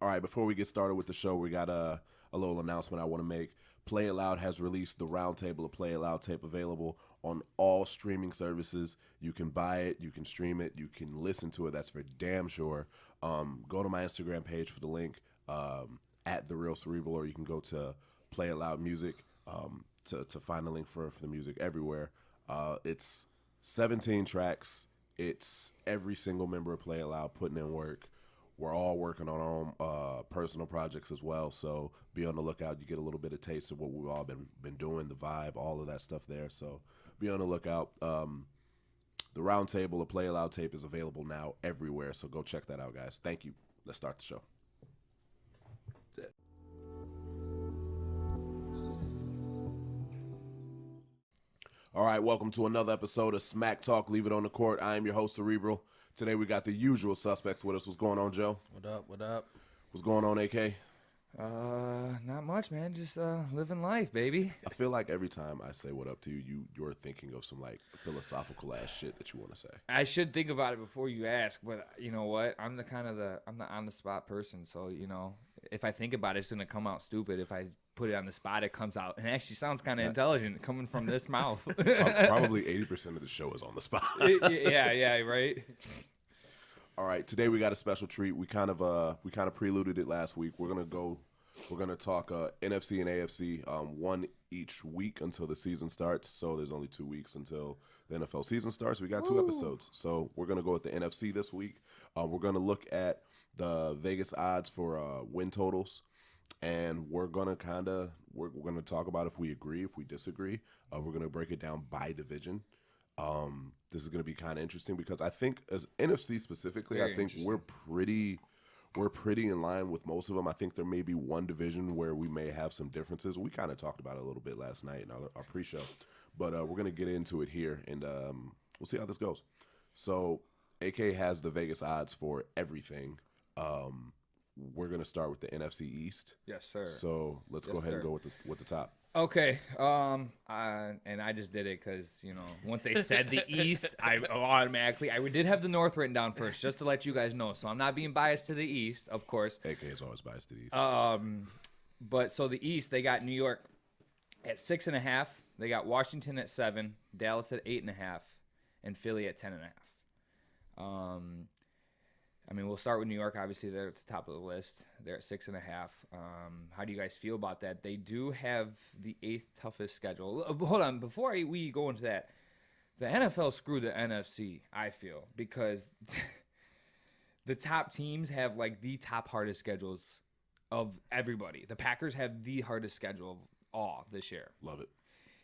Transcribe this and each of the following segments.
All right, before we get started with the show, we got a little announcement I want to make. Play It Loud has released the Roundtable of Play It Loud tape available on all streaming services. You can buy it, you can stream it, you can listen to it. That's for damn sure. Go to my Instagram page for the link at The Real Cerebral, or you can go to Play It Loud Music to find the link for the music everywhere. It's 17 tracks. It's every single member of Play It Loud putting in work. We're all working on our own personal projects as well, so be on the lookout. You get a little bit of taste of what we've all been doing, the vibe, all of that stuff there. So be on the lookout. The Roundtable of Play It Loud tape is available now everywhere, so go check that out, guys. Thank you. Let's start the show. That's it. All right, welcome to another episode of Smack Talk, Leave It on the Court. I am your host, Cerebral. Today we got the usual suspects with us. What's going on, Joe? What up? What up? What's going on, AK? Not much, man. Just living life, baby. I feel like every time I say what up to you, you're thinking of some like philosophical ass shit that you want to say. I should think about it before you ask, but you know what? I'm the on the spot person, so you know, if I think about it, it's gonna come out stupid. If I put it on the spot, it comes out and it actually sounds kind of intelligent coming from this mouth. Probably 80% of the show is on the spot. yeah, right. All right, today we got a special treat. We kind of preluded it last week. We're gonna talk NFC and AFC one each week until the season starts. So there's only 2 weeks until the NFL season starts. We got 2 episodes. So we're gonna go with the NFC this week. We're gonna look at the Vegas odds for win totals, and we're gonna talk about if we agree, if we disagree. We're gonna break it down by division. This is going to be kind of interesting because I think as NFC specifically, Very I think we're pretty in line with most of them. I think there may be one division where we may have some differences. We kind of talked about it a little bit last night in our pre-show, but we're going to get into it here, and we'll see how this goes. So AK has the Vegas odds for everything. We're going to start with the NFC East. Yes, sir. So let's go ahead and go with the top. Okay, and I just did it because, you know, once they said the East, I did have the North written down first, just to let you guys know. So I'm not being biased to the East, of course. AK is always biased to the East. But so the East, they got New York at 6.5. They got Washington at 7, Dallas at 8.5, and Philly at 10.5. I mean, we'll start with New York. Obviously, they're at the top of the list. They're at 6.5. How do you guys feel about that? They do have the 8th toughest schedule. Hold on. Before we go into that, the NFL screwed the NFC, I feel, because the top teams have, like, the top hardest schedules of everybody. The Packers have the hardest schedule of all this year. Love it.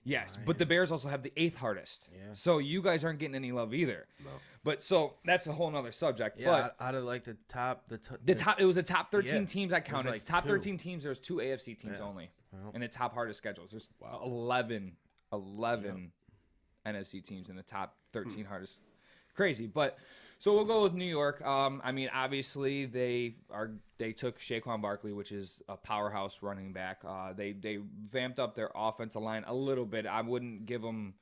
Yes, but the Bears also have the 8th hardest. Yeah. So you guys aren't getting any love either. No. But so that's a whole nother subject. Yeah, but out of like the top, it was the top 13 teams I counted. like top 2. 13 teams, there's 2 AFC teams only. Well. And the top hardest schedules. There's 11 NFC teams in the top 13 hardest. Crazy. But so we'll go with New York. I mean, obviously they took Saquon Barkley, which is a powerhouse running back. They vamped up their offensive line a little bit. I wouldn't give them,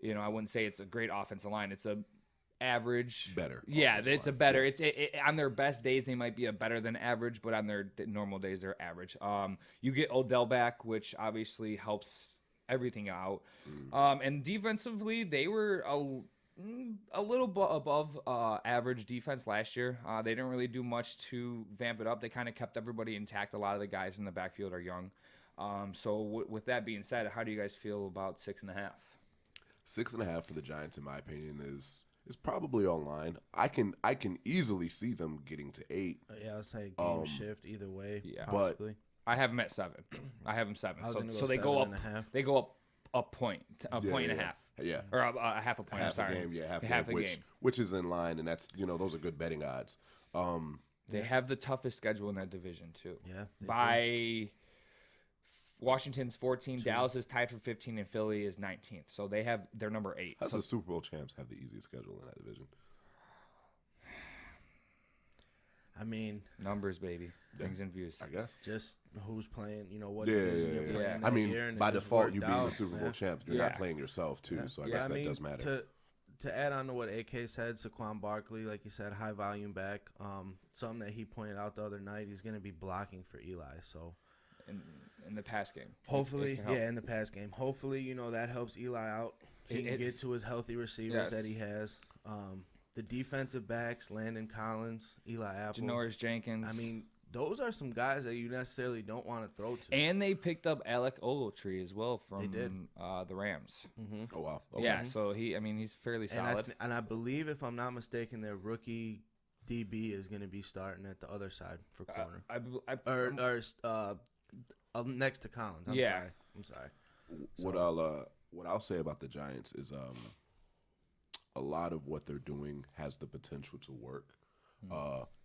I wouldn't say it's a great offensive line. It's a average. Better. Yeah, it's a better. It's on their best days they might be a better than average, but on their normal days they're average. You get Odell back, which obviously helps everything out. And defensively, they were a little above average defense last year. They didn't really do much to vamp it up. They kind of kept everybody intact. A lot of the guys in the backfield are young. So with that being said, how do you guys feel about 6.5? 6.5 for the Giants, in my opinion, is probably online. I can easily see them getting to 8. Yeah, I'd say game shift either way. Yeah, possibly. I have them at 7. I have them 7. So they 7 go up. and a half. They go up a point, point and a half. Yeah. Or a half a point. I'm sorry. A game, yeah, half a which, game. Which is in line, and that's those are good betting odds. They have the toughest schedule in that division too. Yeah. By Washington's 14, Dallas is tied for 15, and Philly is 19th. So they're number 8. How's the Super Bowl champs have the easiest schedule in that division? I mean, numbers, baby, rings and views. I guess just who's playing. What yeah, division you're playing that year, and by it just default, worked you being out. the Super Bowl champs, you're not playing yourself too. So I guess that does matter. to add on to what AK said, Saquon Barkley, like you said, high volume back. Something that he pointed out the other night, he's going to be blocking for Eli. So in the pass game, hopefully, it can help. in the pass game. Hopefully, that helps Eli out. He can get to his healthy receivers that he has. The defensive backs, Landon Collins, Eli Apple, Janoris Jenkins. I mean, those are some guys that you necessarily don't want to throw to. And they picked up Alec Ogletree as well from the Rams. Oh wow. Okay. Yeah, so he's fairly solid. And I believe, if I'm not mistaken, their rookie DB is going to be starting at the other side for corner. Next to Collins. I'm sorry. What I'll say about the Giants is a lot of what they're doing has the potential to work.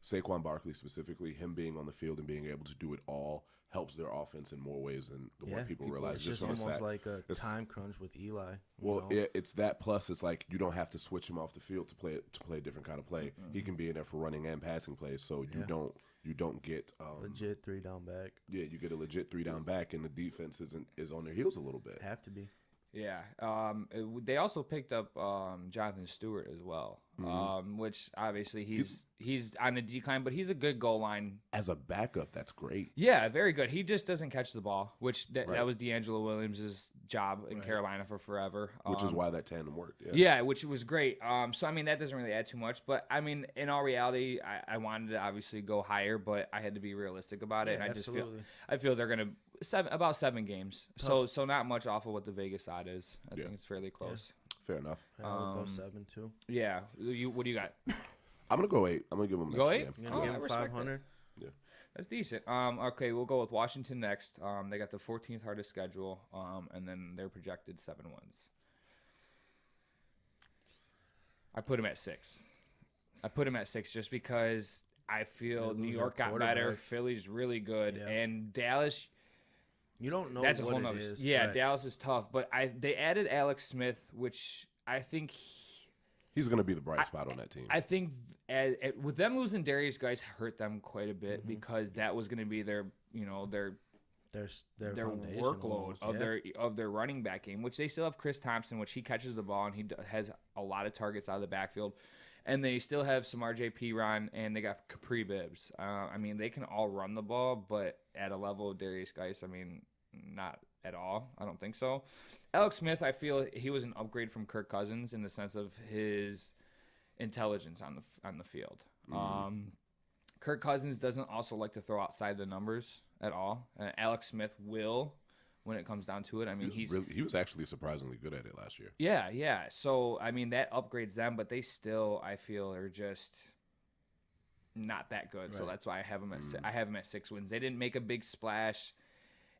Saquon Barkley specifically, him being on the field and being able to do it all helps their offense in more ways than what people realize. It's just almost like a time crunch with Eli. Well, it's that, plus it's like you don't have to switch him off the field to play a different kind of play. Mm-hmm. He can be in there for running and passing plays, so you don't get legit 3-down back. Yeah, you get a legit 3-down back, and the defense is on their heels a little bit. Have to be. Yeah. They also picked up Jonathan Stewart as well, which obviously he's on a decline, but he's a good goal line. As a backup, that's great. Yeah, very good. He just doesn't catch the ball, which that was D'Angelo Williams' job in Carolina for forever. Which is why that tandem worked. Yeah, which was great. So, I mean, that doesn't really add too much. But, I mean, in all reality, I wanted to obviously go higher, but I had to be realistic about it. Yeah, and I feel they're going to about 7 games. So not much off of what the Vegas side is. I think it's fairly close. Fair enough. I'll go 7 too. Yeah. What do you got? I'm gonna go 8. I'm gonna give them an extra 8. game. You're gonna give them 500. Yeah. That's decent. Okay, we'll go with Washington next. They got the 14th hardest schedule, and then they're projected 7 wins. I put them at 6. I put them at 6 just because I feel New York got better. Philly's really good, and Dallas. You don't know that's what a whole it nother, is. Yeah, right. Dallas is tough, but they added Alex Smith, which I think he's going to be the bright spot on that team. I think with them losing Darius Geis hurt them quite a bit because that was going to be their workload of their running back game, which they still have Chris Thompson, which he catches the ball and he has a lot of targets out of the backfield. And they still have some RJ Piron, and they got Capri Bibbs. I mean, they can all run the ball, but at a level of Darius Geis, I mean, not at all. I don't think so. Alex Smith, I feel he was an upgrade from Kirk Cousins in the sense of his intelligence on the field. Kirk Cousins doesn't also like to throw outside the numbers at all. Alex Smith will. When it comes down to it, I mean, he was actually surprisingly good at it last year. Yeah. So I mean, that upgrades them, but they still, I feel, are just not that good. Right. So that's why I have them at 6 wins. They didn't make a big splash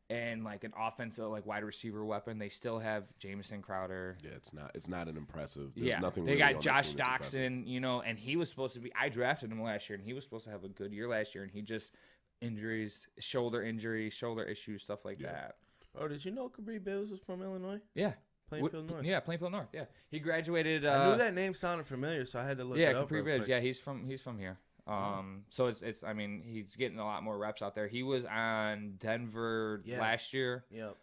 and like an offensive wide receiver weapon. They still have Jamison Crowder. Yeah, it's not an impressive. There's nothing. They really got Josh Doxson, and he was supposed to be. I drafted him last year, and he was supposed to have a good year last year, and he just injuries, shoulder issues, stuff like that. Oh, did you know Capri Bibbs was from Illinois? Yeah. Plainfield North. Yeah, Plainfield North. Yeah. He graduated. I knew that name sounded familiar, so I had to look it up. Capri Bibbs. Yeah, he's from here. So it's I mean, he's getting a lot more reps out there. He was on Denver last year. Yep.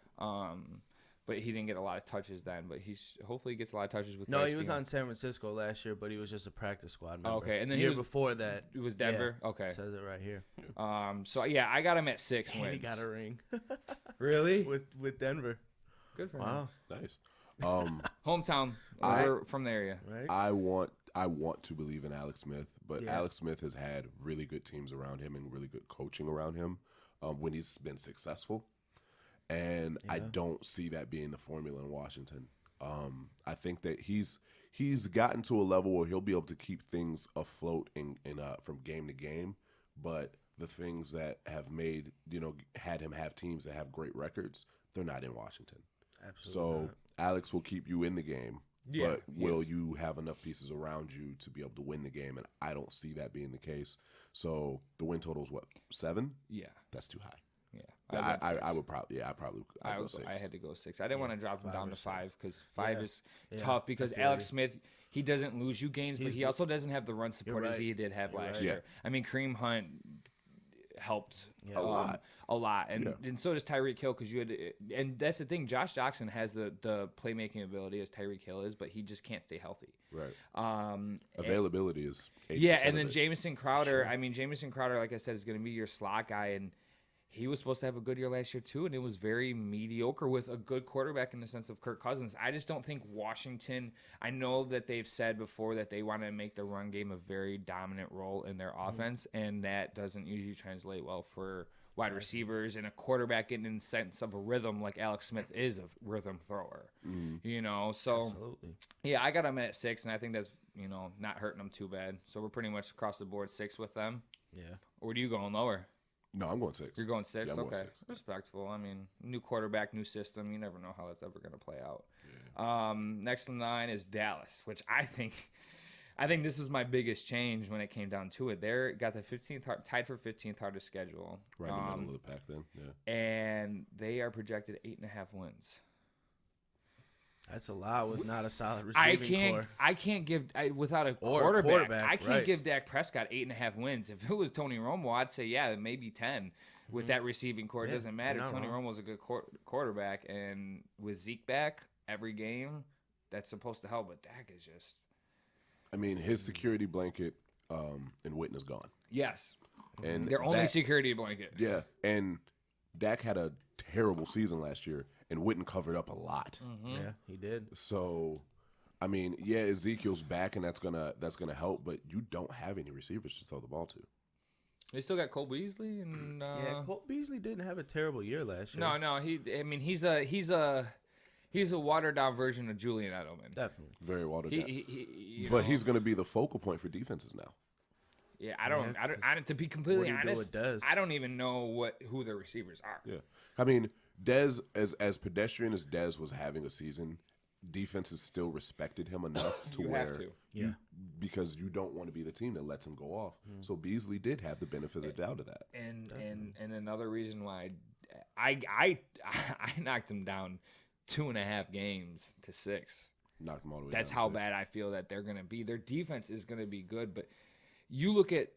But he didn't get a lot of touches then. But hopefully he gets a lot of touches with. No, he was on San Francisco last year, but he was just a practice squad member. Okay, and then year before that, it was Denver. Yeah, okay, says it right here. So yeah, I got him at 6 wins. And he got a ring. Really? With Denver. Good for him. Wow, nice. Hometown. We're from the area. Right. I want to believe in Alex Smith, but Alex Smith has had really good teams around him and really good coaching around him when he's been successful. And I don't see that being the formula in Washington. I think that he's gotten to a level where he'll be able to keep things afloat from game to game. But the things that have made had him have teams that have great records, they're not in Washington. Absolutely. So not. Alex will keep you in the game. Yeah, but will you have enough pieces around you to be able to win the game? And I don't see that being the case. So the win total is what, 7? Yeah, that's too high. Yeah, I would probably. I'd go 6. I had to go 6. I didn't want to drop him down to 5 because 5 is Yeah, tough because Alex Smith, he doesn't lose you games, but he also doesn't have the run support as right. he did have last right. year. I mean, Kareem Hunt helped a lot. And so does Tyreek Hill, because and that's the thing. Josh Jackson has the playmaking ability as Tyreek Hill is, but he just can't stay healthy. Right. Availability is 80% and then of it. Jamison Crowder. I mean, Jamison Crowder, like I said, is going to be your slot guy, and he was supposed to have a good year last year too, and it was very mediocre with a good quarterback in the sense of Kirk Cousins. I just don't think Washington. I know that they've said before that they want to make the run game a very dominant role in their offense, and that doesn't usually translate well for wide receivers and a quarterback getting in the sense of a rhythm like Alex Smith is a rhythm thrower. You know, so Absolutely. Yeah, I got them at 6, and I think that's not hurting them too bad. So we're pretty much across the board 6 with them. Yeah. Or do you going lower? No, I'm going 6. You're going 6? Yeah, I'm okay. going 6. Respectful. I mean, new quarterback, new system. You never know how that's ever going to play out. Yeah. Next in line is Dallas, which I think this is my biggest change when it came down to it. They're got the 15th tied for 15th hardest schedule. Right in the middle of the pack then. Yeah. And they are projected 8.5 wins. That's a lot with not a solid receiving core. I can't give without a quarterback. I can't give Dak Prescott 8.5 wins. If it was Tony Romo, I'd say maybe 10 with that receiving core. It doesn't matter. Tony Romo's a good quarterback, and with Zeke back every game, that's supposed to help. But Dak is just. I mean, his security blanket in Witten is gone. Yes, and their only security blanket. Yeah, and Dak had a terrible season last year, and Witten covered up a lot. Yeah, he did. So, I mean, yeah, Ezekiel's back, and that's gonna help. But you don't have any receivers to throw the ball to. They still got Cole Beasley, and Cole Beasley didn't have a terrible year last year. No, he's a watered down version of Julian Edelman. Definitely, very watered down. But he's gonna be the focal point for defenses now. Yeah, I don't. To be completely honest, I don't even know who the receivers are. Yeah, I mean, Dez, as pedestrian as Dez was having a season, defenses still respected him enough to because you don't want to be the team that lets him go off. So Beasley did have the benefit of the doubt of that. And another reason why I knocked him down 2.5 games to 6. Knocked them all the way. That's down how 6. bad I feel that they're going to be. Their defense is going to be good, but you look at,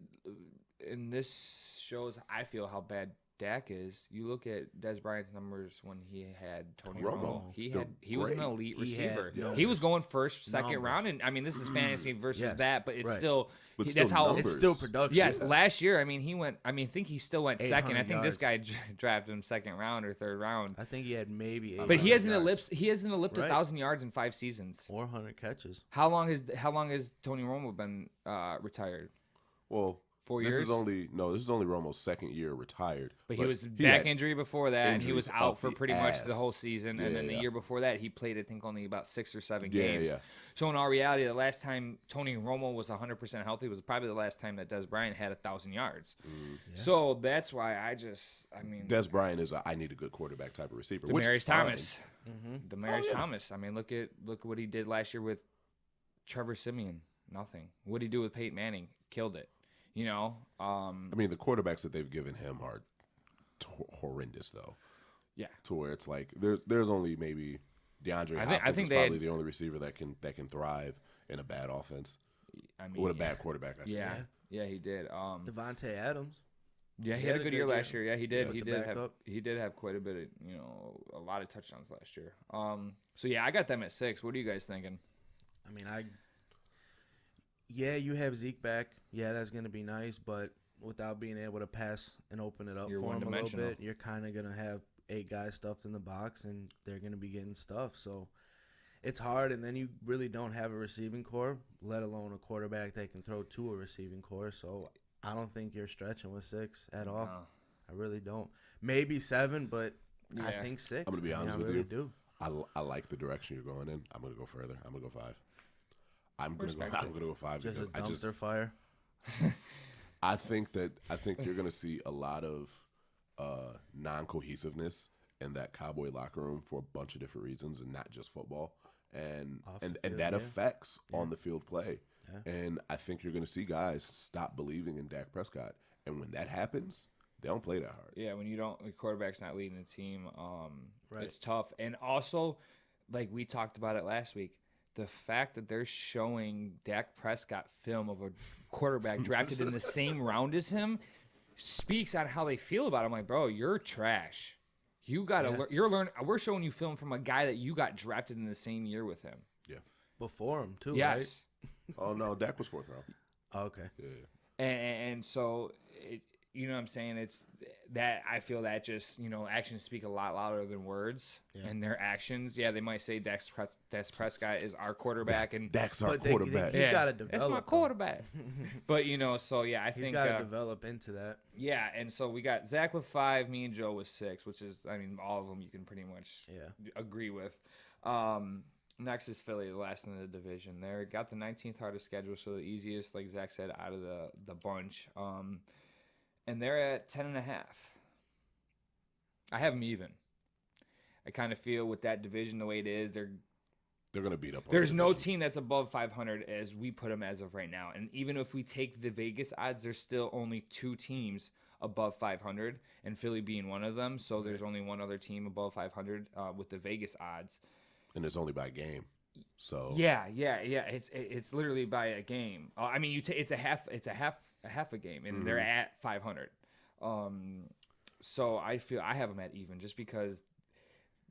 and this shows I feel how bad Dak is. You look at Dez Bryant's numbers when he had Tony Romo. He was an elite receiver. He was going first, second round, and I mean this is fantasy versus that, but it's still. But that's how it's still production. Yes, last year he went. I think he still went second. I think yards. this guy drafted him second round or third round. I think he had maybe. But he hasn't ellipsed 1,000 yards in 5 seasons. 400 catches. How long has Tony Romo been retired? Well, 4 years. This is only Romo's second year retired. But he was back injury before that, and he was out for pretty much the whole season. And then the year before that, he played, I think, only about 6 or 7 games. Yeah. So in all reality, the last time Tony Romo was 100% healthy was probably the last time that Dez Bryant had 1,000 yards. So that's why Dez Bryant is I need a good quarterback type of receiver. Demaryius Thomas. Demaryius Thomas. I mean, look at what he did last year with Trevor Siemian. Nothing. What did he do with Peyton Manning? Killed it. You know, I mean, the quarterbacks that they've given him are horrendous, though. Yeah, to where it's like there's only maybe DeAndre Hopkins is probably the only receiver that can thrive in a bad offense. I mean, with a bad quarterback. I should say. Yeah, he did. Devontae Adams. Yeah, he had a good year last year. Yeah, he did. He did have quite a bit of a lot of touchdowns last year. So yeah, I got them at 6. What are you guys thinking? I mean, you have Zeke back. Yeah, that's going to be nice, but without being able to pass and open it up for him a little bit, you're kind of going to have 8 guys stuffed in the box, and they're going to be getting stuffed. So it's hard, and then you really don't have a receiving core, let alone a quarterback that can throw to a receiving core. So I don't think you're stretching with 6 at all. No. I really don't. Maybe 7, but I think 6. I'm going to be honest with you. Do. I like the direction you're going in. I'm going to go further. I'm going to go 5. I'm gonna go 5. Just a dumpster fire. I think you're gonna see a lot of non-cohesiveness in that Cowboy locker room for a bunch of different reasons, and not just football, and that affects on the field play. Yeah. And I think you're gonna see guys stop believing in Dak Prescott, and when that happens, they don't play that hard. Yeah, when the quarterback's not leading the team, it's tough. And also, like we talked about it last week. The fact that they're showing Dak Prescott film of a quarterback drafted in the same round as him speaks on how they feel about him. I'm like, bro, you're trash. You gotta we're showing you film from a guy that you got drafted in the same year with him. Yeah. Before him too, yes. right? Oh no, Dak was 4th round. Oh, okay. Yeah. And so you know what I'm saying? It's that I feel that just, actions speak a lot louder than words. Yeah. And their actions, they might say Dak Prescott is our quarterback. And Dak's our quarterback. He's got to develop. It's my quarterback. But, so, I think. He's got to develop into that. Yeah, and so we got Zach with 5, me and Joe with 6, which is, all of them you can pretty much agree with. Next is Philly, the last in the division. They got the 19th hardest schedule, so the easiest, like Zach said, out of the bunch. And they're at 10.5. I have them even. I kind of feel with that division the way it is, they're going to beat up. There's no team that's above 500 as we put them as of right now. And even if we take the Vegas odds, there's still only 2 teams above 500, and Philly being one of them. So there's only one other team above 500 with the Vegas odds. And it's only by game. So yeah. It's literally by a game. It's a half a game, and they're at 500. So I feel I have them at even just because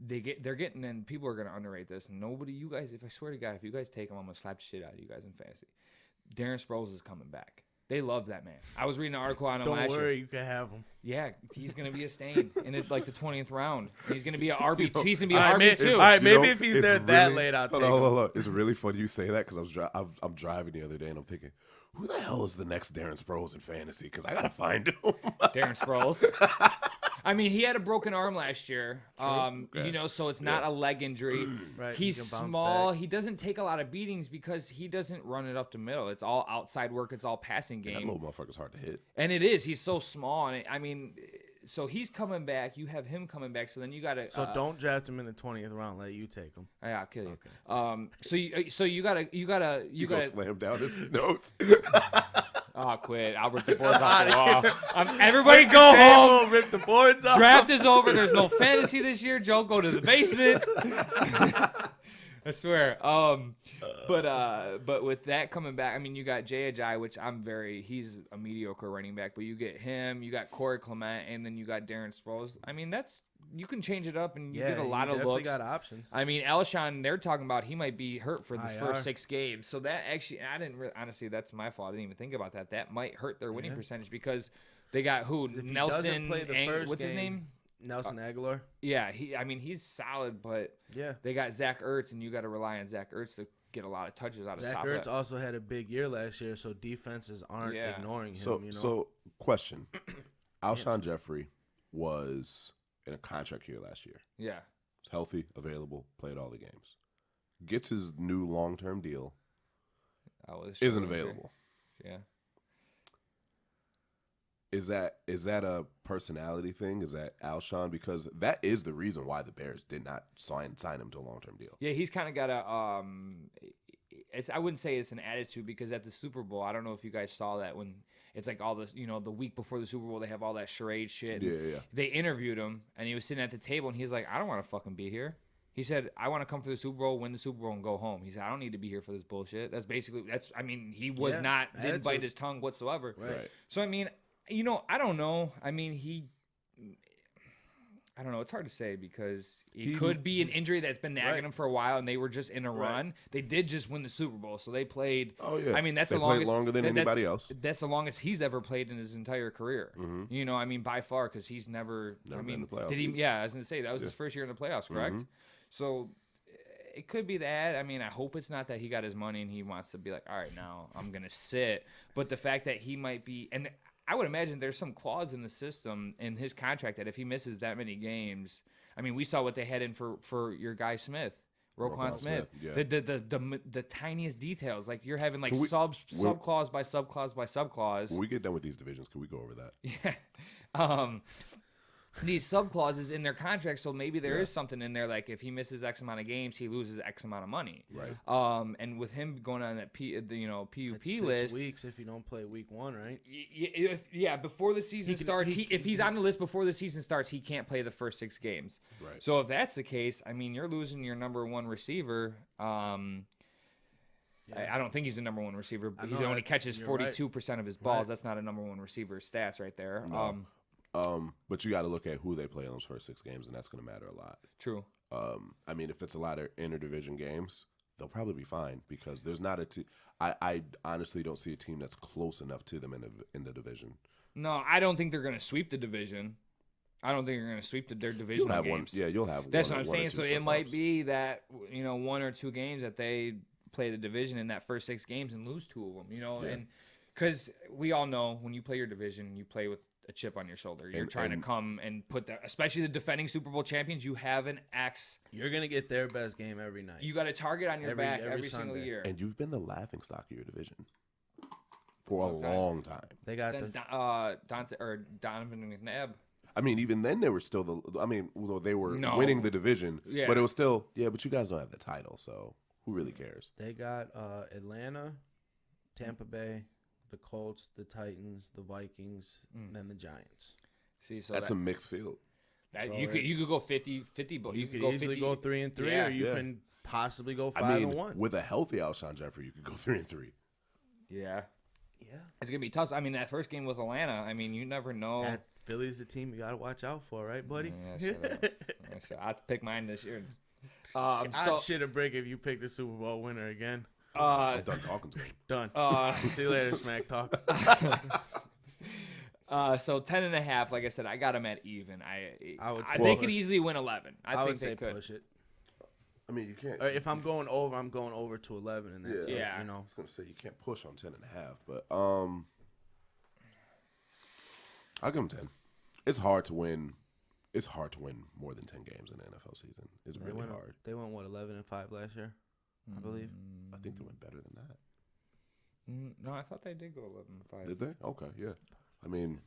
they're getting, and people are gonna underrate this. Nobody, you guys, if I swear to God, if you guys take them, I'm gonna slap the shit out of you guys in fantasy. Darren Sproles is coming back. They love that man. I was reading an article on him last year. Don't worry, you can have him. Yeah, he's gonna be a stain in the 20th round. He's gonna be an RB. He's gonna be an RB2. All right, maybe if he's there that late, I'll take him. Hold on. It's really funny you say that because I'm driving the other day and I'm thinking, who the hell is the next Darren Sproles in fantasy? Because I gotta find him. Darren Sproles. He had a broken arm last year. Okay. So it's not a leg injury. Right, He's small. He doesn't take a lot of beatings because he doesn't run it up the middle. It's all outside work. It's all passing game. That little motherfucker's hard to hit. And it is. He's so small. And so he's coming back. You have him coming back. So then you got to. So don't draft him in the 20th round. Let you take him. Yeah, I'll kill you. Okay. So you gotta slam down his notes. Oh, quit! I'll rip the boards off the wall. Everybody go home. Rip the boards off. Draft is over. There's no fantasy this year. Joe, go to the basement. I swear. But with that coming back, you got Jay Ajayi, which he's a mediocre running back, but you get him, you got Corey Clement, and then you got Darren Sproles. You can change it up and you get a lot of looks. Got options. Elshon, they're talking about he might be hurt for this first 6 games. So that actually, I didn't really, honestly, that's my fault. I didn't even think about that. That might hurt their winning percentage because they got who? Nelson, what's his name? Nelson Aguilar. Yeah, he's solid, but they got Zach Ertz, and you got to rely on Zach Ertz to get a lot of touches out of Zach Ertz also had a big year last year, so defenses aren't ignoring him. So question: Alshon Jeffrey was in a contract year last year. Yeah, healthy, available, played all the games. Gets his new long-term deal. Isn't available. Yeah. Is that a personality thing? Is that Alshon? Because that is the reason why the Bears did not sign him to a long-term deal. Yeah, he's kind of got a I wouldn't say it's an attitude because at the Super Bowl, I don't know if you guys saw that when it's like all the the week before the Super Bowl they have all that charade shit. Yeah. They interviewed him and he was sitting at the table and he's like, I don't want to fucking be here. He said, I want to come for the Super Bowl, win the Super Bowl, and go home. He said, I don't need to be here for this bullshit. He was didn't bite his tongue whatsoever. Right. So I don't know. I don't know. It's hard to say because it could be an injury that's been nagging him for a while, and they were just in a run. They did just win the Super Bowl, so they played. Oh yeah. That's they the longest. Played longer than anybody else. That's the longest he's ever played in his entire career. Mm-hmm. By far, because he's never. Been in the playoffs. Did he? Yeah, I was gonna say that was his first year in the playoffs, correct? Mm-hmm. So it could be that. I hope it's not that he got his money and he wants to be like, all right, now I'm gonna sit. But the fact that he might be and. I would imagine there's some clause in the system in his contract that if he misses that many games, we saw what they had in for your guy Smith, Roquan Smith. Yeah. The tiniest details, like you're having like sub clause by sub clause by sub clause. When we get done with these divisions, can we go over that? Yeah. These sub clauses in their contract, so maybe there is something in there like if he misses X amount of games, he loses X amount of money. Right. And with him going on that PUP it's list, 6 weeks if you don't play week 1, right? Yeah, before the season starts, if he's on the list before the season starts, he can't play the first 6 games. Right. So if that's the case, you're losing your number 1 receiver. I don't think he's a number one receiver. I He know, only catches 42% of his balls. Right. That's not a number one receiver stats right there. No. But you got to look at who they play in those first 6 games, and that's going to matter a lot. True. I mean, if it's a lot of interdivision games, they'll probably be fine because there's not a team. I honestly don't see a team that's close enough to them in the division. No, I don't think they're going to sweep the division. I don't think they're going to sweep their division You'll have games. one. Yeah, you'll have. That's one, what I'm one saying. or two So it slip-ups. might be that 1 or 2 games that they play the division in that first 6 games and lose 2 of them. Yeah. And because we all know when you play your division, you play with a chip on your shoulder. You're trying to come and put that, especially the defending Super Bowl champions. You have an X. You're gonna get their best game every night. You got a target on your back every single Sunday. year. And you've been the laughing stock of your division for a long time. They got Since Donovan McNabb. I mean, even then they were still they were winning the division, Yeah. but it was still but you guys don't have the title, so who really cares? They got Atlanta, Tampa Bay, the Colts, the Titans, the Vikings, and then the Giants. See, so That's a mixed field. so you could go 50, but you could easily go 3-3, Yeah. or you can possibly go 5-1. With a healthy Alshon Jeffrey, you could go 3-3. Yeah. Yeah, It's gonna be tough. I mean, that first game with Atlanta. I mean, you never know. Philly's the team you got to watch out for, right, buddy? Yeah, I have to pick mine this year. I'd shit a brick if you pick the Super Bowl winner again. I'm done talking to him. Done. See you later, Smack Talk. So 10.5. Like I said, I got them at even. I would say they could easily win 11. I think say they could push it. I mean, you can't. If I'm going over to 11, and that's Yeah. I was gonna say you can't push on 10.5, but I'll give them 10. It's hard to win. It's hard to win more than 10 games in the NFL season. It's really hard. They went 11-5 last year, I believe. I think they went better than that. No, I thought they did go 11-5. Did they? Okay, yeah. I mean,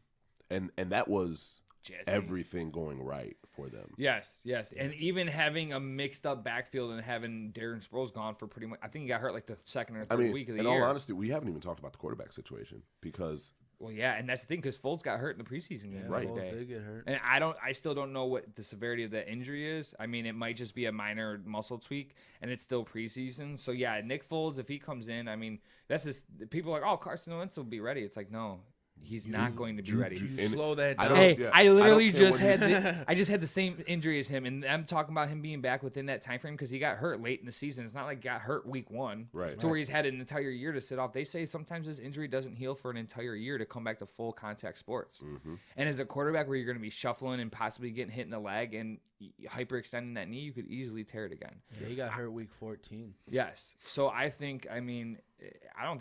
and that was everything going right for them. Yes. And even having a mixed up backfield and having Darren Sproles gone for pretty much, I think he got hurt like the second or third week of the year. In all honesty, we haven't even talked about the quarterback situation because. Well, yeah, and that's the thing because Foltz got hurt in the preseason game. Right. Foles did get hurt. And I still don't know what the severity of that injury is. I mean, it might just be a minor muscle tweak, and it's still preseason. So yeah, Nick Foles, if he comes in, I mean, that's just people are like, oh, Carson Wentz will be ready. It's like, no. He's not going to be ready. You slow that down. I literally just had the same injury as him, and I'm talking about him being back within that time frame because he got hurt late in the season. It's not like he got hurt week 1, right? To where he's had an entire year to sit off. They say sometimes this injury doesn't heal for an entire year to come back to full contact sports. Mm-hmm. And as a quarterback, where you're going to be shuffling and possibly getting hit in the leg and hyperextending that knee, you could easily tear it again. Yeah, he got hurt week 14. Yes. So I don't think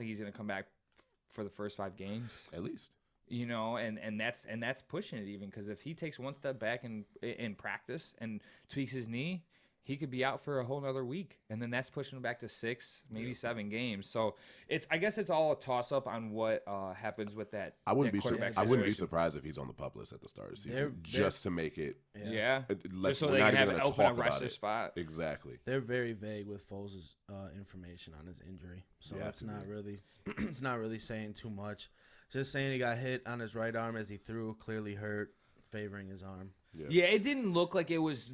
he's going to come back for the first 5 games at least. And that's pushing it even because if he takes one step back in practice and tweaks his knee, he could be out for a whole nother week, and then that's pushing him back to 6, maybe 7 games. So I guess it's all a toss up on what happens with that. I wouldn't be surprised if he's on the pup list at the start of the season just to make it. Yeah. Just so they can have an open wrestler spot. Exactly. They're very vague with Foles' information on his injury, so it's not really saying too much. Just saying he got hit on his right arm as he threw, clearly hurt, favoring his arm. Yeah, it didn't look like it was.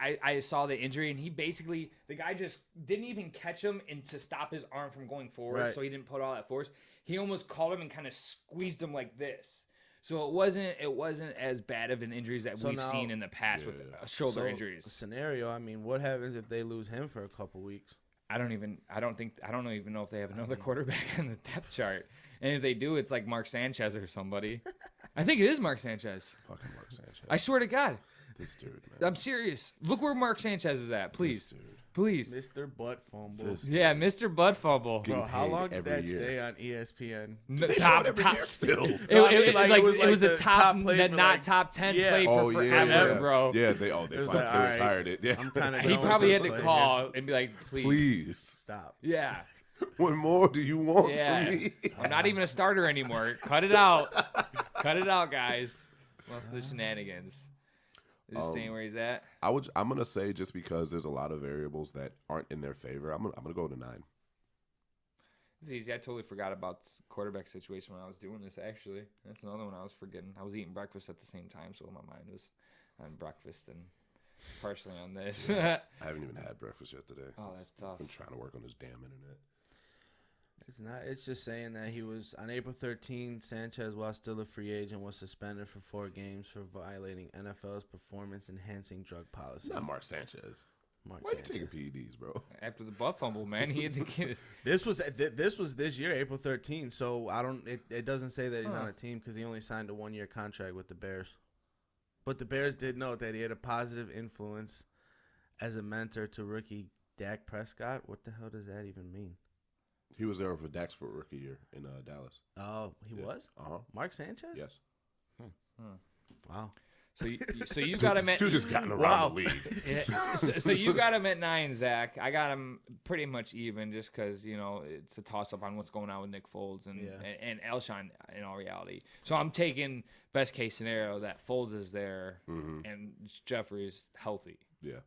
I saw the injury, and the guy just didn't even catch him and to stop his arm from going forward, so he didn't put all that force. He almost caught him and kind of squeezed him like this. So it wasn't as bad of an injury that we've seen in the past with shoulder injuries. The scenario, I mean, what happens if they lose him for a couple weeks? I don't even know if they have another quarterback on the depth chart. And if they do, it's like Mark Sanchez or somebody. I think it is Mark Sanchez. Fucking Mark Sanchez. I swear to God. This dude, man. I'm serious. Look where Mark Sanchez is at, please. Please. Mr. Butt Fumble. Yeah, Mr. Butt Fumble. Bro, how long did that stay on ESPN? Top still. It was a top 10 play for forever, bro. Yeah, they retired it. Yeah. I'm kinda he probably had to call and be like, please stop. Yeah. What more do you want from me? I'm not even a starter anymore. Cut it out. Cut it out, guys. Well, the shenanigans. Just saying where he's at. I'm gonna say just because there's a lot of variables that aren't in their favor. I'm gonna go to 9. It's easy. I totally forgot about the quarterback situation when I was doing this. Actually, that's another one I was forgetting. I was eating breakfast at the same time, so my mind was on breakfast and partially on this. I haven't even had breakfast yet today. Oh, that's tough. I'm trying to work on this damn internet. It's not. It's just saying that he was on April 13th. Sanchez, while still a free agent, was suspended for 4 games for violating NFL's performance-enhancing drug policy. Not Mark Sanchez. Mark Why Sanchez. are you taking PEDs, bro? After the butt fumble, man, he had to get it. This was this year, April 13th. So I don't. It doesn't say that he's on a team because he only signed a 1-year contract with the Bears. But the Bears did note that he had a positive influence as a mentor to rookie Dak Prescott. What the hell does that even mean? He was there for Dak's rookie year in Dallas. Oh, he was? Uh-huh. Mark Sanchez? Yes. Wow. So you got him at Dude has gotten around the league. Yeah, so you got him at 9, Zach. I got him pretty much even, just because it's a toss up on what's going on with Nick Foles and Alshon in all reality. So I'm taking best case scenario that Foles is there and Jeffrey is healthy. Yeah.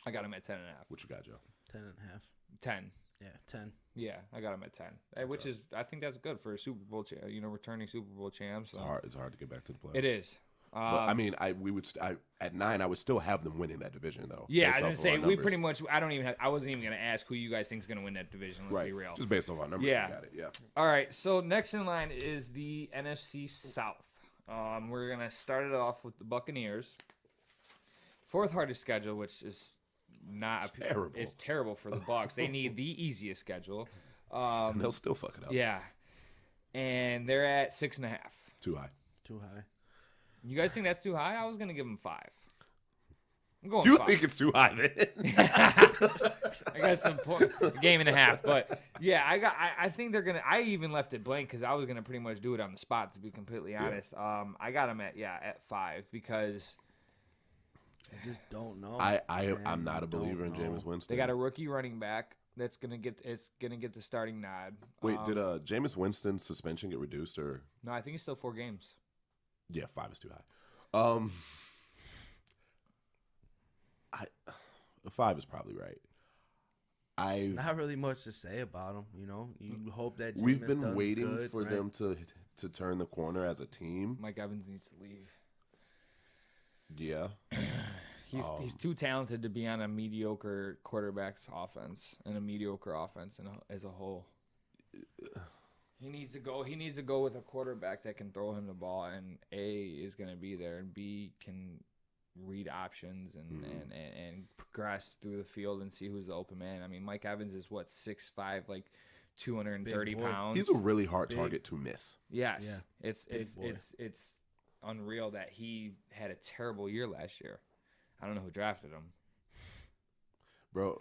I got him at 10.5. What you got, Joe? 10.5. 10. Yeah, 10. Yeah, I got him at 10, which is I think that's good for a Super Bowl, returning Super Bowl champs. So. It's hard to get back to the playoffs. It is. But I mean, at 9, I would still have them winning that division, though. Yeah, I was gonna say we pretty much. I wasn't even gonna ask who you guys think is gonna win that division. Let's be real. Just based on our numbers, yeah. we got it. Yeah. All right. So next in line is the NFC South. We're gonna start it off with the Buccaneers. 4th hardest schedule, which is not terrible. It's terrible for the Bucs. They need the easiest schedule. And they'll still fuck it up. Yeah, and they're at 6.5. Too high. Too high. You guys think that's too high? I was gonna give them 5. I'm going. You 5. think it's too high then? I got some game and a half, but yeah, I think they're gonna. I even left it blank because I was gonna pretty much do it on the spot, to be completely honest. I got them at 5 because I just don't know. I'm not a believer in Jameis Winston. they got a rookie running back that's gonna get the starting nod. Wait, did Jameis Winston's suspension get reduced or? No, I think it's still 4 games. Yeah, 5 is too high. 5 is probably right. There's not really much to say about him. You hope that Jameis we've been does waiting good, for right? them to turn the corner as a team. Mike Evans needs to leave. Yeah, he's too talented to be on a mediocre quarterback's offense and a mediocre offense as a whole. He needs to go with a quarterback that can throw him the ball, and A is going to be there, and B can read options and progress through the field and see who's the open man. I mean, Mike Evans is 6'5", like 230 pounds. He's a really hard target to miss. Yes, yeah. it's unreal that he had a terrible year last year. I don't know who drafted him. Bro,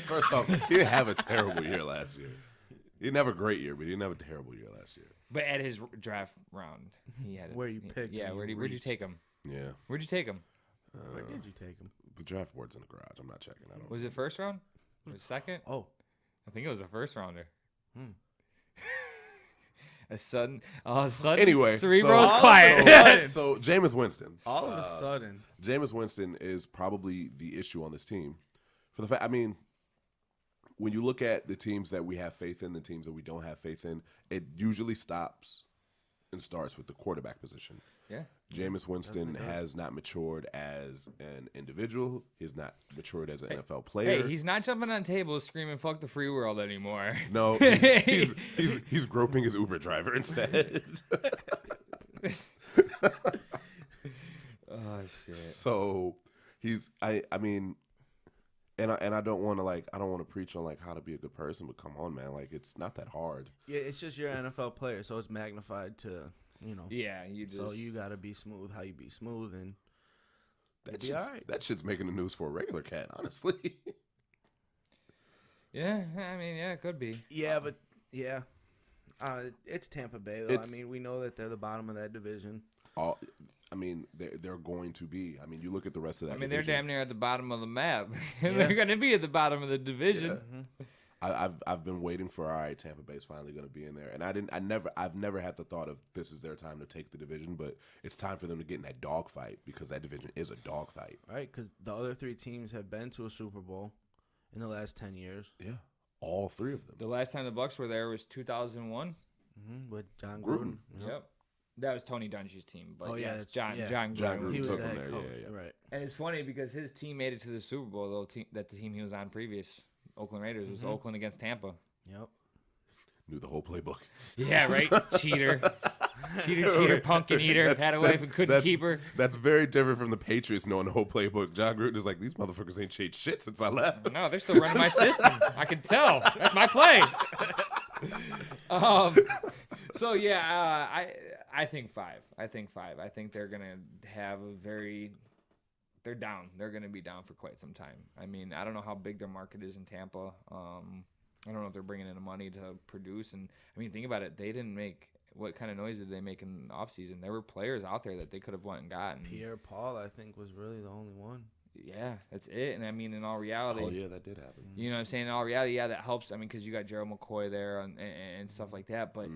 first off, he didn't have a terrible year last year. He didn't have a great year, but he didn't have a terrible year last year. But at his draft round, he had where you picked. Yeah, where'd you take him? Yeah. Where'd you take him? Where did you take him? The draft board's in the garage. I'm not checking. Was it first round? Or second? Oh, I think it was a first rounder. Anyway, Cerebro's quiet. So Jameis Winston. All of a sudden, Jameis Winston is probably the issue on this team. For the fact, I mean, when you look at the teams that we have faith in, the teams that we don't have faith in, it usually stops and starts with the quarterback position. Yeah. Jameis Winston has not matured as an individual. He's not matured as an NFL player. Hey, he's not jumping on tables screaming "fuck the free world" anymore. No, he's groping his Uber driver instead. Oh shit. So I mean, and I don't want to preach on how to be a good person, but come on, man, it's not that hard. yeah, it's just you're an NFL player, so it's magnified to Yeah, So you gotta be smooth how you be smooth, and that shit's making the news for a regular cat, honestly. Yeah, I mean, yeah, it could be. Yeah, but yeah, it's Tampa Bay though. I mean, we know that they're the bottom of that division. I mean, they're going to be. I mean, you look at the rest of that. I mean, division. they're damn near at the bottom of the map. They're going to be at the bottom of the division. Yeah. I've been waiting for, all right, Tampa Bay's finally going to be in there, and I've never had the thought of this is their time to take the division, but it's time for them to get in that dogfight because that division is a dogfight. Right, because the other 3 teams have been to a Super Bowl in the last 10 years. Yeah, all 3 of them. The last time the Bucs were there was 2001 with John Gruden. Yep. That was Tony Dungy's team, but John Gruden He was took the him head there. coach, Yeah. right? And it's funny because his team made it to the Super Bowl, though. The team he was on previous Oakland Raiders. It was Oakland against Tampa. Yep. Knew the whole playbook. Yeah, right? Cheater, pumpkin eater. Had a wife and couldn't keep her. That's very different from the Patriots knowing the whole playbook. John Gruden is like, these motherfuckers ain't changed shit since I left. No, they're still running my system. I can tell. That's my play. So yeah, I think 5. I think they're gonna have a very. They're down. They're gonna be down for quite some time. I mean, I don't know how big their market is in Tampa. I don't know if they're bringing in the money to produce. And I mean, think about it. They didn't make. What kind of noise did they make in the offseason? There were players out there that they could have went and gotten. Pierre-Paul, I think, was really the only one. Yeah, that's it. And I mean, in all reality, oh yeah, that did happen. You know what I'm saying? In all reality, yeah, that helps. I mean, because you got Gerald McCoy there and stuff like that. But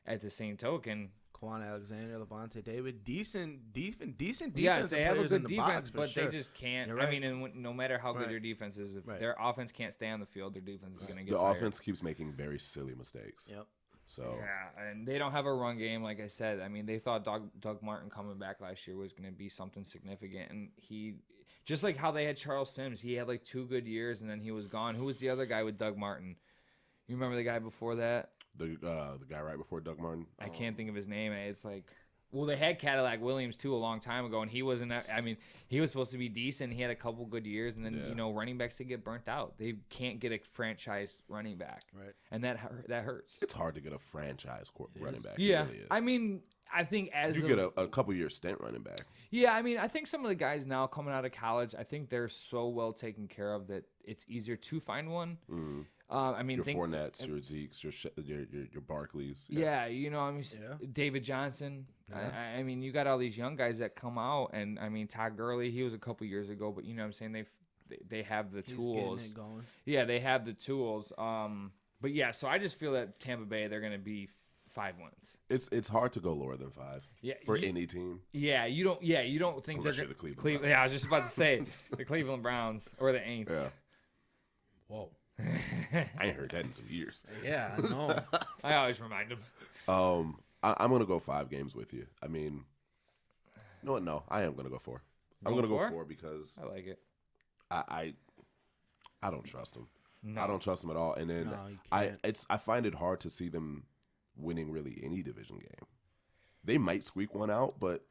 at the same token, Quan Alexander, Levante David, decent defense. Yes, they have a good defense, but sure. they just can't. Right. I mean, and no matter how good their defense is, if their offense can't stay on the field, their defense is going to get tired. The offense keeps making very silly mistakes. Yep. So yeah, and they don't have a run game, like I said. I mean, they thought Doug Martin coming back last year was going to be something significant, and he, just like how they had Charles Sims, he had like 2 good years, and then he was gone. Who was the other guy with Doug Martin? You remember the guy before that? The guy right before Doug Martin. I can't think of his name. It's like. Well, they had Cadillac Williams, too, a long time ago, and he wasn't – I mean, he was supposed to be decent. He had a couple good years, and then, running backs, they get burnt out. They can't get a franchise running back. Right. And that hurts. It's hard to get a franchise running back. Yeah. It really is. I mean, I think you get a couple-year stint running back. Yeah, I mean, I think some of the guys now coming out of college, I think they're so well taken care of that it's easier to find one. Mm-hmm. I mean, your Fournettes, your Zekes, your Barkleys. Yeah, I mean, David Johnson. Yeah. I mean, you got all these young guys that come out, and I mean, Todd Gurley, he was a couple years ago, but you know what I'm saying? They have the tools. Getting it going. Yeah, they have the tools. But yeah, so I just feel that Tampa Bay, they're going to be 5 wins. It's hard to go lower than 5. Yeah, for any team. Yeah, you don't think unless they're the Cleveland. Yeah, I was just about to say the Cleveland Browns or the Aints. Yeah. Whoa. I ain't heard that in some years. Yeah, I know. I always remind them. I'm gonna go 5 games with you. I mean, no, I am gonna go 4. I'm gonna go 4 because I like it. I don't trust them. No. I don't trust them at all. And then I find it hard to see them winning really any division game. They might squeak one out, but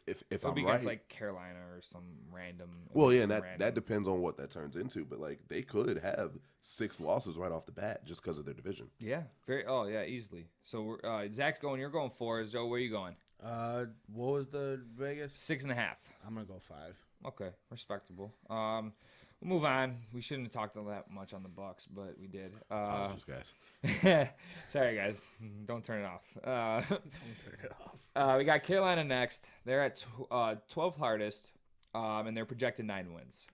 if I'm right, like Carolina or some random. Well, yeah, and that depends on what that turns into. But like they could have 6 losses right off the bat just because of their division. Yeah, easily. So Zach's going. You're going 4. Joe, where are you going? What was the Vegas? 6.5. I'm gonna go 5. Okay, respectable. We'll move on. We shouldn't have talked that much on the Bucs, but we did. Apologies, guys. Sorry, guys. Don't turn it off. Don't turn it off. We got Carolina next. They're at 12th hardest, and they're projected 9 wins.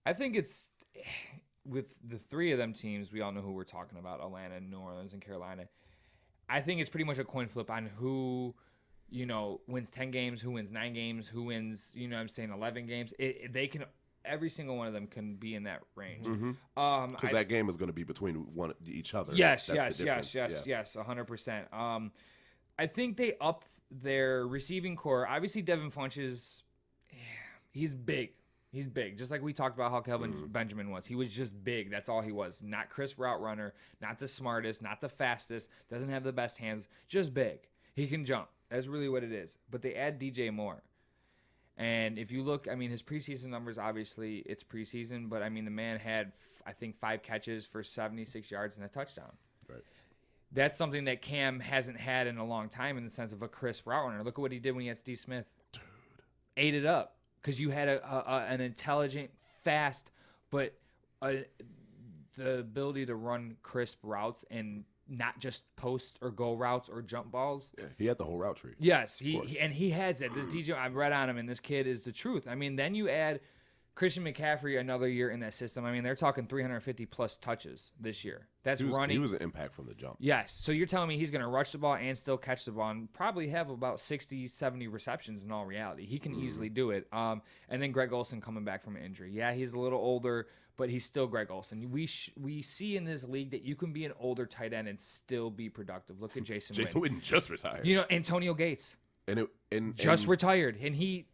I think it's with the 3 of them teams. We all know who we're talking about: Atlanta, New Orleans, and Carolina. I think it's pretty much a coin flip on who. Wins 10 games, who wins 9 games, who wins, 11 games. They can, every single one of them can be in that range. Because that game is going to be between each other. Yes, 100%. I think they upped their receiving core. Obviously, Devin Funchess, he's big. He's big. Just like we talked about how Kelvin Benjamin was. He was just big. That's all he was. Not crisp route runner, not the smartest, not the fastest, doesn't have the best hands, just big. He can jump. That's really what it is. But they add DJ Moore. And if you look, I mean, his preseason numbers, obviously, it's preseason. But, I mean, the man had, I think, 5 catches for 76 yards and a touchdown. Right. That's something that Cam hasn't had in a long time in the sense of a crisp route runner. Look at what he did when he had Steve Smith. Dude. Ate it up. Because you had an intelligent, fast, but the ability to run crisp routes and not just post or go routes or jump balls. Yeah, he had the whole route tree. Yes, he has that. This DJ, I read on him, and this kid is the truth. I mean, then you add Christian McCaffrey another year in that system. I mean, they're talking 350-plus touches this year. That's running. He was an impact from the jump. Yes. So you're telling me he's going to rush the ball and still catch the ball and probably have about 60, 70 receptions in all reality. He can easily do it. And then Greg Olsen coming back from an injury. Yeah, he's a little older, but he's still Greg Olsen. We see in this league that you can be an older tight end and still be productive. Look at Jason Witten. Jason Witten just retired. Antonio Gates. And retired. And he,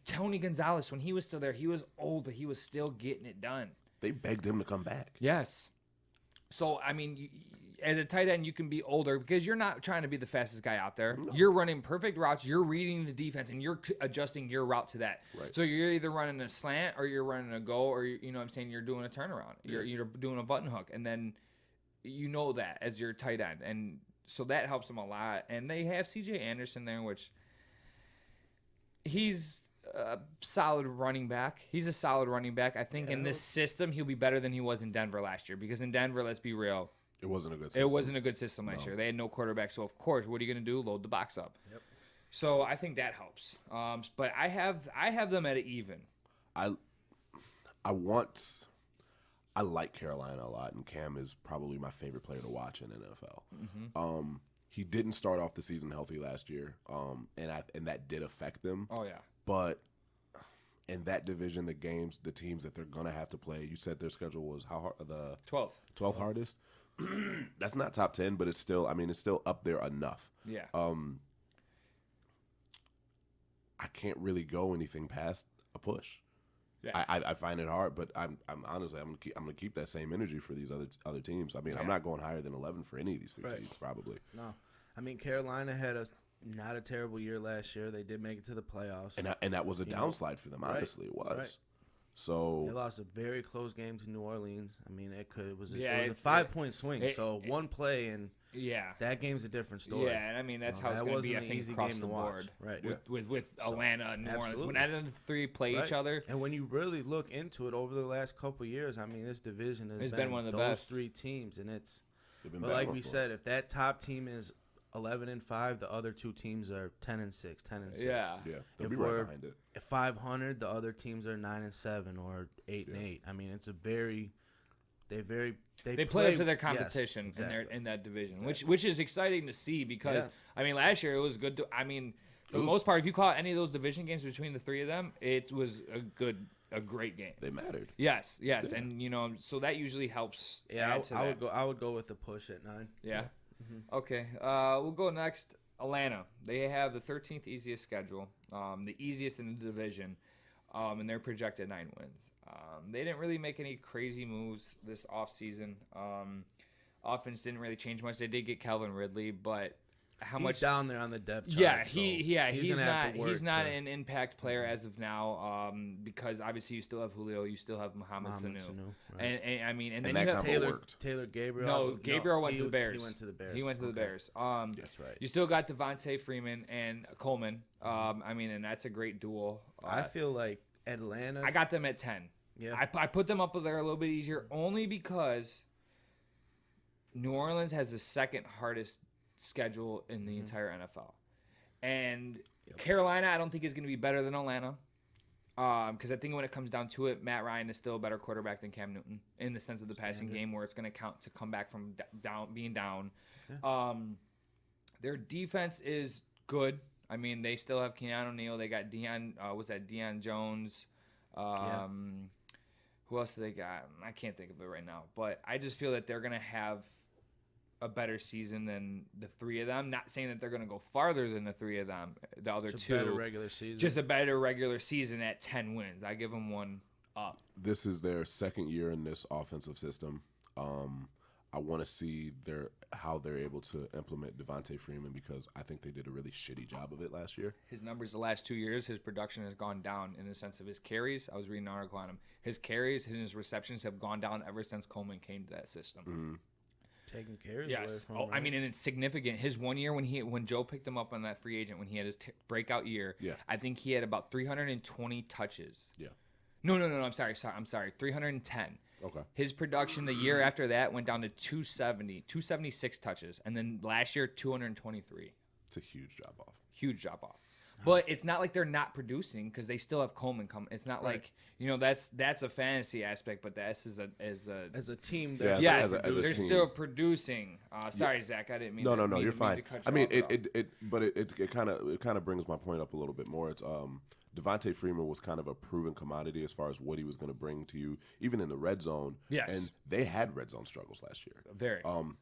Tony Gonzalez, when he was still there, he was old, but he was still getting it done. They begged him to come back. Yes. So, I mean, as a tight end, you can be older because you're not trying to be the fastest guy out there. No. You're running perfect routes. You're reading the defense, and you're adjusting your route to that. Right. So you're either running a slant or you're running a go or, you know what I'm saying, you're doing a turnaround. You're doing a button hook. And then you know that as your tight end. And so that helps them a lot. And they have C.J. Anderson there, which he's a solid running back. He's a solid running back. I think in this system, he'll be better than he was in Denver last year. Because in Denver, let's be real, it wasn't a good system. It wasn't a good system last year. They had no quarterback. So, of course, what are you going to do? Load the box up. Yep. So, I think that helps. But I have them at an even. I like Carolina a lot, and Cam is probably my favorite player to watch in the NFL. Mm-hmm. He didn't start off the season healthy last year, and that did affect them. Oh, yeah. But in that division, the teams that they're going to have to play, you said their schedule was how hard? The 12th hardest? That's not top 10, but it's still up there enough. Yeah. I can't really go anything past a push. Yeah. I find it hard, but I'm honestly I'm gonna keep that same energy for these other teams. I mean, I'm not going higher than 11 for any of these three teams probably. No, I mean Carolina had not a terrible year last year. They did make it to the playoffs, and that was a downslide for them. Honestly, it was. Right. So they lost a very close game to New Orleans. I mean, it was a 5-point swing. So one play and that game's a different story. Yeah, and I mean that's how it's going to be. I think across the board, right? With Atlanta and New Orleans, when the three play each other, and when you really look into it over the last couple of years, I mean, this division has been one of the those best. Three teams, and but like we said, if that top team is 11-5, the other two teams are 10-6, 10-6. Yeah, they'll be right behind it. At 500, the other teams are 9-7 or 8-8. I mean, it's a they play up to their competition in that division, which is exciting to see because I mean last year it was good. I mean, for the most part, if you caught any of those division games between the three of them, it was a great game. They mattered. Yes, and so that usually helps. Yeah, I would go with the push at 9. Yeah. Mm-hmm. Okay, we'll go next. Atlanta. They have the 13th easiest schedule, the easiest in the division, and they're projected 9 wins. They didn't really make any crazy moves this offseason. Offense didn't really change much. They did get Calvin Ridley, but he's down there on the depth chart. Yeah, he's not an impact player as of now, because obviously you still have Julio, you still have Mohamed Sanu. Right. And I mean, and then you have Taylor Gabriel. No, Gabriel went to the Bears. He went to the Bears. He went to the Bears. That's right. You still got Devontae Freeman and Coleman. I mean, and that's a great duel. I feel like Atlanta. I got them at 10. Yeah, I put them up there a little bit easier only because New Orleans has the second hardest schedule in the entire NFL. And Carolina, I don't think is going to be better than Atlanta. Because I think when it comes down to it, Matt Ryan is still a better quarterback than Cam Newton in the sense of the passing game where it's going to count to come back from being down. Yeah. Their defense is good. I mean, they still have Keanu Neal. They got Deion Jones. Who else do they got? I can't think of it right now. But I just feel that they're going to have a better season than the three of them. Not saying that they're going to go farther than the three of them. The other two. Better regular season. Just a better regular season at 10 wins. I give them one up. This is their second year in this offensive system. I want to see how they're able to implement Devontae Freeman because I think they did a really shitty job of it last year. His numbers the last 2 years, his production has gone down in the sense of his carries. I was reading an article on him. His carries and his receptions have gone down ever since Coleman came to that system. Mm-hmm. Taking carries. Yes. Away from I mean, and it's significant. His 1 year when Joe picked him up on that free agent when he had his breakout year, I think he had about 320 touches. Yeah. No. I'm sorry. 310. Okay. His production the year after that went down to 276 touches, and then last year 223. It's a huge drop off. But it's not like they're not producing because they still have Coleman coming. It's not like that's a fantasy aspect, but that's as a team. They're still producing. Sorry, Zach, I didn't mean. No, you're fine. I mean, it kind of brings my point up a little bit more. It's Devontae Freeman was kind of a proven commodity as far as what he was going to bring to you, even in the red zone. Yes. And they had red zone struggles last year. Very.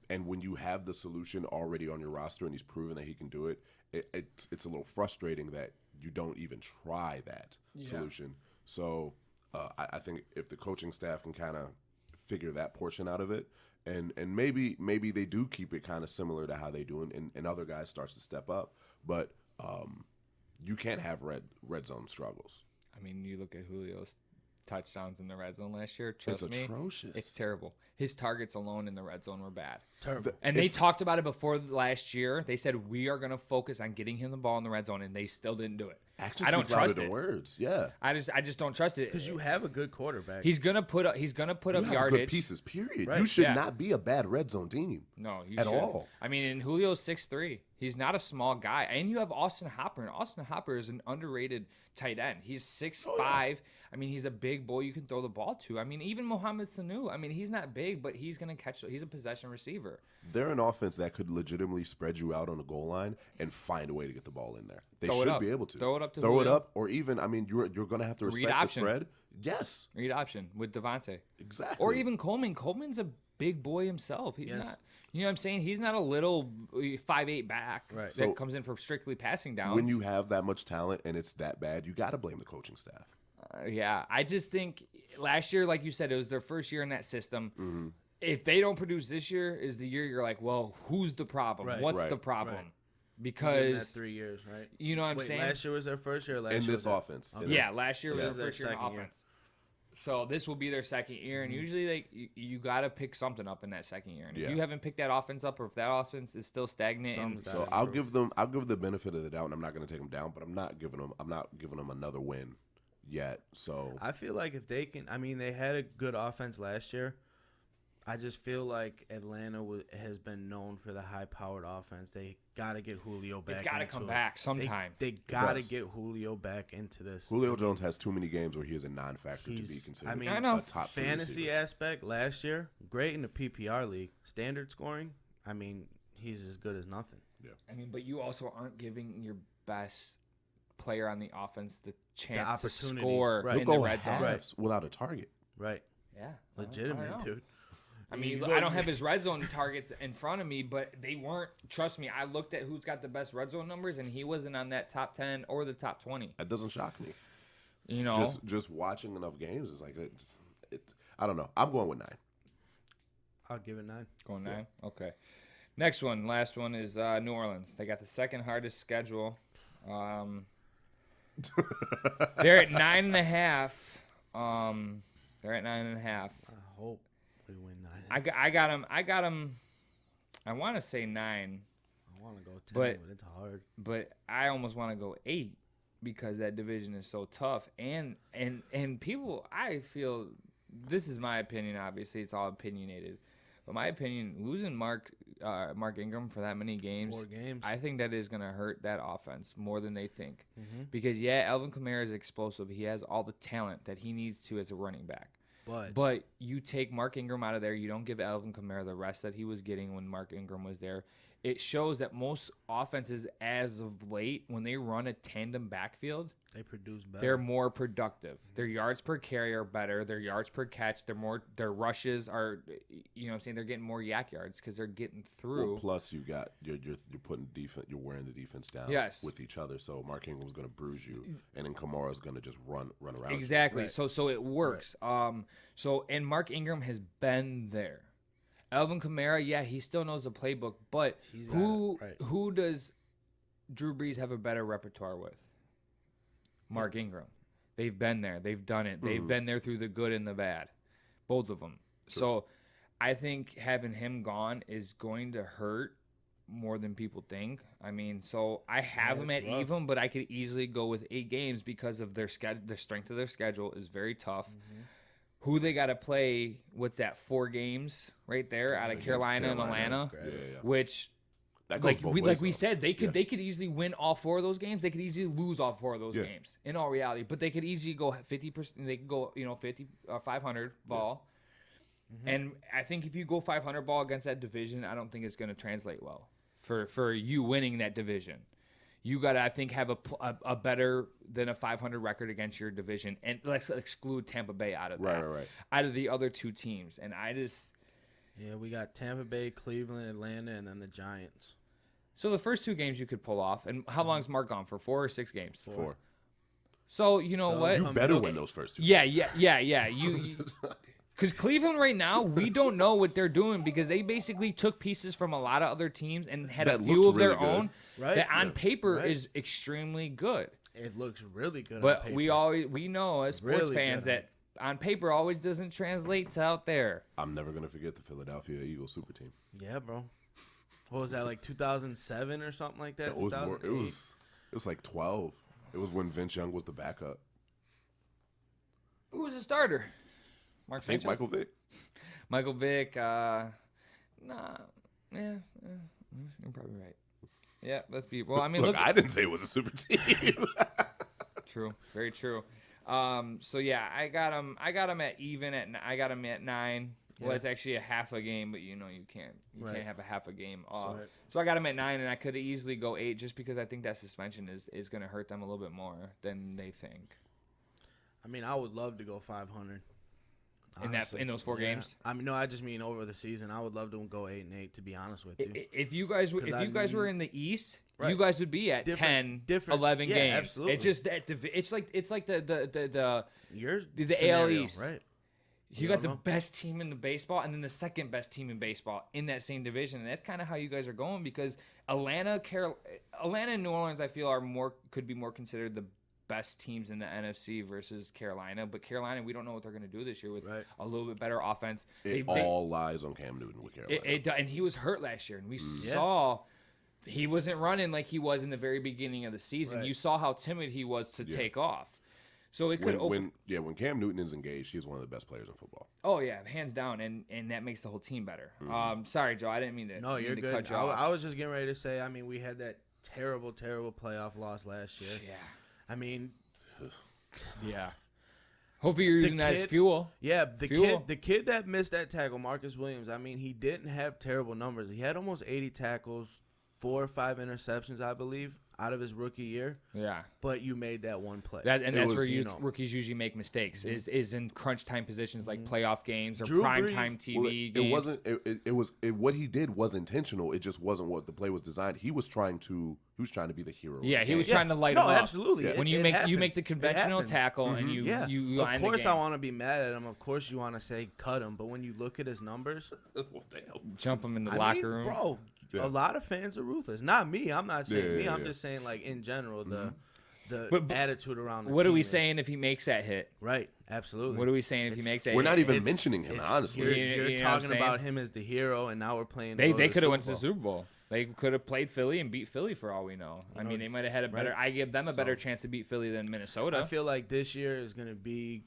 And when you have the solution already on your roster and he's proven that he can do it, it's a little frustrating that you don't even try that solution. So I think if the coaching staff can kind of figure that portion out of it, and maybe they do keep it kind of similar to how they do, and other guys starts to step up, but you can't have red zone struggles. I mean, you look at Julio's touchdowns in the red zone last year. Trust me, atrocious. It's terrible. His targets alone in the red zone were bad. Terrible. And they talked about it before last year. They said we are going to focus on getting him the ball in the red zone, and they still didn't do it. Actions I don't speak louder trust than it. Words. Yeah, I just don't trust it Because you have a good quarterback. He's gonna put up you have yardage. good pieces. Period. Right. You should Yeah. not be a bad red zone team. No, you at shouldn't. all. I mean, and Julio's 6'3". He's not a small guy, and you have Austin Hopper, and Austin Hopper is an underrated tight end. He's 6'5". I mean, he's a big boy you can throw the ball to. I mean, even Mohamed Sanu. I mean, he's not big, but he's gonna catch. He's a possession receiver. They're an offense that could legitimately spread you out on the goal line and find a way to get the ball in there. They Throw it should up. be able to Throw it up to throw it Julio. up, or even I mean, you're going to have to Read respect the option. spread. Yes, Read option with Devontae. exactly. Or even Coleman. Coleman's a big boy himself. He's Yes. not. You know what I'm saying? He's not a little 5'8" back Right. that So, comes in for strictly passing downs. when you have that much talent and it's that bad, you got to blame the coaching staff. Yeah, I just think last year, like you said, it was their first year in that system. Mm-hmm. If they don't produce this year, is the year you're like, well, who's the problem? Right. What's Right. the problem? Right. That Because 3 years, right? you know what I'm Wait, saying? last year was their first year. Last In year this was their- offense, Okay. in Yeah, this- last year was Yeah. their first year in Second year. offense. So this will be their second year, and usually you got to pick something up in that second year. And if Yeah. you haven't picked that offense up, or if that offense is still stagnant, and Something's So gotta I'll improve. give the benefit of the doubt, and I'm not going to take them down, but I'm not giving them another win yet. So I feel like if they can, I mean, they had a good offense last year. I just feel like Atlanta has been known for the high-powered offense. They got to get Julio back. it's got to into come it. back sometime. They got to does. get Julio back into this. Julio Jones has too many games where he is a non-factor to be He's- considered. I mean, I know. a top three Fantasy receiver. aspect last year, great in the PPR league. Standard scoring, I mean, he's as good as nothing. I mean, but you also aren't giving your best player on the offense the chance to opportunities, score right. in He'll the go red zone. halves without a target. Right. Yeah, Legitimate, I know. dude. I mean, You I go- don't have his red zone targets in front of me, but they weren't. Trust me, I looked at who's got the best red zone numbers, and he wasn't on that top 10 or the top 20. That doesn't shock me. You know, Just watching enough games is like it's. I don't know. I'm going with 9. I'll give it 9. going 9. Okay. Next one, last one is New Orleans. They got the second hardest schedule. They're at 9.5. They're at 9.5. I hope we win 9. I got them. I want to say 9, I want to go 10, but- but it's hard. but I almost want to go 8 because that division is so tough. And people, I feel, this is my opinion. Obviously, it's all opinionated, but my opinion, losing Mark Ingram for that many games, 4 games. I think that is going to hurt that offense more than they think. Mm-hmm. Because yeah, Alvin Kamara is explosive. He has all the talent that he needs to as a running back. But you take Mark Ingram out of there, you don't give Alvin Kamara the rest that he was getting when Mark Ingram was there. It shows that most offenses as of late, when they run a tandem backfield, they produce better. they're more productive. Their yards per carry are better. Their yards per catch, their rushes are, you know what I'm saying, they're getting more yak yards because they're getting through. Well, plus you're putting defense, you're wearing the defense down Yes. with each other. So Mark Ingram's going to bruise you, and then Kamara's going to just run around. you. Exactly. Right. So it works. And Mark Ingram has been there. Alvin Kamara, yeah, he still knows the playbook, but He's got who it, right. who does Drew Brees have a better repertoire with? Mark Ingram. They've been there. They've done it. They've been there through the good and the bad, both of them. So I think having him gone is going to hurt more than people think. I mean, so I have them at it's rough. even, but I could easily go with 8 games because of their schedule. The strength of their schedule is very tough. Who they got to play? What's that? 4 games right there out of Against Carolina and Carolina. Atlanta, Yeah. which. That goes Like both we ways, though. said, they could Yeah. they could easily win all 4 of those games. They could easily lose all 4 of those Yeah. games. In all reality, but they could easily go 50%. They could go 500 ball. And I think if you go 500 ball against that division, I don't think it's going to translate well for you winning that division. You got to, I think, have a better than a 500 record against your division, and let's exclude Tampa Bay out of that. Right. Out of the other 2 teams, and I just. Yeah, we got Tampa Bay, Cleveland, Atlanta, and then the Giants. So the first 2 games you could pull off, and how long is Mark gone for? 4 or 6 games? 4. So you know what? You better win those first two. Yeah. You because Cleveland right now, we don't know what they're doing because they basically took pieces from a lot of other teams and had a few of their own that on paper is extremely good. It looks really good. But we know as sports fans that on paper always doesn't translate to out there. I'm never gonna forget the Philadelphia Eagles super team. Yeah, bro. What was that, like 2007 or something like that? It was more. It was like 12. It was when Vince Young was the backup. Who was the starter? I think Michael Vick. Michael Vick. Nah. Yeah. You're probably right. Yeah, let's be. Well, I mean, look, I didn't say it was a super team. True. Very true. So yeah, I got him at even I got him at 9. Well, it's actually a half a game, but you can't have a half a game off. So I got him at 9, and I could easily go 8 just because I think that suspension is going to hurt them a little bit more than they think. I mean, I would love to go 500. In those 4 games. I mean, no, I just mean over the season. I would love to go 8-8. To be honest with you, if you guys were in the East, you guys would be at 10, 11 games. Absolutely. It's just that it's like the scenario, AL East, right? You got the best team in the baseball and then the second best team in baseball in that same division. And that's kind of how you guys are going because Atlanta and New Orleans, I feel, could be more considered the best teams in the NFC versus Carolina. But Carolina, we don't know what they're going to do this year with a little bit better offense. It all lies on Cam Newton with Carolina. And he was hurt last year, and we saw he wasn't running like he was in the very beginning of the season. You saw how timid he was to take off. So it could when Cam Newton is engaged, he's one of the best players in football. Oh yeah, hands down, and that makes the whole team better. Sorry, Joe, I didn't mean to. No, you're good. Cut you off. I was just getting ready to say. I mean, we had that terrible playoff loss last year. Yeah. I mean, yeah. Hopefully you're using that as fuel. Yeah, the kid that missed that tackle, Marcus Williams. I mean, he didn't have terrible numbers. He had almost 80 tackles, 4 or 5 interceptions, I believe, out of his rookie year. Yeah. But you made that one play. That's where rookies usually make mistakes. Is in crunch time positions like playoff games or prime time TV games. It wasn't. What he did was intentional. It just wasn't what the play was designed. He was trying to be the hero. Yeah, he was trying to light him up. Absolutely. When you make the conventional tackle and you of course I want to be mad at him. Of course you want to say cut him. But when you look at his numbers, jump him in the locker room, bro. Yeah. A lot of fans are ruthless. Not me. I'm not saying me. I'm just saying, like, in general, the attitude around the What team are we saying if he makes that hit? Right. Absolutely. What are we saying if he makes that hit? We're not even mentioning him, honestly. You're talking about him as the hero, and now we're playing. They could have went to the Super Bowl. They could have played Philly and beat Philly for all we know. I mean, they might have had a better. I give them a better chance to beat Philly than Minnesota. I feel like this year is going to be.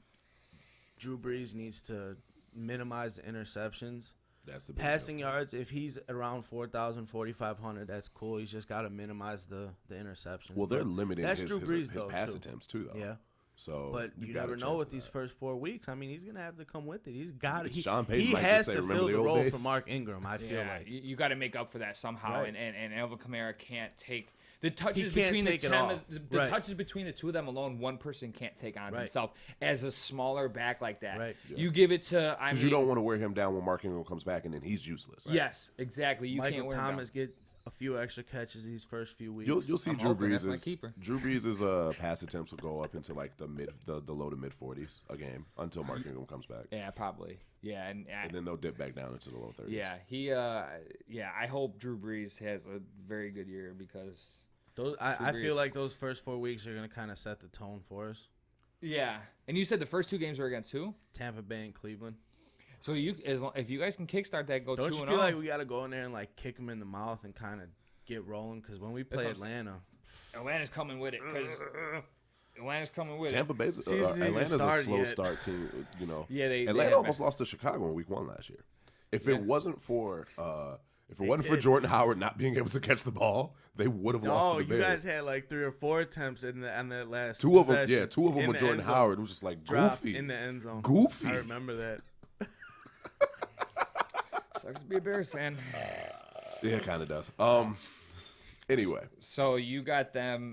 Drew Brees needs to minimize the interceptions. That's the passing yards. If he's around 4,000, 4,500, that's cool. He's just got to minimize the interceptions. Well, they're limiting his though, pass attempts too, though. Yeah. So, but you never know with these first 4 weeks. I mean, he's gonna have to come with it. He's got it. Sean Payton he might has just say, to fill the old role days? for Mark Ingram. I feel like you got to make up for that somehow. Right. And Alvin Kamara can't take. The touches between the touches between the two of them alone, one person can't take on himself as a smaller back like that. Right. Yeah. You give it to because you don't want to wear him down when Mark Ingram comes back and then he's useless. Right? Yes, exactly. You Michael can't wear Thomas get a few extra catches these first few weeks. You'll see Drew Brees' pass attempts will go up into like the low to mid 40s a game until Mark Ingram comes back. Yeah, probably. Yeah, and then they'll dip back down into the low 30s. Yeah, I hope Drew Brees has a very good year because. I feel like those first 4 weeks are going to kind of set the tone for us. Yeah. And you said the first 2 games were against who? Tampa Bay and Cleveland. So if you guys can kickstart that, go 2-0. Don't you feel like we got to go in there and like kick them in the mouth and kind of get rolling? Because when we play Atlanta's coming with it. Because Atlanta's coming with Tampa Bay's Atlanta's a slow start team. You know. Yeah, Atlanta almost lost to Chicago in Week 1 last year. If it wasn't for Jordan Howard not being able to catch the ball, they would have lost to the Bears. You guys had like 3 or 4 attempts on that last two of them with Jordan Howard. It was just like goofy. In the end zone. Goofy. I remember that. Sucks to be a Bears fan. Yeah, it kind of does. Anyway. So you got them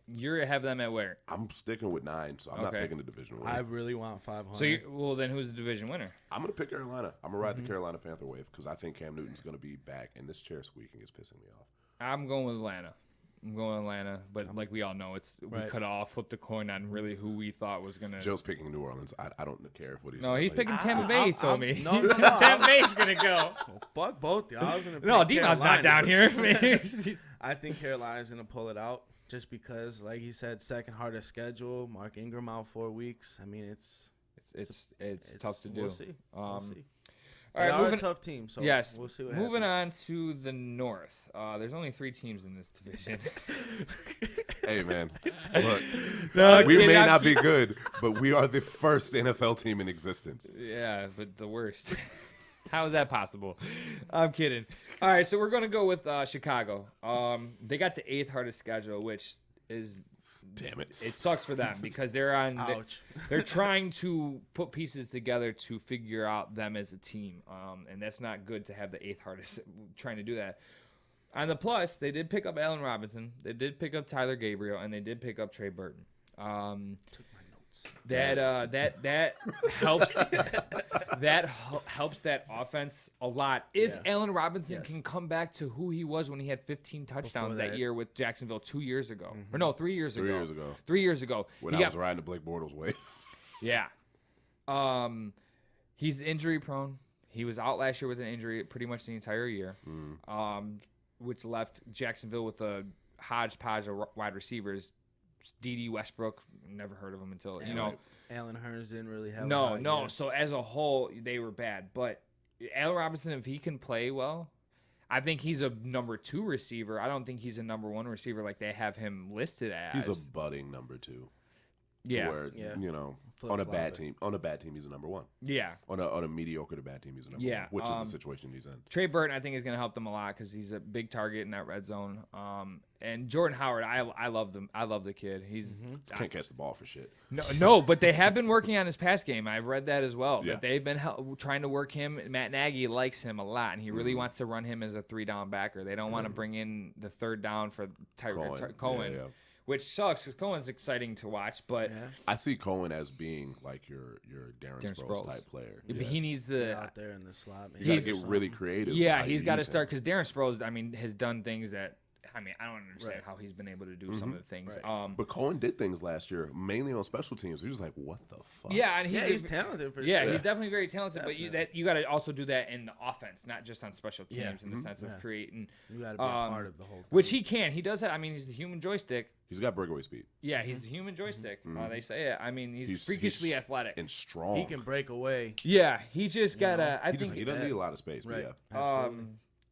you have them at where? I'm sticking with 9, so I'm not picking the division winner. I really want 500. So then who's the division winner? I'm going to pick Carolina. I'm going to ride the Carolina Panther wave because I think Cam Newton's going to be back, and this chair squeaking is pissing me off. I'm going with Atlanta. I'm going Atlanta, but like we all know, we could all flip the coin on really who we thought was gonna. Joe's picking New Orleans. I don't care what he's. No, he's picking Tampa Bay. He told me. No, Tampa Bay's gonna go. Well, fuck both y'all. I was gonna. No, D-Mob's not down here. I think Carolina's gonna pull it out just because, like he said, second hardest schedule. Mark Ingram out 4 weeks. I mean, it's tough to do. We'll see. We'll see. All right, moving, a tough team. So yes, we'll see what moving happens. on to the North. There's only 3 teams in this division. Hey man, look, No, we kid, may I'm not be good, but we are the first NFL team in existence. Yeah, but the worst. How is that possible? I'm kidding. All right, so we're gonna go with Chicago. They got the 8th hardest schedule, which is. Damn it! It sucks for them because they're on. They're trying to put pieces together to figure out them as a team, and that's not good to have the 8th hardest trying to do that. On the plus, they did pick up Allen Robinson, they did pick up Tyler Gabriel, and they did pick up Trey Burton. Took my notes. That helps. That helps that offense a lot. If Allen Robinson can come back to who he was when he had 15 touchdowns that year with Jacksonville 2 years ago. Or no, 3 years ago. 3 years ago. 3 years ago. When I was riding the Blake Bortles wave. Yeah. He's injury prone. He was out last year with an injury pretty much the entire year, which left Jacksonville with a hodgepodge of wide receivers. D.D. Westbrook, never heard of him until, Allen Hurns didn't really have No. So as a whole, they were bad. But Allen Robinson, if he can play well, I think he's a number 2 receiver. I don't think he's a number 1 receiver like they have him listed as. He's a budding number 2. Yeah. Where, on a bad team, he's a number 1. Yeah. On a mediocre to bad team, he's a number 1, which is the situation he's in. Trey Burton, I think, is going to help them a lot because he's a big target in that red zone. And Jordan Howard, I love them. I love the kid. He's can't catch the ball for shit. No, but they have been working on his pass game. I've read that as well. Yeah. But they've been trying to work him. Matt Nagy likes him a lot, and he really wants to run him as a 3-down backer. They don't want to bring in the 3rd down for Cohen. Yeah. Which sucks because Cohen's exciting to watch, but I see Cohen as being like your Darren Sproles type player. But he needs to out there in the slot. You got to get really creative. Yeah, he's got to start because Darren Sproles, has done things that. I don't understand how he's been able to do some of the things. Right. But Cohen did things last year, mainly on special teams. He was like, "What the fuck?" Yeah, and he's talented for sure. Yeah, he's definitely very talented. Definitely. But you got to also do that in the offense, not just on special teams in the sense of creating. You got to be a part of the whole thing. Which he can. He does have. He's the human joystick. He's got breakaway speed. Yeah, he's the human joystick. They say it. He's freakishly athletic and strong. He can break away. Yeah, he just gotta. He doesn't need a lot of space. Right. But yeah.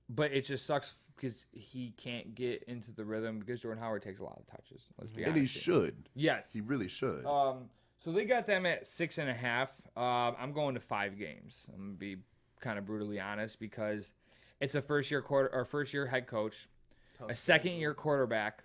But it just sucks because he can't get into the rhythm because Jordan Howard takes a lot of touches. Let's be honest. And he should. Yes, he really should. So they got them at 6.5. I'm going to 5 games. I'm gonna be kind of brutally honest because it's a first year head coach, a second-year quarterback,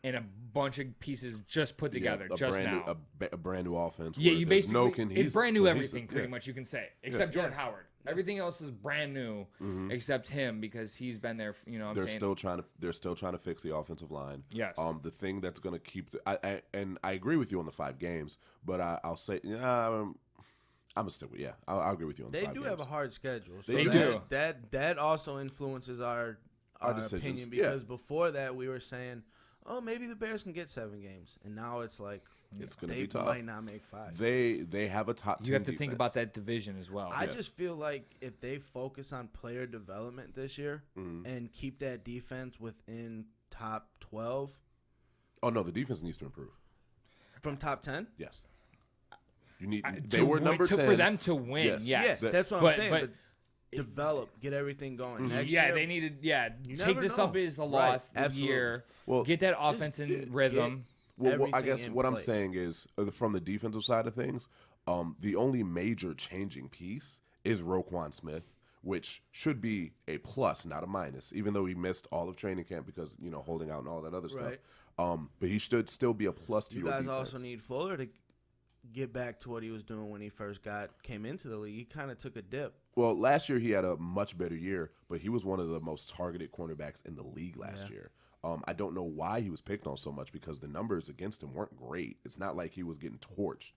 and a bunch of pieces just put together now. A brand new offense. Yeah, you basically it's brand new cohesive. everything pretty much you can say except Jordan Howard. Everything else is brand new except him because he's been there. They're still trying to fix the offensive line. Yes. The thing that's going to keep I agree with you on the 5 games, but I'll say I'm gonna stick with I'll agree with you on the 5 games. They do have a hard schedule. So they do. That also influences our opinion because before that we were saying, oh, maybe the Bears can get 7 games, and now it's like it's going to be tough. They might not make 5. They have a top 10 You have to defense. think about that division as well. I just feel like if they focus on player development this year and keep that defense within top 12. Oh no, the defense needs to improve. From top 10? Yes. You need. They were number 10 for them to win. Yes, that's what I'm saying. But develop, get everything going. Next year, they needed. Take this up as a loss year. Well, get that offense in rhythm. Well, I guess what I'm saying is, from the defensive side of things, the only major changing piece is Roquan Smith, which should be a plus, not a minus, even though he missed all of training camp because holding out and all that other stuff. But he should still be a plus to your defense. You guys also need Fuller to get back to what he was doing when he first came into the league. He kind of took a dip. Well, last year he had a much better year, but he was one of the most targeted cornerbacks in the league last year. I don't know why he was picked on so much because the numbers against him weren't great. It's not like he was getting torched.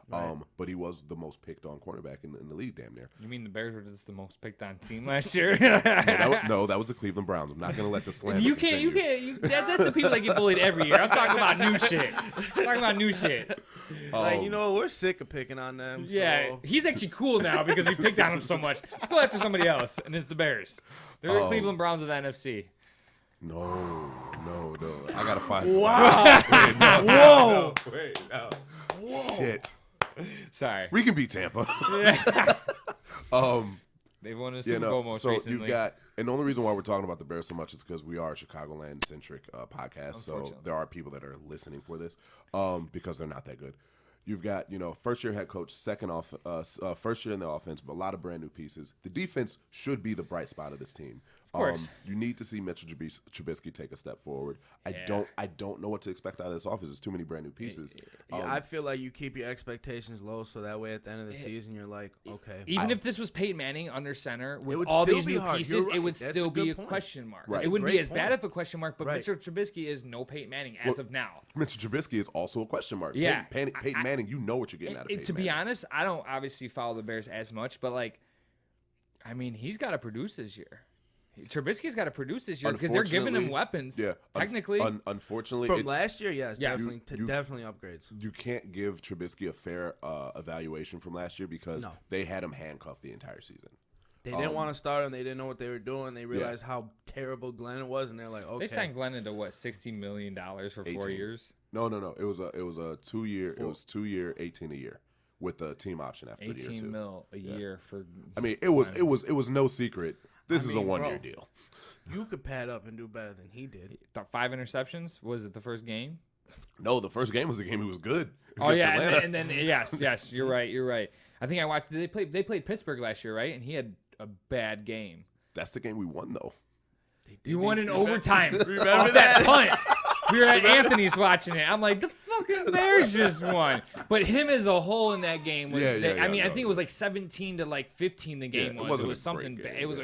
Right. But he was the most picked on cornerback in the league, damn near. You mean the Bears were just the most picked on team last year? No, that was the Cleveland Browns. I'm not going to let the slander continue. That's the people that get bullied every year. I'm talking about new shit. Like, we're sick of picking on them. Yeah, so. he's actually cool now because we picked on him so much. Let's go after somebody else, and it's the Bears. They're the Cleveland Browns of the NFC. No. I got to find somebody. Wow. Wait, no. Whoa. Shit. Sorry. We can beat Tampa. They've won a Super Bowl most recently. You've got, and the only reason why we're talking about the Bears so much is because we are a Chicagoland-centric podcast, so there are people that are listening for this because they're not that good. You've got, first-year head coach, first year in the offense, but a lot of brand-new pieces. The defense should be the bright spot of this team. Of course. You need to see Mitchell Trubisky take a step forward. I don't know what to expect out of this offense. There's too many brand-new pieces. I feel like you keep your expectations low so that way at the end of the season you're like, okay. Even if this was Peyton Manning under center with all these new pieces, it would still be a question mark. Right. It wouldn't be as bad of a question mark, but Mitchell Trubisky is no Peyton Manning as of now. Mitchell Trubisky is also a question mark. Yeah. Peyton Manning, you know what you're getting out of Peyton To be honest, I don't obviously follow the Bears as much, but he's got to produce this year. Trubisky's got to produce this year because they're giving him weapons. Yeah, technically. Unfortunately, from last year, definitely upgrades. You can't give Trubisky a fair evaluation from last year because they had him handcuffed the entire season. They didn't want to start him. They didn't know what they were doing. They realized how terrible Glennon was, and they're like, okay. They signed Glennon to what, $60 million for 4 years? No. It was a 2 year. It was 2 year, 18 a year. With the team option after the year 18 mil a year for. I mean, it was no secret. This is a 1 year deal. You could pad up and do better than he did. 5 interceptions. Was it the first game? No, the first game was the game he was good. Oh yeah, and then yes, you're right. I think I watched. They played Pittsburgh last year, right? And he had a bad game. That's the game we won though. You won in overtime. Remember that punt? We were at Anthony's watching it. I'm like, the fucking Bears just won. But him as a whole in that game was. I think it was like 17 to 15. The game was. It was something bad. It was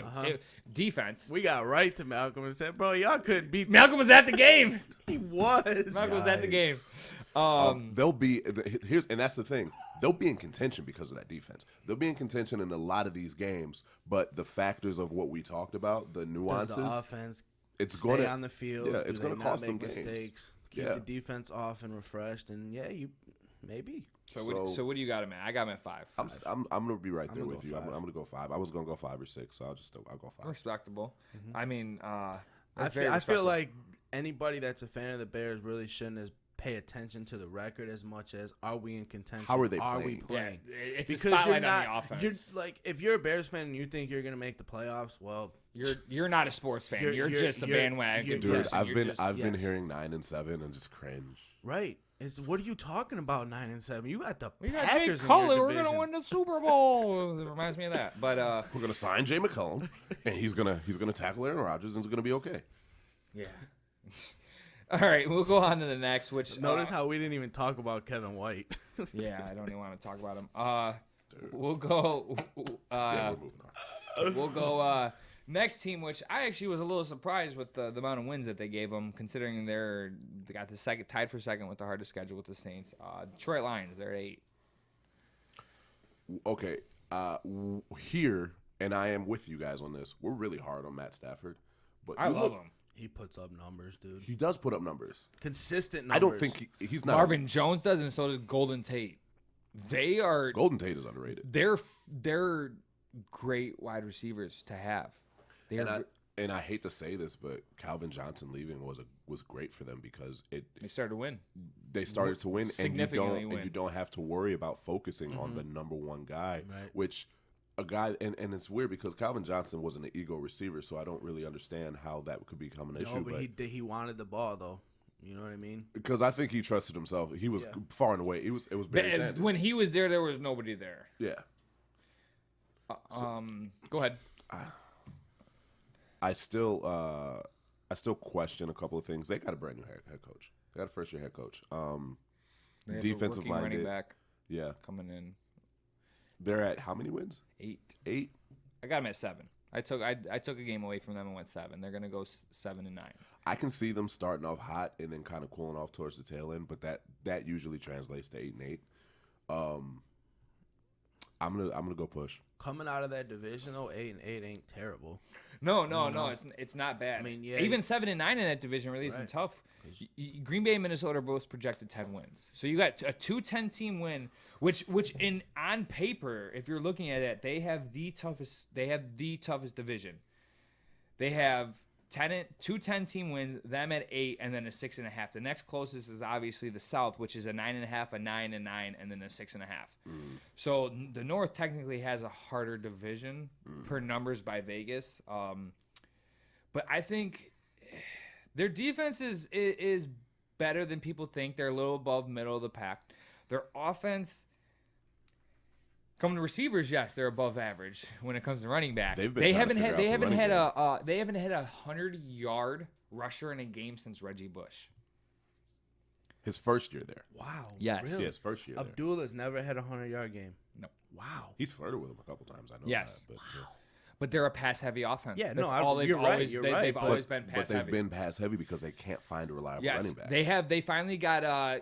defense. We got right to Malcolm and said, "Bro, y'all couldn't beat." Malcolm was at the game. He was. Malcolm was at the game. They'll be and that's the thing. They'll be in contention because of that defense. They'll be in contention in a lot of these games, but the factors of what we talked about, the nuances, the offense. It's stay going to on the field. Yeah, it's going to cost them mistakes. games. Keep the defense off and refreshed, and you maybe. So what do you got him at? I got him at 5. I'm going to be right there with you. I'm going to go 5. I was going to go 5 or 6, so I'll go 5. Respectable. Mm-hmm. I mean, I feel like anybody that's a fan of the Bears really shouldn't pay attention to the record as much as are we in contention? How are they playing? we playing? Yeah, it's because a spotlight on the offense. You're like, if you're a Bears fan and you think you're gonna make the playoffs, well, you're not a sports fan. You're just a bandwagon. Dude, I've been hearing 9 and 7 and just cringe. Right. What are you talking about? 9 and 7. You got the we Packers got Jay in your We're gonna win the Super Bowl. It reminds me of that. But we're gonna sign Jay McCollum, and he's gonna tackle Aaron Rodgers, and it's gonna be okay. Yeah. All right, we'll go on to the next. Which notice how we didn't even talk about Kevin White. Yeah, I don't even want to talk about him. We'll go. We're moving on. We'll go. Next team, which I actually was a little surprised with the amount of wins that they gave them, considering they got the second tied for second with the hardest schedule with the Saints. Detroit Lions, they're at 8. Okay, here, and I am with you guys on this. We're really hard on Matt Stafford, but I love him. He puts up numbers, dude. He does put up numbers. Consistent numbers. I don't think he's not. Marvin Jones does, and so does Golden Tate. Golden Tate is underrated. They're great wide receivers to have. And I hate to say this, but Calvin Johnson leaving was great for them because they started to win. They started to win, and you don't have to worry about focusing on the number one guy, right. which a guy and it's weird because Calvin Johnson wasn't an ego receiver, so I don't really understand how that could become an issue. But he wanted the ball though. You know what I mean? Because I think he trusted himself. He was far and away. It was Barry Sanders. When he was there was nobody there. Yeah. Go ahead. I still question a couple of things. They got a brand new head coach. They got a first year head coach. Defensive minded running back. Yeah, coming in. They're at how many wins? 8. 8. I got them at 7. I took a game away from them and went 7. They're gonna go 7 and 9. I can see them starting off hot and then kind of cooling off towards the tail end, but that usually translates to 8 and I'm gonna go push. Coming out of that division, though, 8-8 ain't terrible. No, it's not bad. I mean, yeah, even 7-9 in that division really isn't tough. Green Bay and Minnesota are both projected 10 wins, so you got a 2-10 team win, which in on paper, if you're looking at it, they have the toughest division. They have 2 10-team wins, them at 8, and then a 6.5. The next closest is obviously the South, which is a 9.5, a 9, a 9, and then a 6.5. So the North technically has a harder division per numbers by Vegas. But I think their defense is better than people think. They're a little above middle of the pack. Their offense, coming to receivers, yes, they're above average when it comes to running backs. They haven't had a 100-yard rusher in a game since Reggie Bush. His first year there. Wow. Yes. Really? Yeah, his first year Abdul has never had a 100-yard game. No. Wow. He's flirted with him a couple times. I know. Yes. That, But they're a pass-heavy offense. Yeah, That's no, all they've you're always, right. they've always been but pass-heavy. they've been pass-heavy because they can't find a reliable running back. They finally got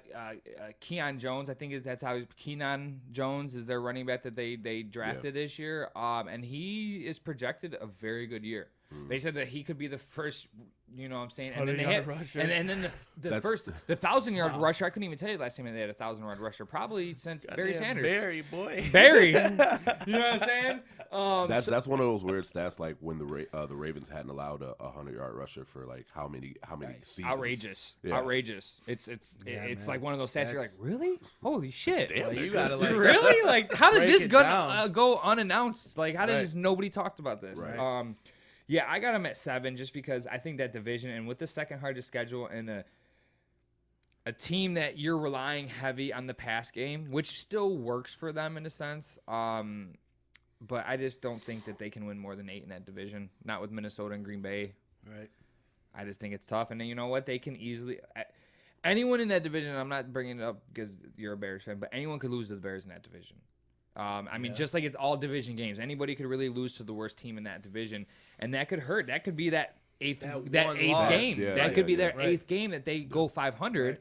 Keon Jones. I think that's how Keenan Jones is their running back that they drafted this year. And he is projected a very good year. They said that he could be the first, you know what I'm saying? And then they had, and then the 1,000 yards rusher, I couldn't even tell you last time they had a 1,000-yard rusher, probably since Barry Sanders. Barry, boy. Barry. You know what I'm saying? That's one of those weird stats, like when the Ravens hadn't allowed a 100-yard rusher for like how many seasons? Outrageous. It's like one of those stats. You're like, really? Holy shit! Damn, Well, you gotta like really? Like, how did this down. go unannounced? Like, how did Right. just nobody talked about this? Right. Yeah, I got them at 7 just because I think that division, and with the second hardest schedule and a team that you're relying heavy on the pass game, which still works for them in a sense. But I just don't think that they can win more than 8 in that division. Not with Minnesota and Green Bay. Right. I just think it's tough. And then you know what? They can easily anyone in that division. I'm not bringing it up because you're a Bears fan, but anyone could lose to the Bears in that division. I mean, just like it's all division games. Anybody could really lose to the worst team in that division, and that could hurt. That could be that eighth game. Yeah, that could be their right. 8th game that they go 500.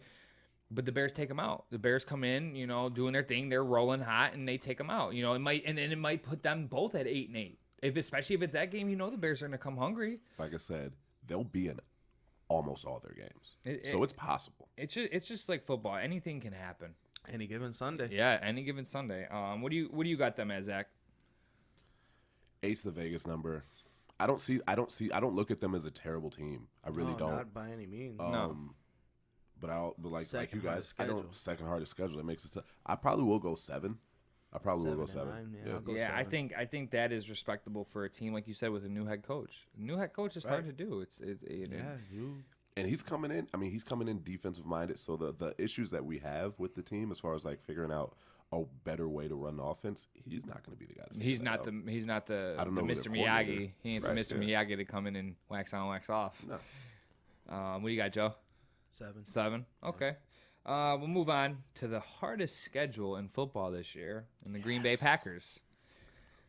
But the Bears take them out. The Bears come in, you know, doing their thing. They're rolling hot, and they take them out. You know, it might put them both at 8-8. Especially if it's that game, you know, the Bears are going to come hungry. Like I said, they'll be in almost all their games, so it's possible. It's just like football. Anything can happen. Any given Sunday. Yeah, any given Sunday. What do you got them as, Zach? 8's the Vegas number. I don't look at them as a terrible team. I really don't. Not by any means. No. But like you guys, hardest I don't second hardest schedule. That makes it tough. I probably will go 7. I probably will go 7. 9, yeah, I'll go Yeah, 7. I think that is respectable for a team like you said with a new head coach. A new head coach is hard to do. And he's coming in. I mean, he's coming in defensive minded. So the issues that we have with the team, as far as like figuring out a better way to run the offense, he's not going to be the guy. He's not the I don't know Mr. Miyagi. He ain't the Mr. Miyagi to come in and wax on, wax off. No. What do you got, Joe? 7. Okay. We'll move on to the hardest schedule in football this year, and the Green Bay Packers.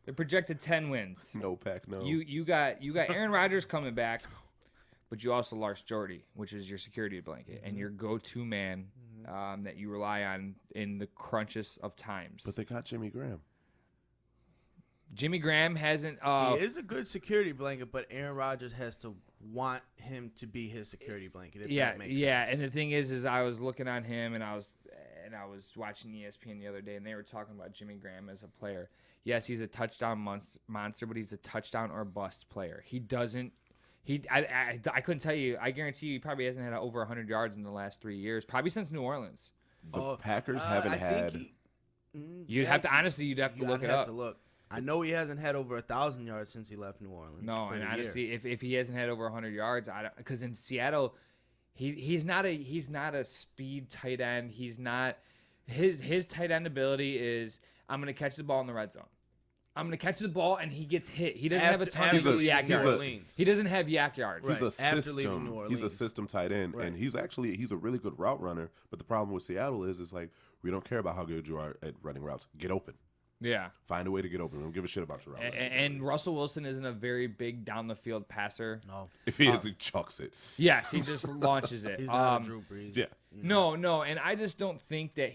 They're projected 10 wins. No pack, no. You got Aaron Rodgers coming back, but you also lost Jordy, which is your security blanket and your go-to man that you rely on in the crunches of times. But they got Jimmy Graham. Jimmy Graham hasn't. He is a good security blanket, but Aaron Rodgers has to want him to be his security blanket. If that makes sense. And the thing is I was looking on him, and I was watching ESPN the other day, and they were talking about Jimmy Graham as a player. Yes, he's a touchdown monster, but he's a touchdown or bust player. He doesn't. I couldn't tell you. I guarantee you, he probably hasn't had over 100 yards in the last 3 years, probably since New Orleans. The Packers haven't had. You'd have to look it up. I know he hasn't had over 1,000 yards since he left New Orleans. No, and honestly, if he hasn't had over 100 yards, because in Seattle, he's not a speed tight end. He's not his tight end ability is I'm gonna catch the ball in the red zone. I'm gonna catch the ball and he gets hit. He doesn't have a ton of yak yards. He doesn't have yak yards. He's a system. He's a system tight end, and he's a really good route runner. But the problem with Seattle is like we don't care about how good you are at running routes. Get open. Yeah. Find a way to get open. We don't give a shit about your route. And Russell Wilson isn't a very big down the field passer. No. If he is, he chucks it. Yes, he just launches it. He's not a Drew Brees. Yeah. No, and I just don't think that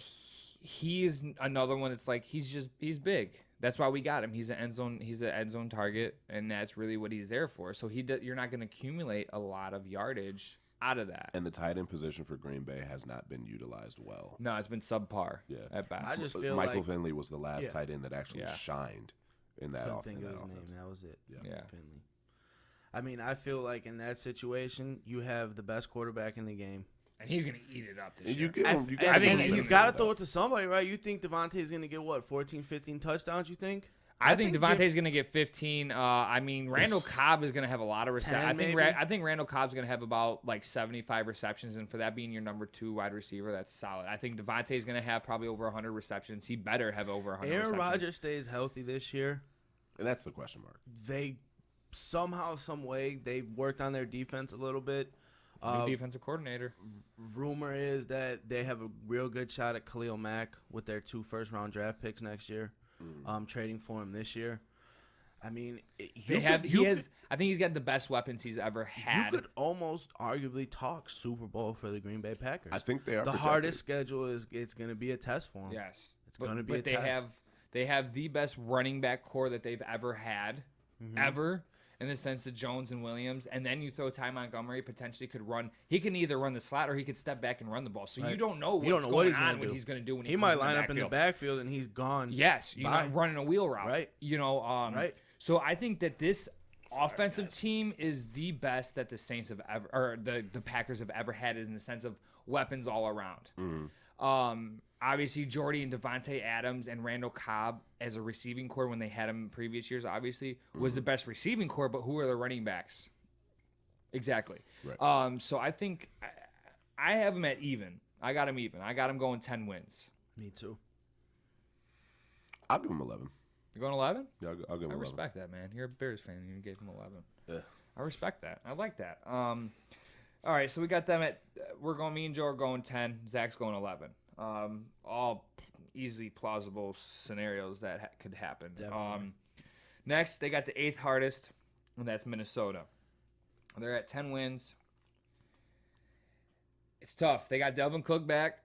he's another one that's like he's big. That's why we got him. He's an end zone target, and that's really what he's there for. So you're not going to accumulate a lot of yardage out of that. And the tight end position for Green Bay has not been utilized well. No, it's been subpar. Yeah, at best. I just feel Michael like Finley was the last tight end that actually shined in that offense. Think of his name. That was it. Yeah. Finley. I mean, I feel like in that situation, you have the best quarterback in the game. And he's going to eat it up this year. He's got to throw it to somebody, right? You think Devontae's going to get, 14, 15 touchdowns, you think? I think Devontae's going to get 15. I mean, Randall Cobb is going to have a lot of receptions. I think Randall Cobb's going to have about 75 receptions, and for that being your number 2 wide receiver, that's solid. I think Devontae's going to have probably over 100 receptions. He better have over 100 receptions. Aaron Rodgers stays healthy this year. And that's the question mark. They somehow, some way, they worked on their defense a little bit. New defensive coordinator. Rumor is that they have a real good shot at Khalil Mack with their 2 first-round draft picks next year. Trading for him this year. I mean, I think he's got the best weapons he's ever had. You could almost arguably talk Super Bowl for the Green Bay Packers. I think they are. The hardest schedule it's going to be a test for them. Yes, it's going to be a test. They have the best running back core that they've ever had, ever. In the sense of Jones and Williams, and then you throw Ty Montgomery, potentially could run. He can either run the slot or he could step back and run the ball. So you don't know what's going on, what he's going to do when he might line up in the backfield and he's gone. Yes, you're running a wheel route. Right. Right. So I think that this offensive team is the best that the Saints have ever, or the Packers have ever had in the sense of weapons all around. Obviously, Jordy and Devontae Adams and Randall Cobb as a receiving core when they had him in previous years, obviously, was the best receiving core, but who are the running backs? Exactly. Right. So I think I have him at even. I got him even. I got him going 10 wins. Me too. I'll give him 11. You're going 11? Yeah, I'll give him 11. I respect that, man. You're a Bears fan and you gave him 11. Yeah. I respect that. I like that. All right, so we got them at, me and Joe are going 10. Zach's going 11. All easily plausible scenarios that could happen. Next, they got the 8th hardest, and that's Minnesota. They're at 10 wins. It's tough. They got Delvin Cook back,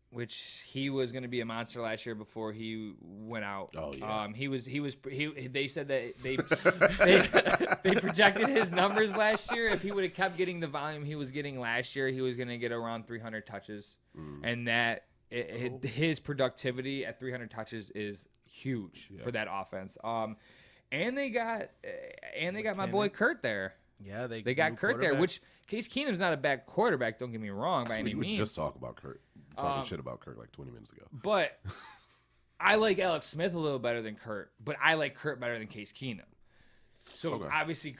which he was going to be a monster last year before he went out. Oh yeah. They said that they projected his numbers last year. If he would have kept getting the volume he was getting last year, he was going to get around 300 touches, and that. His productivity at 300 touches is huge for that offense. And they got my boy Kurt there. Yeah, they got Kurt there, which Case Keenum's not a bad quarterback. Don't get me wrong by any means. Just talking shit about Kurt like 20 minutes ago. But I like Alex Smith a little better than Kurt, but I like Kurt better than Case Keenum. So obviously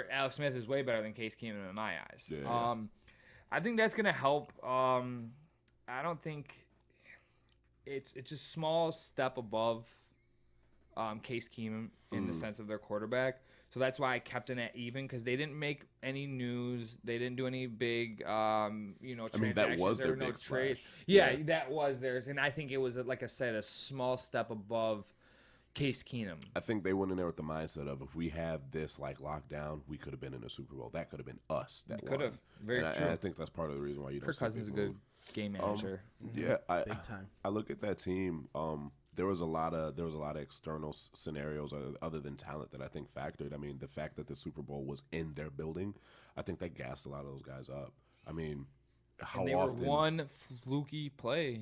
Alex Smith is way better than Case Keenum in my eyes. Yeah. I think that's gonna help. I don't think. It's a small step above Case Keenum in the sense of their quarterback. So that's why I kept it at even, because they didn't make any news. They didn't do any big, transactions. I mean, that was their big trade. Yeah, that was theirs. And I think it was, like I said, a small step above Case Keenum. I think they went in there with the mindset of, if we have this locked down, we could have been in a Super Bowl. That could have been us. That could have. Very true. And I think that's part of the reason why you don't. Kirk Cousins is a good game manager. Yeah, big time. I look at that team. There was a lot of external scenarios other than talent that I think factored. I mean, the fact that the Super Bowl was in their building, I think that gassed a lot of those guys up. I mean, how and they often? were one fluky play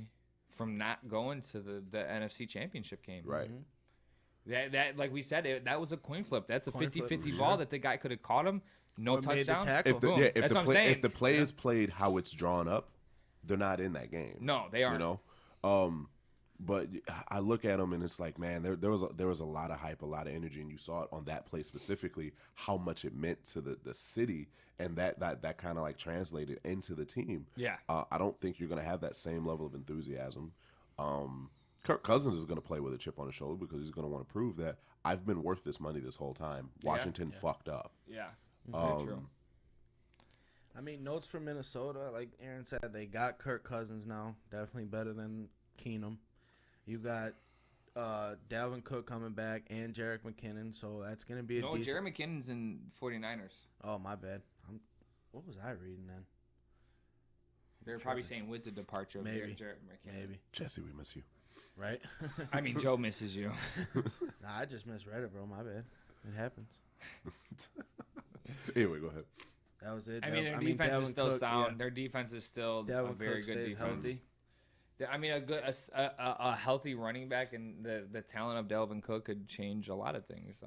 from not going to the NFC Championship game. Right. That like we said, that was a coin flip. That's a 50-50 ball that the guy could have caught him. No touchdown. That's what I'm saying. If the play is played how it's drawn up, they're not in that game. No, they aren't. But I look at them and it's like, man, there was a lot of hype, a lot of energy, and you saw it on that play specifically, how much it meant to the city, and that kind of like translated into the team. Yeah. I don't think you're going to have that same level of enthusiasm. Kirk Cousins is going to play with a chip on his shoulder because he's going to want to prove that I've been worth this money this whole time. Washington fucked up. Yeah, very true. I mean, notes from Minnesota, like Aaron said, they got Kirk Cousins now. Definitely better than Keenum. You got Dalvin Cook coming back and Jerick McKinnon, so that's going to be a decent... Jerick McKinnon's in 49ers. Oh, my bad. What was I reading then? They're probably saying with the departure of Jerick McKinnon. Maybe. Jesse, we miss you. Right? I mean, Joe misses you. Nah, I just miss Reddit, bro. My bad. It happens. Anyway, go ahead. That was it. I mean, their defense is still sound. Yeah. Their defense is still a very good defense. Healthy. I mean, a healthy running back and the talent of Delvin Cook could change a lot of things.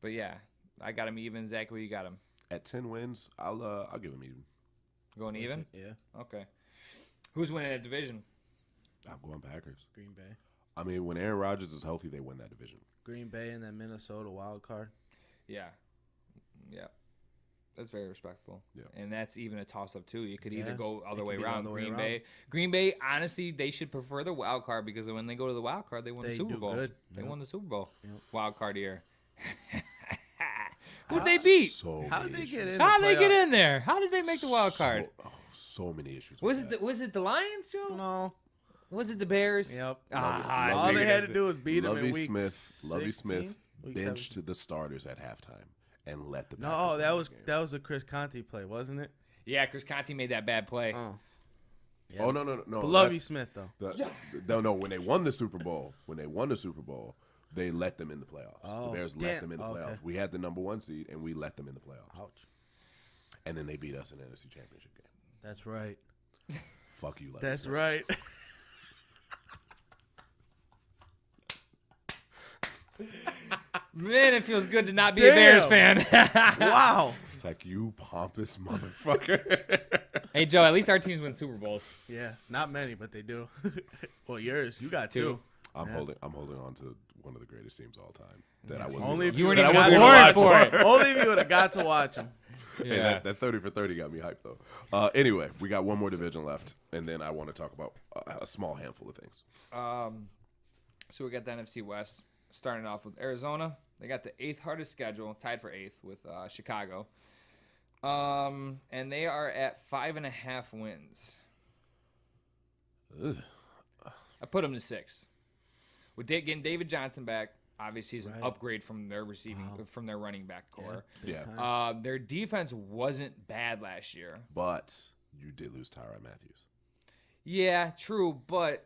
But yeah, I got him even. Zach, where you got him? At 10 wins, I'll give him even. Going even? Yeah. Okay. Who's winning that division? I'm going Packers. Green Bay. I mean, when Aaron Rodgers is healthy, they win that division. Green Bay and that Minnesota wild card. Yeah. Yeah. That's very respectful. Yeah. And that's even a toss-up, too. You could either go other way around. Bay. Green Bay, honestly, they should prefer the wild card because when they go to the wild card, they won the Super Bowl. Good. They won the Super Bowl. Yep. Wild card year. Who'd they beat? How did they get in? How did they get in there? How did they make the wild card? So many issues. Was it the Lions, Joe? No. Was it the Bears? Yep. All they had to do was beat them in week Lovie Smith week benched 17. the starters at halftime and let the No, Packers that was the Chris Conte play, wasn't it? Yeah, Chris Conte made that bad play. Oh. Yeah. Oh no. But Lovie Smith though. No. When they won the Super Bowl, they let them in the playoffs. Oh, the Bears let them in the playoffs. Okay. We had the number 1 seed, and we let them in the playoffs. Ouch. And then they beat us in the NFC Championship game. That's right. Fuck you, Lovie That's Smith. right. Man, it feels good to not be a Bears fan. Wow. It's like, you pompous motherfucker. Hey, Joe, at least our teams win Super Bowls. Yeah, not many, but they do. Well, yours, you got 2. I'm holding on to one of the greatest teams of all time. That I wasn't. Only if you weren't even even born for it. Only if you would have got to watch them. Yeah. Hey, that 30 for 30 got me hyped though. Anyway, we got one more division left, and then I want to talk about a small handful of things. So we got the NFC West starting off with Arizona. They got the 8th hardest schedule, tied for 8th with Chicago. And they are at 5.5 wins. Ugh. I put them to 6. With getting David Johnson back, obviously he's an upgrade from their from their running back core. Yeah. Their defense wasn't bad last year. But you did lose Tyrann Matthews. Yeah, true, but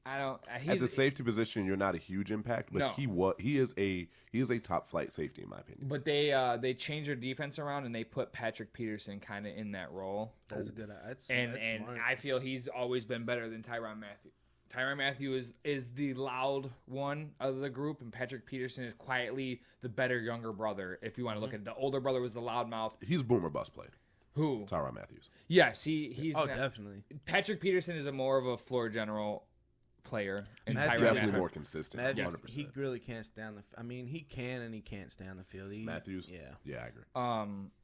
I don't. At the safety position, you're not a huge impact, but no. he is a top flight safety in my opinion. But they changed their defense around and they put Patrick Peterson kind of in that role. That's a good. That's and smart. I feel he's always been better than Tyrann Matthew. Tyrann Matthew is the loud one of the group, and Patrick Peterson is quietly the better younger brother. If you want to look at it, the older brother was the loudmouth. He's boomer bust played. Who? Tyrann Matthews. Yes, he's. Definitely. Patrick Peterson is more of a floor general player, and He's Tyrann definitely Matthew. more consistent. 100%. He really can't stay on the. I mean, he can and he can't stay on the field. Matthews. Yeah, I agree.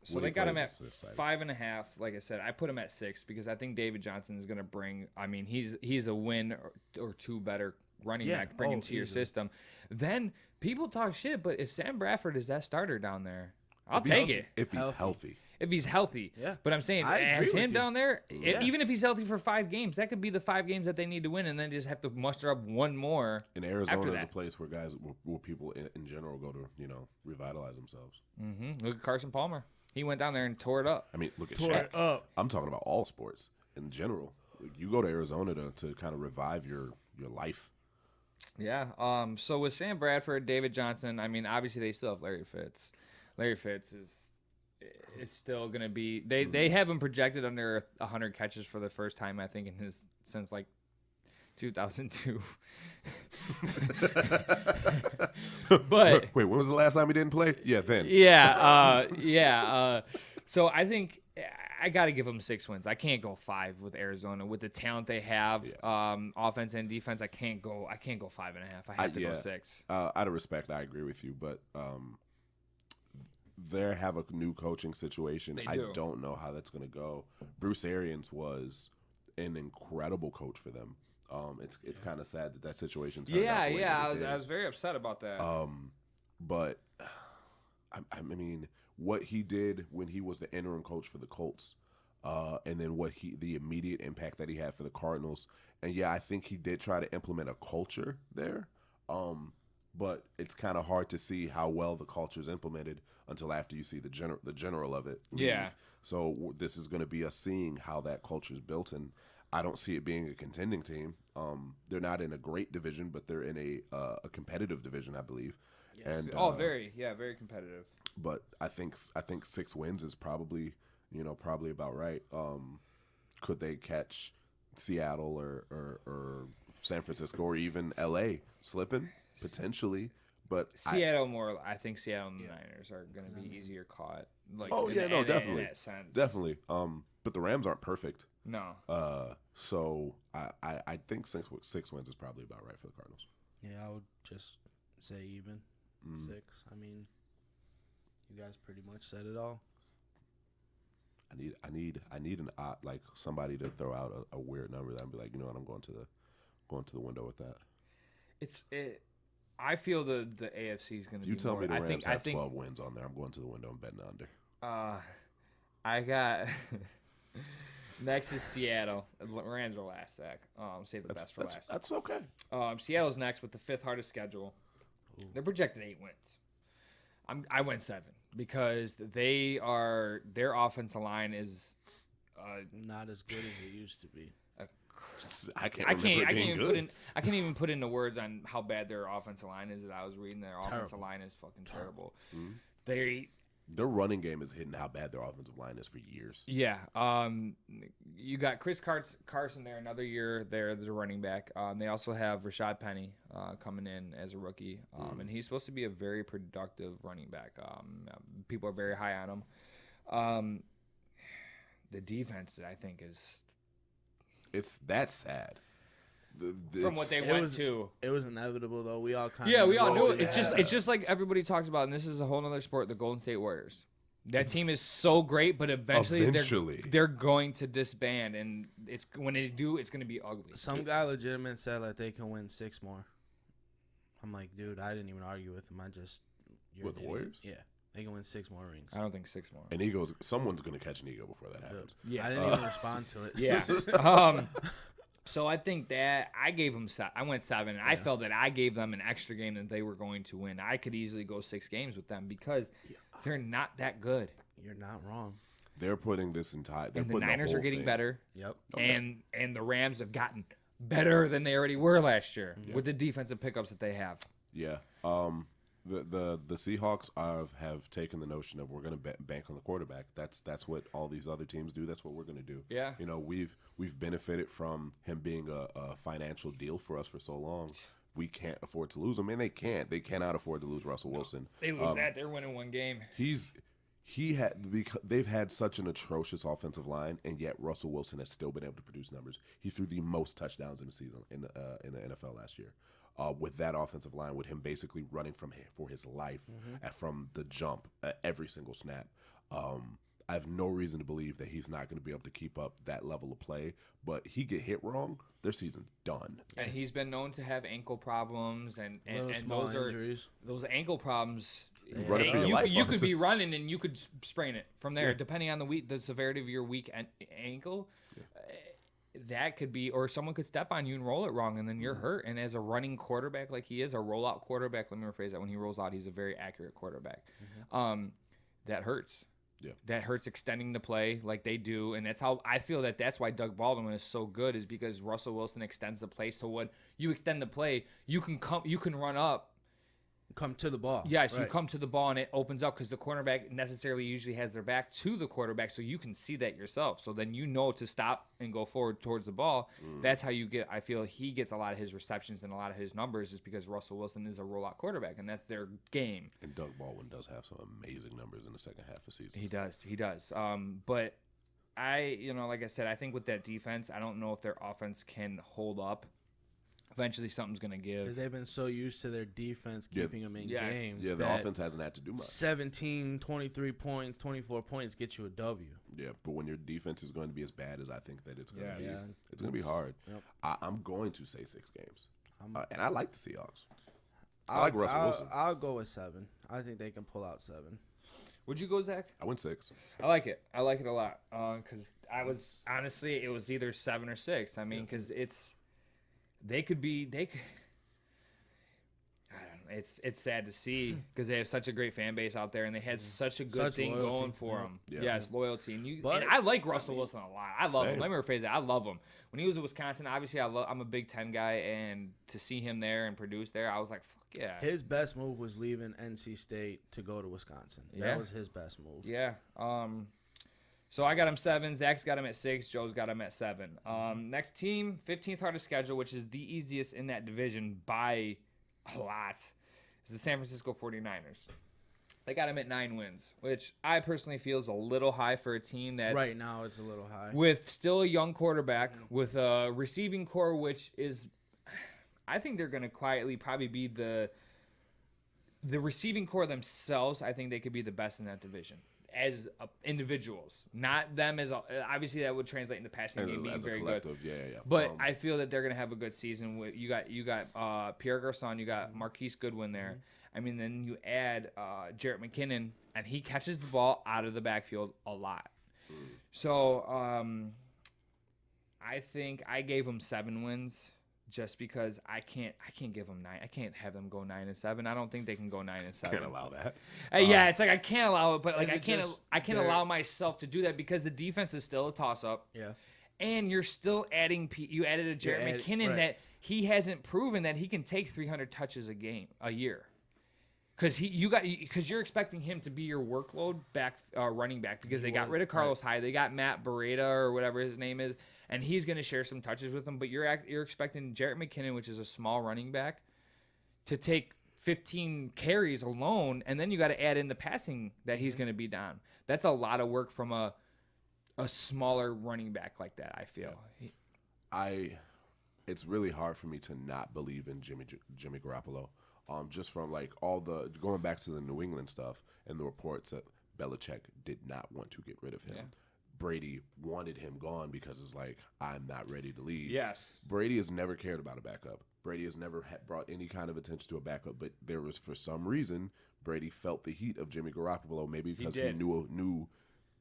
So they got him at 5.5. Like I said, I put him at 6 because I think David Johnson is going to bring. I mean, he's a win or 2 better running back, bring him to your system. Then people talk shit, but if Sam Bradford is that starter down there, I'll take it. If he's healthy. If he's healthy. Yeah. But I'm saying, as him down there, even if he's healthy for 5 games, that could be the 5 games that they need to win, and then just have to muster up one more. And Arizona is a place where where people in general go to, revitalize themselves. Mm-hmm. Look at Carson Palmer. He went down there and tore it up. I mean, look at Shaq. I'm talking about all sports in general. You go to Arizona to kind of revive your life. Yeah. So with Sam Bradford, David Johnson, I mean, obviously they still have Larry Fitz. Larry Fitz is still going to be – they have him projected under 100 catches for the first time, I think, since like 2002. But wait, when was the last time he didn't play? Yeah, then. Yeah. So I think I got to give them 6 wins. I can't go 5 with Arizona with the talent they have, offense and defense. I can't go 5.5. I have to go 6. Out of respect, I agree with you, but they have a new coaching situation. I don't know how that's going to go. Bruce Arians was an incredible coach for them. It's kind of sad that situation turned out the way that it did. I was very upset about that. But I mean, what he did when he was the interim coach for the Colts, and then the immediate impact that he had for the Cardinals, and I think he did try to implement a culture there. but it's kind of hard to see how well the culture is implemented until after you see the general of it leave. Yeah. So this is going to be us seeing how that culture is built, and I don't see it being a contending team. They're not in a great division, but they're in a competitive division, I believe. Yes. And very competitive. But I think 6 wins is probably about right. Could they catch Seattle or San Francisco or even LA slipping potentially? But Seattle I think Seattle and the Niners are going to be easier caught. Like, definitely, in that sense. definitely. But the Rams aren't perfect. No. So I think 6 wins is probably about right for the Cardinals. Yeah, I would just say even 6. I mean, you guys pretty much said it all. I need an odd, like somebody to throw out a weird number that I'd be like, you know what, I'm going to the window with that. I feel the AFC is going to be. You tell more, me the Rams I have think 12 wins on there. I'm going to the window and betting under. I got next is Seattle. Rams are last, Zach. Save the best for last. That's okay. Seattle's next with the 5th hardest schedule. Ooh. They're projected 8 wins. I went 7 because their offensive line is not as good as it used to be. I can't even put into words on how bad their offensive line is. That I was reading their offensive line is fucking terrible. Mm-hmm. Their running game is hitting how bad their offensive line is for years. Yeah. You got Chris Carson there another year there as a running back. They also have Rashad Penny coming in as a rookie, and he's supposed to be a very productive running back. People are very high on him. The defense, I think, is. That's sad. From what they went to. It was inevitable, though. We all we all knew it. It's just like everybody talks about, and this is a whole other sport, the Golden State Warriors. That team is so great, but eventually they're going to disband, and when they do, it's going to be ugly. Some guy legitimately said that they can win 6 more. I'm like, dude, I didn't even argue with him. With the Warriors? Yeah. They can win 6 more rings. I don't think 6 more. And someone's going to catch an ego before that happens. Yeah, I didn't even respond to it. Yeah. So I think that I gave them. I went 7, and I felt that I gave them an extra game that they were going to win. I could easily go 6 games with them because they're not that good. You're not wrong. They're putting this entire. And the Niners are getting better. Yep. Okay. And the Rams have gotten better than they already were last year with the defensive pickups that they have. Yeah. The Seahawks have taken the notion of we're going to bank on the quarterback. That's what all these other teams do. That's what we're going to do. Yeah. We've benefited from him being a financial deal for us for so long. We can't afford to lose him, and they can't. They cannot afford to lose Russell Wilson. They lose that, they're winning 1 game. They've had such an atrocious offensive line, and yet Russell Wilson has still been able to produce numbers. He threw the most touchdowns in the season in the NFL last year. With that offensive line, with him basically running for his life from the jump every single snap. I have no reason to believe that he's not going to be able to keep up that level of play. But he get hit wrong, their season's done. And he's been known to have ankle problems, and those injuries. Those ankle problems. You could be running and you could sprain it from there, depending on the severity of your weak ankle. That could be, or someone could step on you and roll it wrong, and then you're hurt. And as a running quarterback like he is, a rollout quarterback, let me rephrase that. When he rolls out, he's a very accurate quarterback. That hurts. Yeah. That hurts extending the play like they do, and that's how I feel that's why Doug Baldwin is so good, is because Russell Wilson extends the play. So when you extend the play, you can run up. Come to the ball. Yes, right. You come to the ball and it opens up because the cornerback necessarily usually has their back to the quarterback, so you can see that yourself. So then you know to stop and go forward towards the ball. That's how you get. I feel he gets a lot of his receptions and a lot of his numbers is because Russell Wilson is a rollout quarterback, and that's their game. And Doug Baldwin does have some amazing numbers in the second half of the season. He does. But like I said, I think with that defense, I don't know if their offense can hold up. Eventually, something's going to give. Because they've been so used to their defense keeping them in games. Yeah, the offense hasn't had to do much. 17, 23 points, 24 points get you a W. Yeah, but when your defense is going to be as bad as I think that it's going to be, it's going to be hard. Yep. I'm going to say 6 games. And I like the Seahawks. I like Russell Wilson. I'll go with 7. I think they can pull out 7. Would you go, Zach? I went 6. I like it. I like it a lot. Because honestly, it was either 7 or 6. I mean, because They could. I don't it's sad to see because they have such a great fan base out there, and they had such a good thing loyalty. going for them. Yeah. Yes, loyalty, and But, I like Russell Wilson a lot. I love him. Same. Let me rephrase that. I love him. When he was at Wisconsin, obviously I'm a Big Ten guy, and to see him there and produce there, I was like, fuck yeah. His best move was leaving NC State to go to Wisconsin. That was his best move. Yeah. So I got him 7. Zach's got him at 6. Joe's got him at 7. Next team, 15th hardest schedule, which is the easiest in that division by a lot, is the San Francisco 49ers. They got him at 9 wins, which I personally feel is a little high for a team that's Right now it's a little high. with still a young quarterback, with a receiving core, which is, I think they're going to quietly probably be the receiving core themselves. I think they could be the best in that division as individuals, not them as obviously that would translate into passing game being very good. Yeah. But I feel that they're gonna have a good season. With you got Pierre Garçon, you got Marquise Goodwin there. I mean, then you add Jarrett McKinnon, and he catches the ball out of the backfield a lot. So I think I gave him 7 wins. Just because I can't give them 9. I can't have them go 9-7. I don't think they can go 9-7. Can't allow that. Yeah, it's like I can't allow it, but like I can't they're- allow myself to do that because the defense is still a toss up. Yeah. And you're still adding. You added a Jarrett McKinnon right. that he hasn't proven that he can take 300 touches a year. Because you're expecting him to be your workload running back because they got rid of Carlos Hyde, they got Matt Beretta or whatever his name is, and he's going to share some touches with them. But you're expecting Jarrett McKinnon, which is a small running back, to take 15 carries alone, and then you got to add in the passing that he's going to be down. That's a lot of work from a smaller running back like that. I feel. It's really hard for me to not believe in Jimmy Garoppolo. Just from like all the going back to the New England stuff and the reports that Belichick did not want to get rid of him. Yeah. Brady wanted him gone because it's like, I'm not ready to leave. Yes. Brady has never cared about a backup. Brady has never brought any kind of attention to a backup, but there was, for some reason, Brady felt the heat of Jimmy Garoppolo, maybe because he knew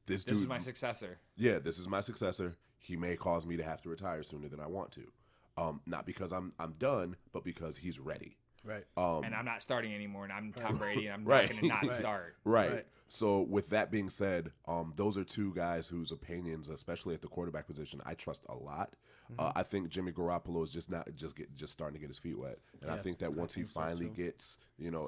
this dude. This is my successor. Yeah, this is my successor. He may cause me to have to retire sooner than I want to. Not because I'm done, but because he's ready. Right. And I'm not starting anymore, and I'm Tom Brady, and I'm right. not going to not start. Right. So with that being said, those are two guys whose opinions, especially at the quarterback position, I trust a lot. I think Jimmy Garoppolo is just starting to get his feet wet, and I think that once he finally gets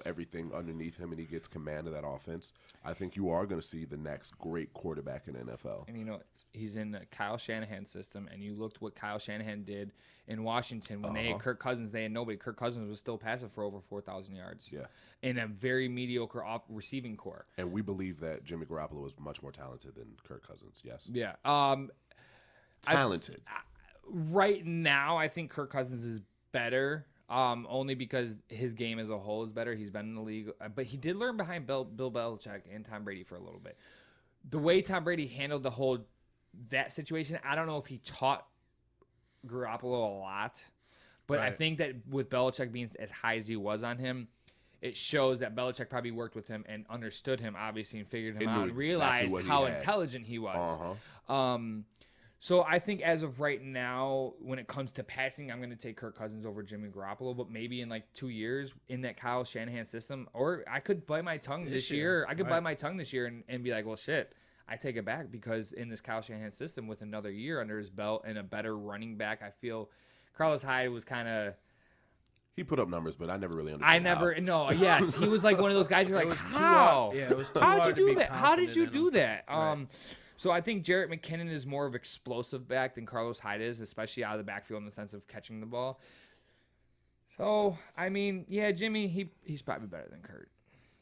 everything underneath him and he gets command of that offense, I think you are going to see the next great quarterback in the NFL. And he's in the Kyle Shanahan system, and you looked what Kyle Shanahan did in Washington when they had Kirk Cousins. They had nobody. Kirk Cousins was still passing for over 4,000 yards. Yeah. In a very mediocre receiving core. And we believe that Jimmy Garoppolo is much more talented than Kirk Cousins. Yes. Yeah. Talented. Right now, I think Kirk Cousins is better. Only because his game as a whole is better. He's been in the league, but he did learn behind Bill Belichick and Tom Brady for a little bit. The way Tom Brady handled that situation, I don't know if he taught Garoppolo a lot, but I think that with Belichick being as high as he was on him, it shows that Belichick probably worked with him and understood him, obviously, and figured him out and realized how intelligent he was. So I think as of right now, when it comes to passing, I'm going to take Kirk Cousins over Jimmy Garoppolo, but maybe in like 2 years in that Kyle Shanahan system, or I could bite my tongue this year. I could bite my tongue this year and be like, well, shit. I take it back because in this Kyle Shanahan system with another year under his belt and a better running back, I feel Carlos Hyde was kind of... He put up numbers, but I never really understood Yes. He was like one of those guys you're like, how? It was too How hard did you do to be that? How did you confident do in him. that? Right. So I think Jarrett McKinnon is more of explosive back than Carlos Hyde is, especially out of the backfield in the sense of catching the ball. So, I mean, yeah, Jimmy, he's probably better than Kurt.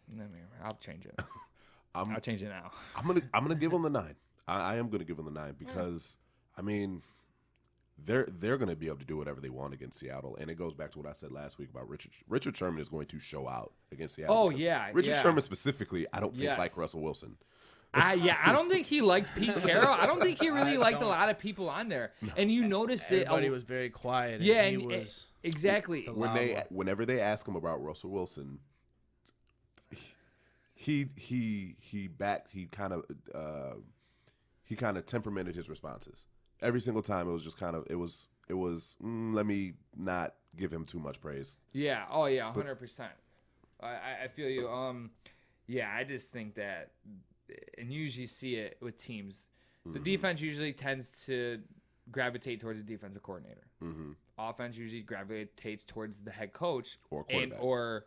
I mean, I'll change it. I'll change it now. I'm gonna give him the 9. I am gonna give him the 9 because I mean they're gonna be able to do whatever they want against Seattle, and it goes back to what I said last week about Richard Sherman is going to show out against Seattle. Oh yeah, Richard Sherman specifically, I don't think like Russell Wilson. I don't think he liked Pete Carroll. I don't think he really liked a lot of people on there. No. And you noticed everybody was very quiet. Yeah, and he was exactly. Whenever they ask him about Russell Wilson, he kind of temperamented his responses. Every single time it was just kind of it was let me not give him too much praise. Yeah. Oh yeah, 100%. I feel you. Yeah, I just think that, and you usually see it with teams. The defense usually tends to gravitate towards the defensive coordinator. Offense usually gravitates towards the head coach or quarterback.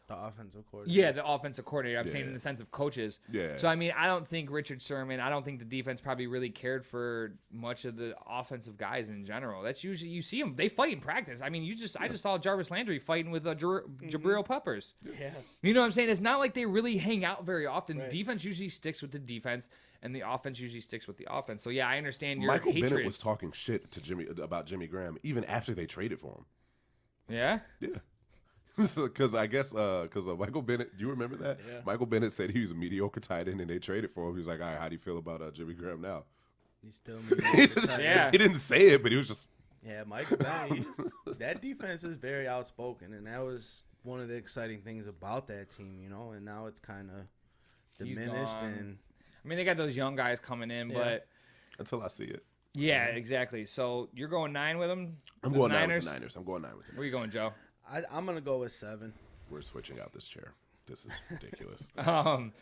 The offensive coordinator. Yeah, the offensive coordinator. I'm saying in the sense of coaches. Yeah. So, I mean, I don't think Richard Sherman, I don't think the defense probably really cared for much of the offensive guys in general. That's usually, you see them, they fight in practice. I mean, I just saw Jarvis Landry fighting with Jabril Peppers. Yeah. You know what I'm saying? It's not like they really hang out very often. Right. The defense usually sticks with the defense, and the offense usually sticks with the offense. So, yeah, I understand your Michael hatred. Bennett was talking shit to about Jimmy Graham even after they traded for him. Yeah? Yeah. Because I guess Michael Bennett, do you remember that? Yeah. Michael Bennett said he was a mediocre tight end and they traded for him. He was like, all right, how do you feel about Jimmy Graham now? He's still Yeah. He didn't say it, but he was just. Yeah, Michael Bennett, that defense is very outspoken, and that was one of the exciting things about that team, you know, and now it's kind of diminished. And I mean, they got those young guys coming in, but. Until I see it. Yeah, exactly. So you're going 9 with them? I'm going 9 with the Niners. I'm going 9 with them. Where you going, Joe? I'm going to go with 7. We're switching out this chair. This is ridiculous. All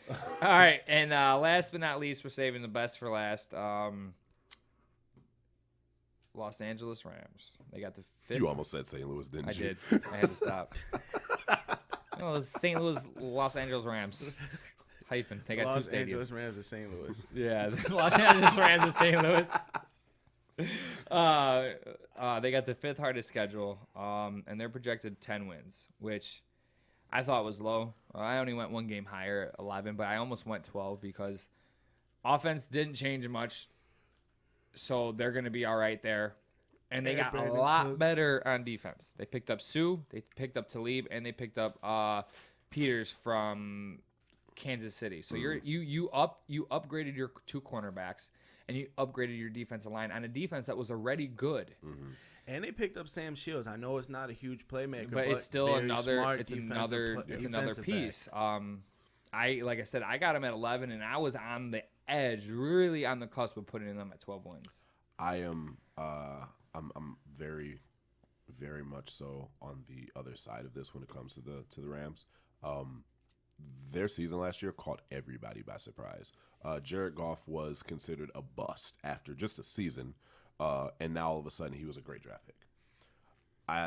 right, and last but not least, we're saving the best for last. Los Angeles Rams. They got the 5th. You almost said St. Louis, didn't you? I did. I had to stop. No, it was St. Louis, Los Angeles Rams. Hyphen. They got Los 2 stadiums. Angeles Rams of St. Louis. Yeah, the Los Angeles Rams of St. Louis. They got the 5th hardest schedule, and they're projected 10 wins, which I thought was low. I only went 1 game higher, 11, but I almost went 12 because offense didn't change much, so they're going to be all right there. And they got a lot better on defense. They picked up Sue, they picked up Talib, and they picked up Peters from Kansas City. So you upgraded your 2 cornerbacks. And you upgraded your defensive line on a defense that was already good. Mm-hmm. And they picked up Sam Shields. I know it's not a huge playmaker, but it's still another piece. Back. Like I said, I got him at 11, and I was on the edge, really on the cusp of putting them at 12 wins. I am. I'm very, very much so on the other side of this when it comes to the Rams. Their season last year caught everybody by surprise. Jared Goff was considered a bust after just a season, and now all of a sudden he was a great draft pick.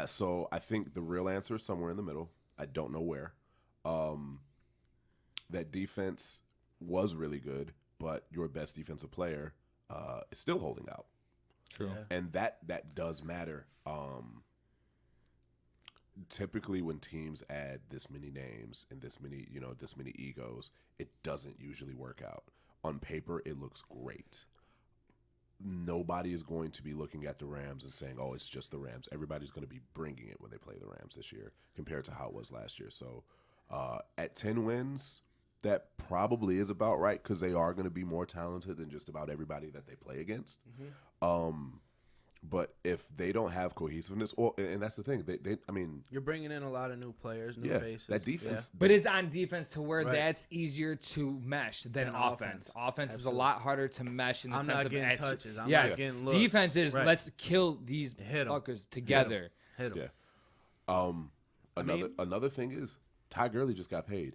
So I think the real answer is somewhere in the middle. I don't know where. That defense was really good, but your best defensive player is still holding out. True. Yeah. And that does matter. Typically when teams add this many names and this many egos, it doesn't usually work out. On paper, it looks great. Nobody is going to be looking at the Rams and saying, oh, it's just the Rams. Everybody's going to be bringing it when they play the Rams this year compared to how it was last year. So at 10 wins, that probably is about right because they are going to be more talented than just about everybody that they play against. Mm-hmm. But if they don't have cohesiveness, and that's the thing, I mean, you're bringing in a lot of new players, new faces. That defense, but it's on defense to where that's easier to mesh than And offense. Offense is a Absolutely. lot harder to mesh in the I'm sense not of getting touches. I'm yes. not getting looks. Defense is let's kill these Hit 'em. fuckers together. Hit them. Yeah. Another thing is Ty Gurley just got paid.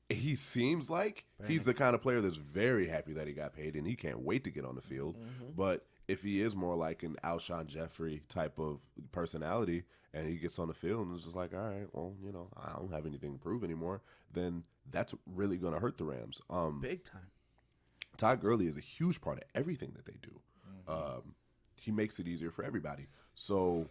He seems like he's the kind of player that's very happy that he got paid, and he can't wait to get on the field. Mm-hmm. But if he is more like an Alshon Jeffrey type of personality, and he gets on the field and is just like, all right, well, I don't have anything to prove anymore, then that's really going to hurt the Rams. Big time. Ty Gurley is a huge part of everything that they do. Mm-hmm. He makes it easier for everybody. So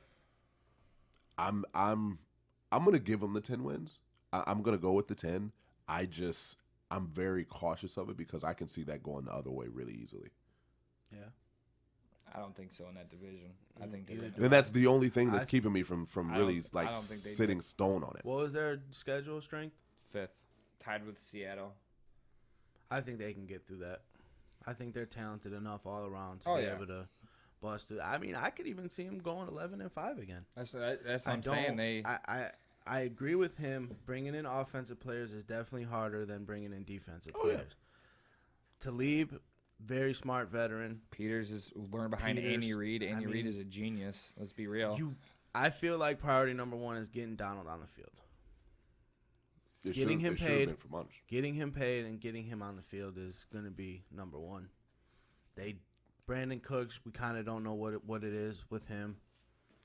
I'm going to give him the 10 wins. I'm going to go with the 10. I'm very cautious of it because I can see that going the other way really easily. Yeah. I don't think so in that division. I think and that's the only thing that's keeping me from really like sitting stone on it. What was their schedule strength? 5th, tied with Seattle. I think they can get through that. I think they're talented enough all around to be able to bust through. I mean, I could even see them going 11-5 again. That's what I'm saying. I agree with him. Bringing in offensive players is definitely harder than bringing in defensive players. Talib, very smart veteran. Peters is learned behind Andy Reid. Andy Reid is a genius. Let's be real. I feel like priority number 1 is getting Donald on the field. Getting him paid and getting him on the field is going to be number one. Brandon Cooks, we kind of don't know what it is with him.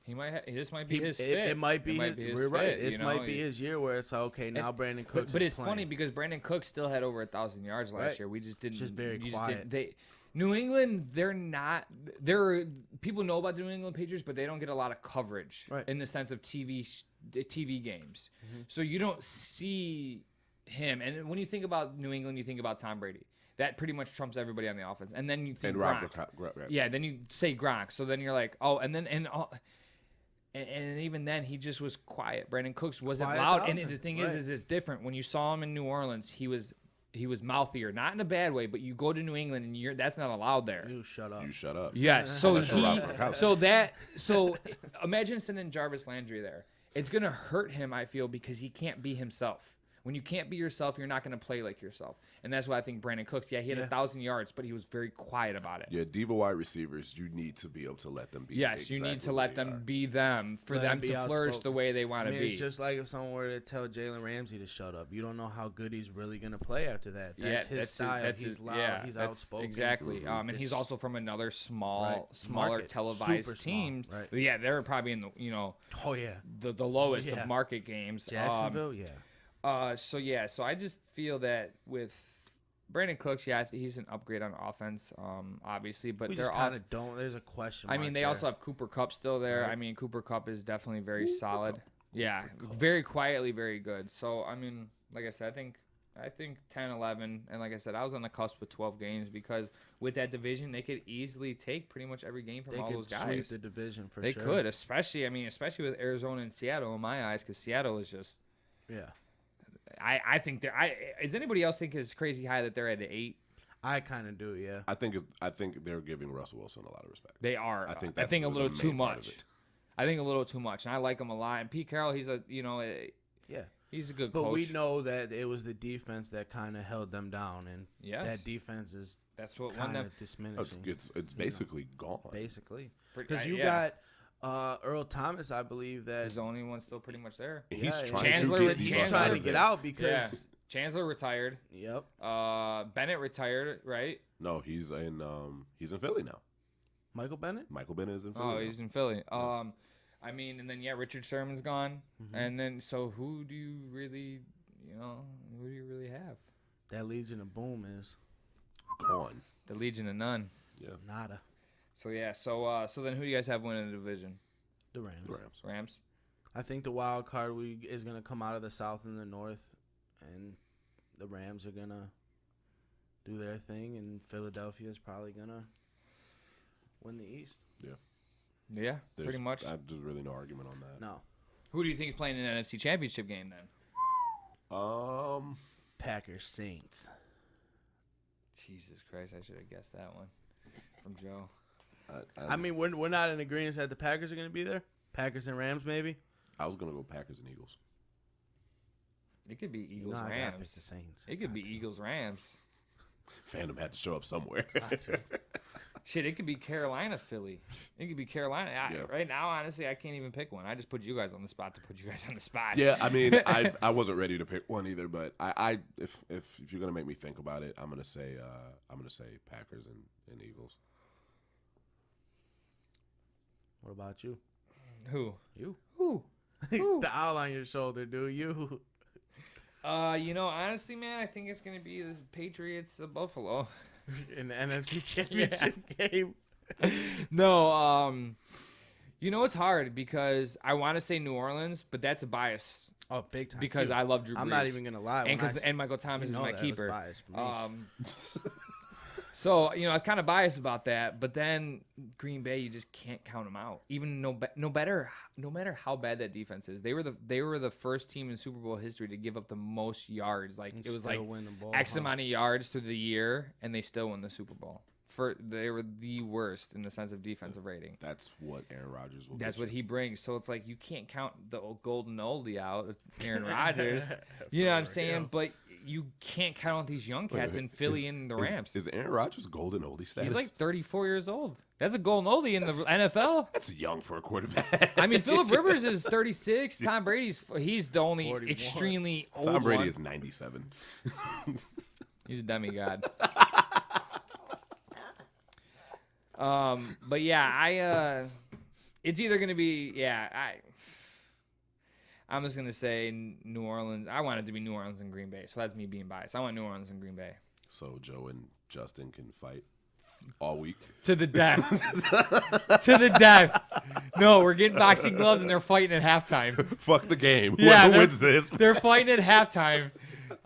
This might be his fit. It might be his. We're right. This might be his year where it's like, okay, now Brandon Cooks. But it's playing. funny because Brandon Cooks still had over 1,000 yards last year. We just didn't. It's just very quiet. New England, they're not. People know about the New England Patriots, but they don't get a lot of coverage in the sense of TV games. Mm-hmm. So you don't see him. And when you think about New England, you think about Tom Brady. That pretty much trumps everybody on the offense. And then you think Gronk. Yeah, then you say Gronk. So then you're like, oh, and even then he just was quiet. Brandon Cooks wasn't loud. And the thing is it's different. When you saw him in New Orleans, he was mouthier, not in a bad way, but you go to New England and that's not allowed there. You shut up. Yes. So imagine sending Jarvis Landry there. It's gonna hurt him, I feel, because he can't be himself. When you can't be yourself, you're not going to play like yourself. And that's why I think Brandon Cooks, he had 1,000 yards, but he was very quiet about it. Yeah, diva wide receivers, you need to be able to let them be. Yes, you need to let them be them for them to flourish the way they want to be. It's just like if someone were to tell Jalen Ramsey to shut up. You don't know how good he's really going to play after that. That's his style. He's loud. He's outspoken. Exactly. And he's also from another smaller televised team. Right. Yeah, they're probably in the the lowest of market games. Jacksonville, So I just feel that with Brandon Cooks, he's an upgrade on offense, obviously, but we just kind of don't. There's a question mark. I mean, they also have Cooper Kupp still there. Right. I mean, Cooper Kupp is definitely very solid. Yeah, very quietly, very good. So I mean, like I said, I think 10, 11, and like I said, I was on the cusp with 12 games because with that division, they could easily take pretty much every game from all those guys. They could sweep the division for sure. They could, especially with Arizona and Seattle in my eyes, because Seattle is just I think does anybody else think it's crazy high that they're at 8? I kind of do, yeah. I think they're giving Russell Wilson a lot of respect. They are. I think a little too much. I think a little too much, and I like him a lot. And Pete Carroll, he's a he's a good coach. But we know that it was the defense that kind of held them down, and that defense is kind of diminishing. It's basically gone. Basically, because you got. Earl Thomas, I believe that he's the only one still pretty much there. He's trying to get out because Chandler retired. Yep. Bennett retired, right? No, he's in Philly now. Michael Bennett is in Philly. Oh, he's in Philly. I mean, and then Richard Sherman's gone, and then so who do you really have? That Legion of Boom is gone. The Legion of None. Yeah. Nada. So so then who do you guys have winning the division? The Rams. Rams. I think the wild card is going to come out of the South and the North, and the Rams are going to do their thing, and Philadelphia is probably going to win the East. Yeah, pretty much. There's really no argument on that. No. Who do you think is playing in the NFC Championship game then? Packers Saints. Jesus Christ, I should have guessed that one from Joe. I mean, we're not in agreement that the Packers are going to be there. Packers and Rams, maybe. I was going to go Packers and Eagles. It could be Eagles Rams. The Saints. It could be Eagles Rams. Fandom had to show up somewhere. Shit, it could be Carolina, Philly. It could be Carolina. Right now, honestly, I can't even pick one. I just put you guys on the spot to put you guys on the spot. Yeah, I mean, I wasn't ready to pick one either, but if you're gonna make me think about it, I'm gonna say Packers and Eagles. What about you? Who? You? Who? The owl on your shoulder, dude. You. Honestly, man, I think it's gonna be the Patriots of Buffalo in the NFC Championship game. No, it's hard because I want to say New Orleans, but that's a bias. Oh, big time. Because I love Drew Brees. I'm not even gonna lie. And Michael Thomas is my keeper. Bias for me. So, it's kind of biased about that, but then Green Bay, you just can't count them out. Even no matter how bad that defense is. They were the first team in Super Bowl history to give up the most yards. Like it was like X amount of yards through the year, and they still won the Super Bowl. They were the worst in the sense of defensive rating. That's what Aaron Rodgers will. That's what he brings. So it's like you can't count the golden oldie out, Aaron Rodgers. You know what I'm saying? But you can't count out these young cats in Philly and the Rams. Is Aaron Rodgers golden oldie status? He's like 34 years old. That's a golden oldie in the NFL. That's young for a quarterback. I mean, Phillip Rivers is 36. Tom he's the only 41. extremely old Tom Brady one. is 97. He's a demigod. But yeah, it's either gonna be I'm just gonna say New Orleans. I want it to be New Orleans and Green Bay, so that's me being biased. I want New Orleans and Green Bay. So Joe and Justin can fight all week To the death. To the death. No, we're getting boxing gloves and they're fighting at halftime. Fuck the game. Yeah, Whoever wins this. They're fighting at halftime.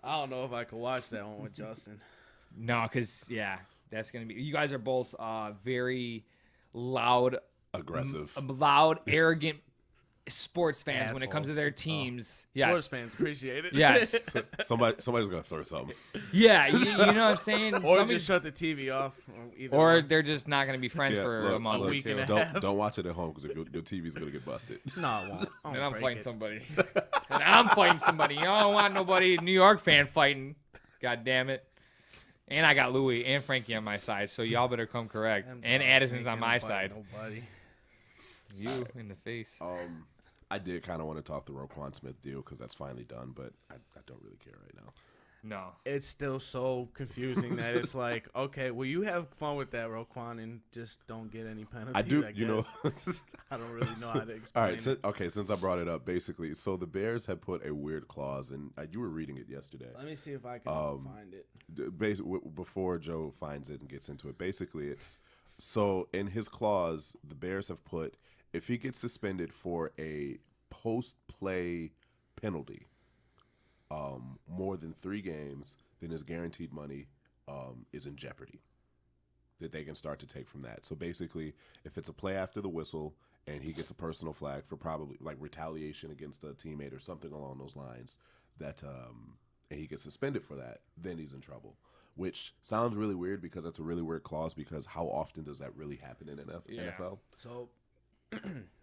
I don't know if I could watch that one with Justin. No, because that's gonna be. You guys are both very loud, Aggressive. arrogant sports fans when it comes to their teams. Yes. Sports fans appreciate it. Yes. Somebody's gonna throw something. Yeah, you know what I'm saying? Or just shut the TV off. Or they're just not going to be friends for a month or week two. and a half. Don't watch it at home because your TV's gonna get busted. No, it won't. And I'm fighting somebody. And I'm fighting somebody. You don't want nobody New York fan fighting. God damn it. And I got Louis and Frankie on my side, so y'all better come correct. And Addison's on my side. Nobody. You in the face. I did kind of want to talk the Roquan Smith deal because that's finally done, but I don't really care right now. No. It's still so confusing that it's like, okay, well, you have fun with that, Roquan, and just don't get any penalties. I do, guess. I don't really know how to explain All right, it. since I brought it up, basically, so the Bears have put a weird clause, and you were reading it yesterday. Let me see if I can find it. Before Joe finds it and gets into it, basically, it's so in his clause, the Bears have put if he gets suspended for a post-play penalty, more than 3 games, then his guaranteed money is in jeopardy. That they can start to take from that. So basically, if it's a play after the whistle and he gets a personal flag for probably like retaliation against a teammate or something along those lines, that and he gets suspended for that, then he's in trouble. Which sounds really weird because that's a really weird clause because how often does that really happen in NFL? So,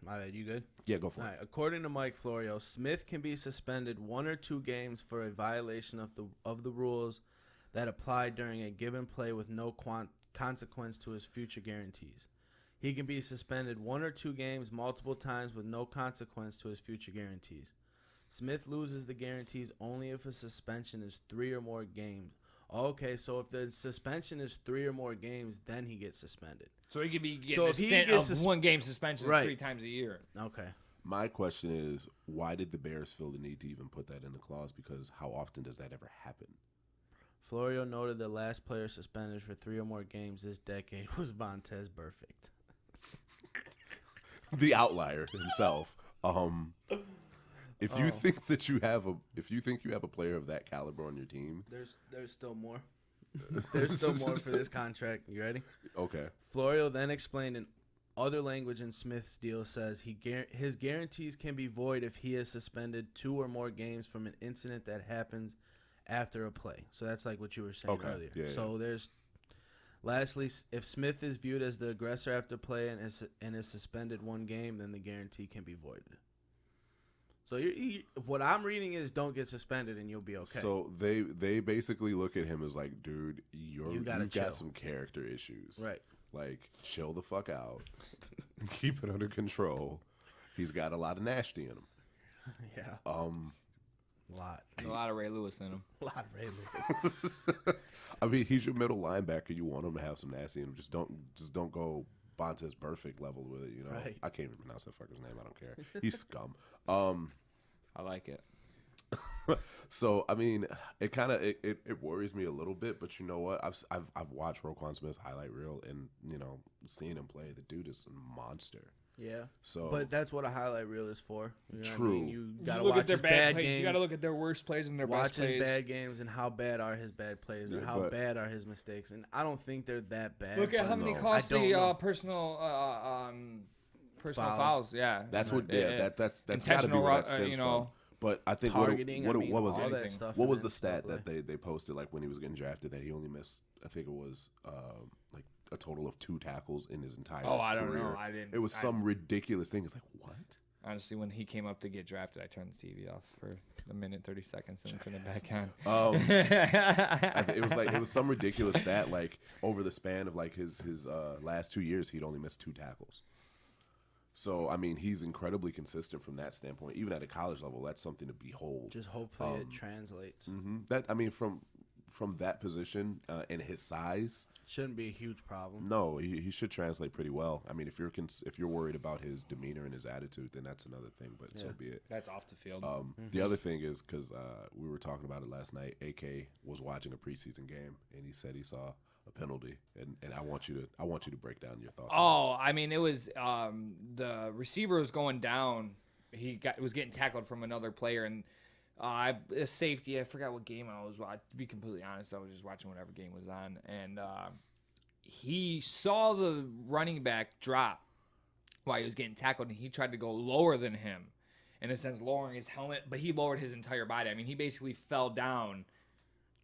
my bad, you good? Yeah, go for it. According to Mike Florio, Smith can be suspended 1 or 2 games for a violation of the rules that apply during a given play with no consequence to his future guarantees. He can be suspended 1 or 2 games multiple times with no consequence to his future guarantees. Smith loses the guarantees only if a suspension is 3 or more games. Okay, so if the suspension is 3 or more games, then he gets suspended. So he could be getting a stint of 1-game suspension 3 times a year. Okay. My question is, why did the Bears feel the need to even put that in the clause? Because how often does that ever happen? Florio noted the last player suspended for 3 or more games this decade was Vontaze Burfict. The outlier himself. If you think that you have a player of that caliber on your team, there's still more. There's still more for this contract. You ready? Okay. Florio then explained in other language in Smith's deal says his guarantees can be void if he is suspended 2 or more games from an incident that happens after a play. So that's like what you were saying earlier. Yeah, so there's lastly, if Smith is viewed as the aggressor after play and is suspended 1 game, then the guarantee can be voided. So what I'm reading is don't get suspended and you'll be okay. So they basically look at him as like, dude, you've got some character issues. Right. Like, chill the fuck out. Keep it under control. He's got a lot of nasty in him. Yeah. A lot of Ray Lewis in him. A lot of Ray Lewis. I mean, he's your middle linebacker. You want him to have some nasty in him. Just don't go Vontaze Burfict level with it, you know. Right. I can't even pronounce that fucker's name. I don't care. He's scum. I like it. So I mean, it kind of it worries me a little bit, but you know what? I've watched Roquan Smith's highlight reel, and you know, seeing him play, the dude is a monster. Yeah. So, but that's what a highlight reel is for. You know true. What I mean? You gotta look watch at their his bad plays. games. You gotta look at their worst plays and their best plays. Watch his bad games and how bad are his bad plays or how bad are his mistakes. And I don't think they're that bad. Look at how many costly personal fouls. Yeah, that's what. Yeah, that's intentional. Gotta be where that stems from. But I think targeting. What was all it? That stuff what was the stat that they posted like when he was getting drafted that he only missed? I think it was like a total of 2 tackles in his entire. Oh, I don't career. know. I didn't. It was some ridiculous thing. It's like what? Honestly, when he came up to get drafted, I turned the TV off for a minute, 30 seconds, and turned it back on. It was some ridiculous stat. Like over the span of like his last 2 years, he'd only missed 2 tackles. So I mean, he's incredibly consistent from that standpoint. Even at a college level, that's something to behold. Just hopefully it translates. That I mean, from that position and his size. Shouldn't be a huge problem. No, he should translate pretty well. I mean, if you're worried about his demeanor and his attitude, then that's another thing. But so be it. That's off the field. The other thing is because we were talking about it last night. AK was watching a preseason game and he said he saw a penalty, and I want you to break down your thoughts. Oh, I mean, it was the receiver was going down. He was getting tackled from another player, and a safety. I forgot what game I was watching. To be completely honest, I was just watching whatever game was on, and he saw the running back drop while he was getting tackled, and he tried to go lower than him, in a sense, lowering his helmet, but he lowered his entire body. I mean, he basically fell down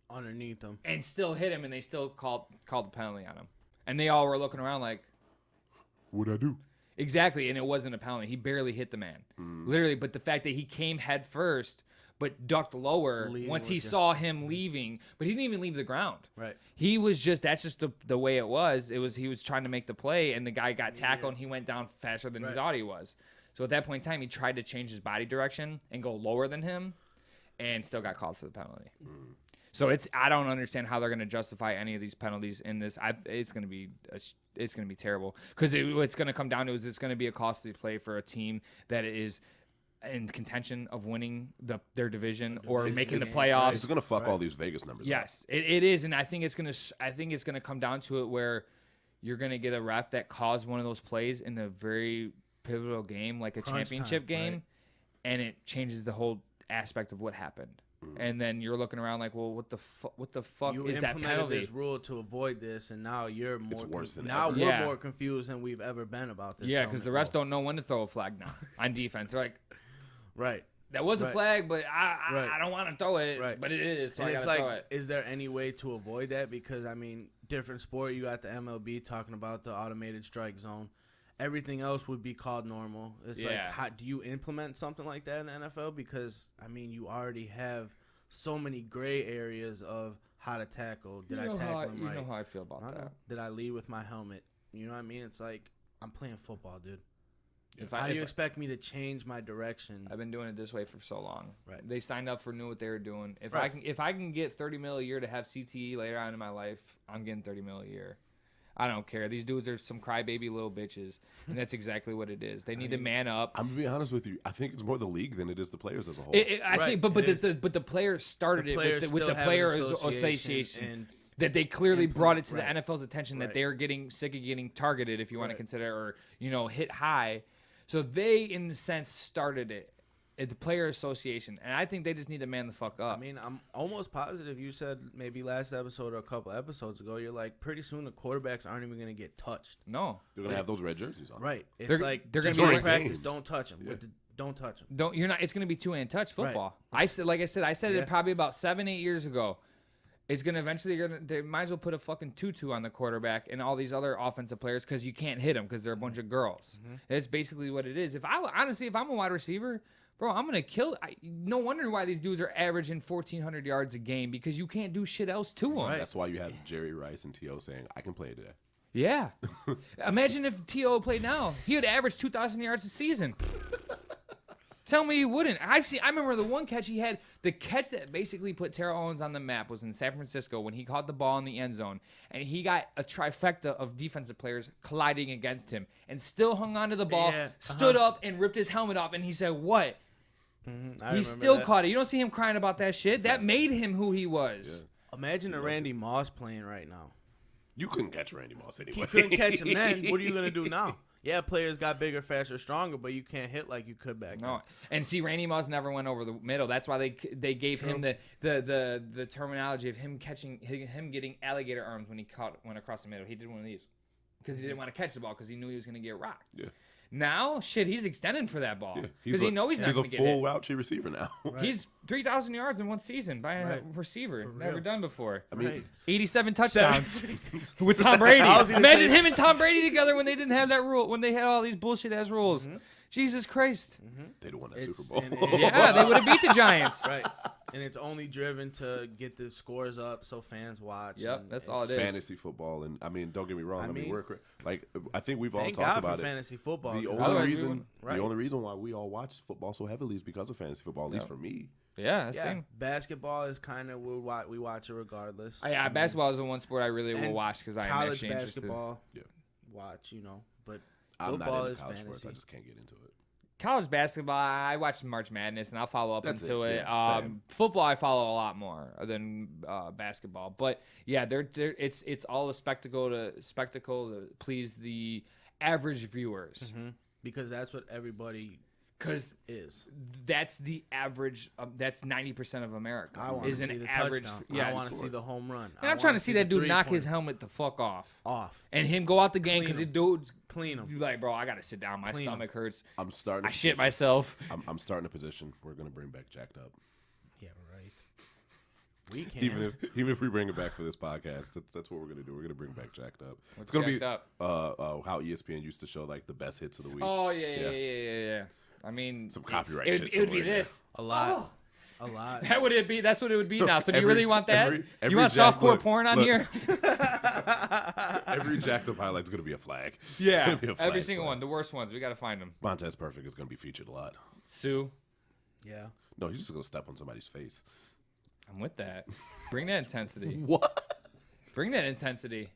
underneath him and still hit him, and they still called the penalty on him, and they all were looking around like, "What'd I do?" Exactly, and it wasn't a penalty. He barely hit the man, literally. But the fact that he came head first, but ducked lower once he saw him leaving, but he didn't even leave the ground. Right. He was that's just the way it was. He was trying to make the play, and the guy got tackled, and he went down faster than he thought he was. So at that point in time, he tried to change his body direction and go lower than him, and still got called for the penalty. So I don't understand how they're going to justify any of these penalties in this. It's going to be terrible because it's going to come down to it's going to be a costly play for a team that is in contention of winning their division or making the playoffs. It's going to fuck all these Vegas numbers. Yes, it is, and I think it's going to come down to it where you're going to get a ref that calls one of those plays in a very pivotal game, like a championship game, and it changes the whole aspect of what happened. And then you're looking around like, well, what the fuck you is that penalty? You implemented this rule to avoid this, and now you're more. It's worse than now ever. we're more confused than we've ever been about this. Yeah, because the refs don't know when to throw a flag now on defense. They're like, right, that was a flag, but I don't want to throw it. Right. But it is, so and I it's gotta like, throw it. is there any way to avoid that? Because I mean, different sport. You got the MLB talking about the automated strike zone. Everything else would be called normal. It's like, how do you implement something like that in the NFL? Because I mean, you already have so many gray areas of how to tackle. Did I tackle him right? You know how I feel about that. Did I lead with my helmet? You know what I mean? It's like, I'm playing football, dude. How do you expect me to change my direction? I've been doing it this way for so long. Right. They signed up knew what they were doing. If I can get $30 million a year to have CTE later on in my life, I'm getting $30 million a year. I don't care. These dudes are some crybaby little bitches, and that's exactly what it is. They need to man up. I'm gonna be honest with you. I think it's more the league than it is the players as a whole. I think, but the players started it with the player association that they clearly brought it to the NFL's attention that they're getting sick of getting targeted, if you want to consider, or hit high. So they, in a sense, started it. At the player association, and I think they just need to man the fuck up. I mean, I'm almost positive you said maybe last episode or a couple episodes ago, you're like, pretty soon the quarterbacks aren't even going to get touched. No. They're going to have those red jerseys on. Right. It's they're going to be practice, don't touch them. Yeah. Don't touch them. It's going to be two-hand touch football. Right. I said it probably about 7-8 years ago. It's going to eventually, they might as well put a fucking tutu on the quarterback and all these other offensive players because you can't hit them because they're a bunch of girls. That's basically what it is. If I'm a wide receiver, bro, I'm going to kill. No wonder why these dudes are averaging 1,400 yards a game because you can't do shit else to them. Right. That's why you have Jerry Rice and T.O. saying, I can play today. Yeah. Imagine if T.O. played now. He would average 2,000 yards a season. Tell me he wouldn't. I remember the one catch he had. The catch that basically put Terrell Owens on the map was in San Francisco when he caught the ball in the end zone, and he got a trifecta of defensive players colliding against him and still hung onto the ball, stood up, and ripped his helmet off, and he said, what? He still caught it. You don't see him crying about that shit. That made him who he was. Yeah. Imagine a Randy Moss playing right now. You couldn't catch Randy Moss anyway. You couldn't catch him then. What are you going to do now? Yeah, players got bigger, faster, stronger, but you can't hit like you could back then. And see, Randy Moss never went over the middle. That's why they gave him the terminology of him getting alligator arms when he went across the middle. He did one of these because he didn't want to catch the ball because he knew he was going to get rocked. Yeah. Now, he's extending for that ball because he knows he's not going to get hit. He's a full Ouchie receiver now. Right. He's 3,000 yards in one season by a receiver. Never done before. I mean, 87 touchdowns with Tom Brady. Imagine him and Tom Brady together when they didn't have that rule, when they had all these bullshit-ass rules. Jesus Christ. They'd have won that Super Bowl. Yeah, they would have beat the Giants. Right. And it's only driven to get the scores up so fans watch. Yep, that's all it is. Fantasy football, and I mean, don't get me wrong. I mean, I think we've all thank talked God about for it. fantasy football. The only reason why we all watch football so heavily is because of fantasy football. At least for me. Yeah, same. Basketball is kind of we watch it regardless. Yeah, basketball is the one sport I really will watch because I am actually interested. College basketball, watch, but I'm football not into is college fantasy. sports. I just can't get into it. College basketball, I watch March Madness and I'll follow up into it. Yeah, football, I follow a lot more than basketball. But yeah, it's all a spectacle to please the average viewers. Because that's what everybody is. That's the average. That's 90% of America. I want to see the average. touchdown. Yeah, I want to see the home run. And I'm trying to see that dude knock his helmet the fuck off, and him go out the game because the dude's clean him. Like, bro, I gotta sit down. My stomach hurts. I shit myself. I'm starting a petition. We're gonna bring back Jacked Up. Yeah, right. We can. Even if we bring it back for this podcast, that's what we're gonna do. We're gonna bring back Jacked Up. What's it's gonna Jacked be Up? How ESPN used to show like the best hits of the week. Oh yeah. I mean, some copyright shit. It would be this. A lot. A lot. That's what it would be now. So do you really want that? Every you want softcore porn on here? Every Jacked Up highlight's gonna be a flag. Yeah, every single one. The worst ones. We gotta find them. Montez Perfect is gonna be featured a lot. Sue. Yeah. No, he's just gonna step on somebody's face. I'm with that. Bring that intensity. What? Bring that intensity.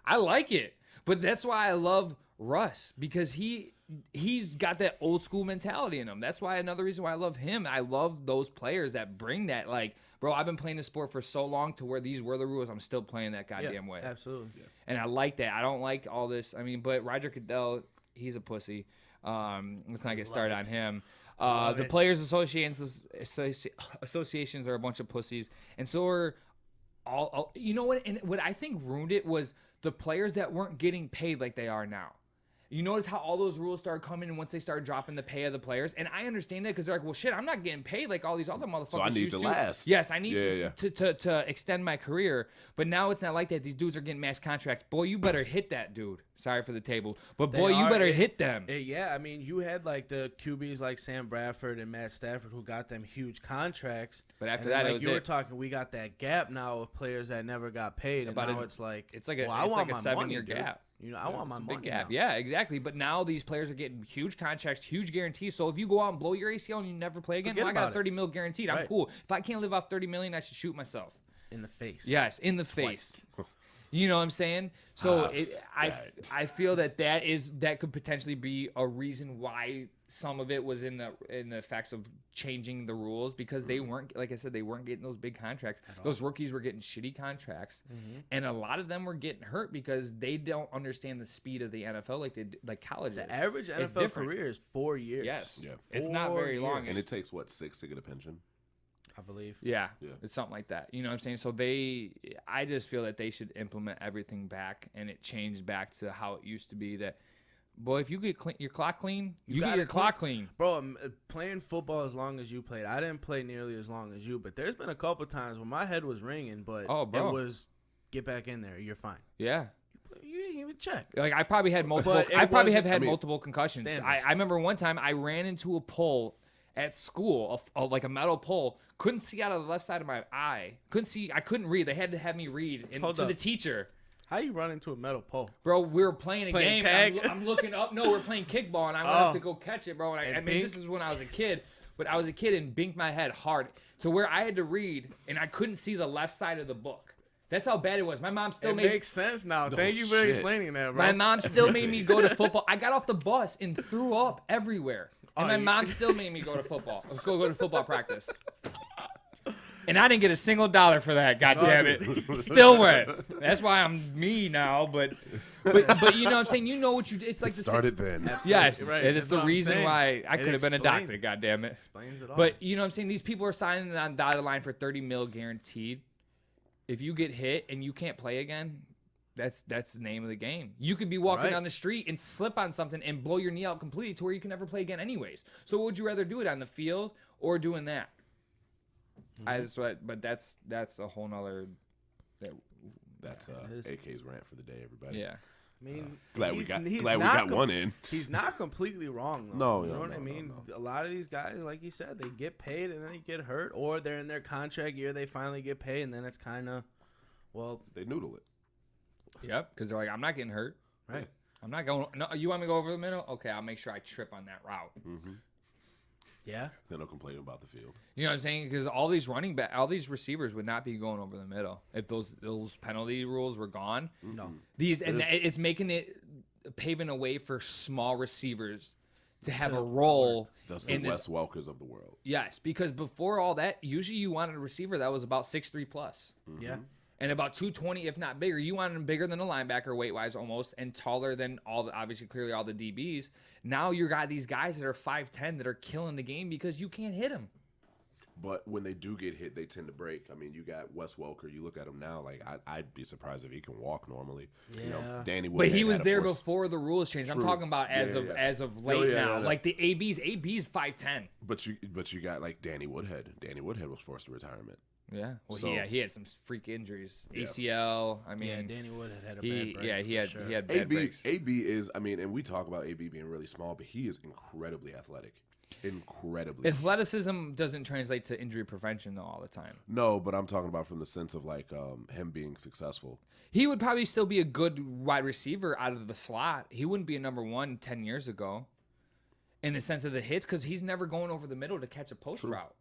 I like it. But that's why I love Russ, because he's got that old school mentality in him. That's why another reason why I love him. I love those players that bring that, like, bro, I've been playing this sport for so long to where these were the rules. I'm still playing that goddamn way. Absolutely. Yeah. And I like that. I don't like all this. I mean, but Roger Goodell, he's a pussy. Let's not get started on him. The Players Associations are a bunch of pussies. And so are all you know what? And what I think ruined it was the players that weren't getting paid like they are now. You notice how all those rules started coming, and once they started dropping the pay of the players, and I understand that because they're like, well, shit, I'm not getting paid like all these other motherfuckers. So I need to last. Yes, I need to extend my career. But now it's not like that. These dudes are getting max contracts. Boy, you better hit that dude. Sorry for the table, but boy, you better hit them. Yeah, I mean, you had like the QBs like Sam Bradford and Matt Stafford who got them huge contracts. But after that, like it was you were talking, we got that gap now of players that never got paid, and now it's like a 7-year gap. You know, I want my money. Big gap. Now. Yeah, exactly. But now these players are getting huge contracts, huge guarantees. So if you go out and blow your ACL and you never play again, I got $30 million guaranteed. Right. I'm cool. If I can't live off $30 million, I should shoot myself in the face. Yes, in the face. You know what I'm saying? So I feel that could potentially be a reason why some of it was in the effects of changing the rules, because they weren't, like I said, they weren't getting those big contracts. Those rookies were getting shitty contracts, and a lot of them were getting hurt because they don't understand the speed of the NFL like colleges. The average NFL career is 4 years. Yes, it's not very long, and it takes 6 to get a pension. I believe. Yeah, it's something like that. You know what I'm saying? So I just feel that they should implement everything back, and it changed back to how it used to be. That, boy, if you get your clock clean, you get your clock clean. Bro, playing football as long as you played, I didn't play nearly as long as you, but there's been a couple times when my head was ringing, but it was get back in there, you're fine. Yeah. You didn't even check. Like, I probably had multiple. Multiple concussions. I remember one time I ran into a pole at school, like a metal pole. Couldn't see out of the left side of my eye. I couldn't read. They had to have me read the teacher. How you run into a metal pole? Bro, we were playing a game. Tag? I'm looking up. No, we're playing kickball, and I wanted to go catch it, bro. And I mean, this is when I was a kid. But I was a kid and binked my head hard to where I had to read, and I couldn't see the left side of the book. That's how bad it was. My mom still makes sense now. Thank you for explaining that, bro. My mom still made me go to football. I got off the bus and threw up everywhere. And my mom still made me go to football. Let's go to football practice. And I didn't get a single dollar for that, God damn it. Still went. That's why I'm me now, but you know what I'm saying? You know what it's like. Started then. Yes, right. And it's the reason why I could have been a doctor, God damn it. Explains it all. But you know what I'm saying? These people are signing on dotted line for $30 million guaranteed. If you get hit and you can't play again, that's the name of the game. You could be walking down the street and slip on something and blow your knee out completely to where you can never play again anyways. So would you rather do it on the field or doing that? But that's a whole nother. That's AK's rant for the day, everybody. Yeah. I mean, glad we got one in. He's not completely wrong, though. No, you know what I mean? No. A lot of these guys, like you said, they get paid and then they get hurt, or they're in their contract year, they finally get paid, and then it's kind of, well, they noodle it. Yep, because they're like, I'm not getting hurt. Right. I'm not going. No, you want me to go over the middle? Okay, I'll make sure I trip on that route. Mm-hmm. Yeah. Then they'll complain about the field. You know what I'm saying? Because all these all these receivers would not be going over the middle if those penalty rules were gone. No. It's making it paving a way for small receivers to have a role. That's the Wes Welkers of the world. Yes, because before all that, usually you wanted a receiver that was about 6'3" plus. Mm-hmm. Yeah. And about 220, if not bigger. You wanted him bigger than a linebacker weight-wise almost, and taller than clearly all the DBs. Now you got these guys that are 5'10" that are killing the game because you can't hit them. But when they do get hit, they tend to break. I mean, you got Wes Welker. You look at him now, like I'd be surprised if he can walk normally. Yeah. You know, Danny Wood. But he was there before the rules changed. True. I'm talking about as of late now. Like the AB's 5'10". But you got like Danny Woodhead. Danny Woodhead was forced to retirement. Yeah. Well, So- he had some freak injuries. Yeah. ACL. I mean, Danny Wood had a bad break. he had sure. he had bad breaks. AB is, I mean, and we talk about AB being really small, but he is incredibly athletic. Incredibly. Athleticism doesn't translate to injury prevention though all the time. No, but I'm talking about from the sense of like him being successful. He would probably still be a good wide receiver out of the slot. He wouldn't be a number 1 10 years ago in the sense of the hits because he's never going over the middle to catch a post route.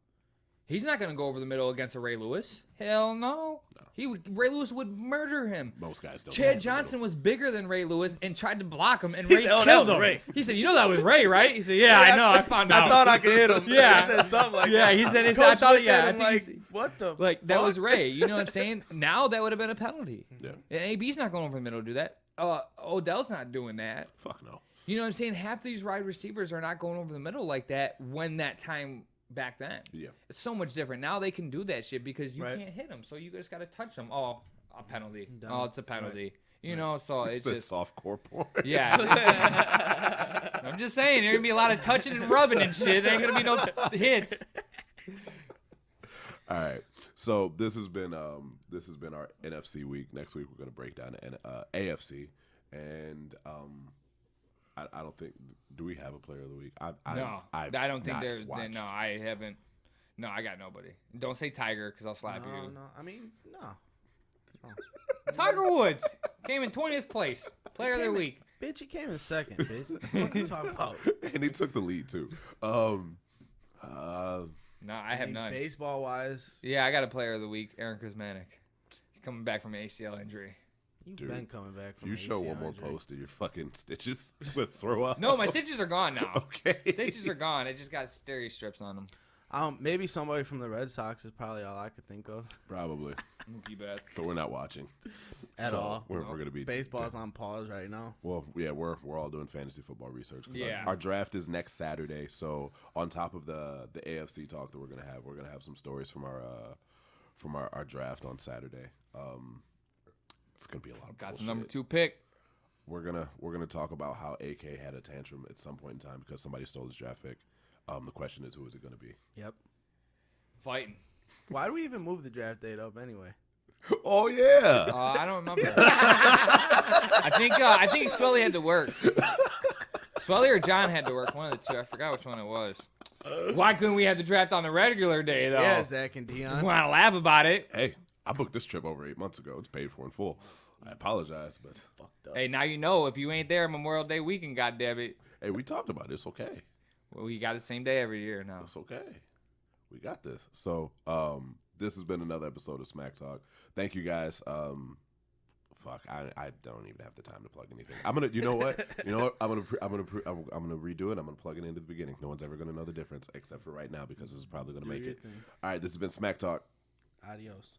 He's not going to go over the middle against a Ray Lewis. Hell no. Ray Lewis would murder him. Most guys don't. Chad Johnson was bigger than Ray Lewis and tried to block him, and Ray killed him. Ray. He said, "You know that was Ray, right?" He said, "Yeah, I know. I found out. I thought I could hit him. Yeah. He said something like Yeah, that. he said, Coach I thought, looked yeah, at I him think like, he's- what the like that fuck? was Ray. You know what I'm saying? Now that would have been a penalty. Yeah. And AB's not going over the middle to do that. Odell's not doing that. Fuck no. You know what I'm saying? Half these wide receivers are not going over the middle like that when that time back then. Yeah. It's so much different. Now they can do that shit because you Right. can't hit them. So you just got to touch them. Oh, a penalty. Done. Oh, it's a penalty. You know, so it's It's just. soft core porn. Yeah. I'm just saying, there's going to be a lot of touching and rubbing and shit. There ain't going to be no hits. All right. So this has been our NFC week. Next week we're going to break down the AFC, and I don't think, do we have a player of the week? I don't think there's. watched. No, I haven't. No, I got nobody. Don't say Tiger because I'll slap you. No, I mean, no. Tiger Woods came in 20th place, player of the week. Bitch, he came in second, bitch. What the fuck you talking about? And he took the lead too. No, I have none. Baseball wise, Yeah, I got a player of the week, Aaron Kuzmanic. He's coming back from an ACL injury. you've Dude, been coming back from You an show ACL one more injury. post of your fucking stitches with throw up. No, my stitches are gone now. Okay. Stitches are gone. I just got steri strips on them. Maybe somebody from the Red Sox is probably all I could think of Probably. Mookie Betts. But we're not watching at So all. We're going to be Baseball's on pause right now. Well, yeah, we're all doing fantasy football research. 'Cause Yeah. Our draft is next Saturday, so on top of the AFC talk that we're gonna have some stories from our draft on Saturday. It's gonna be a lot of Got bullshit. the number 2 pick. We're gonna talk about how AK had a tantrum at some point in time because somebody stole his draft pick. The question is, who is it gonna be? Yep. Fighting. Why do we even move the draft date up anyway? Oh yeah. I don't remember. I think Swelly had to work. Swelly or John had to work. One of the two. I forgot which one it was. Why couldn't we have the draft on the regular day though? Yeah, Zach and You Dion. want to laugh about it? Hey, I booked this trip over 8 months ago. It's paid for in full. I apologize, but Fucked up. Hey, now you know if you ain't there Memorial Day weekend, goddammit. hey, we talked about it. It's okay. Well, we got the same day every year now. It's okay. We got this. So, this has been another episode of Smack Talk. Thank you guys. Fuck, I don't even have the time to plug anything. I'm gonna, you know what? I'm gonna redo it. I'm gonna plug it into the beginning. No one's ever gonna know the difference except for right now because this is probably gonna make it. All right, this has been Smack Talk. Adios.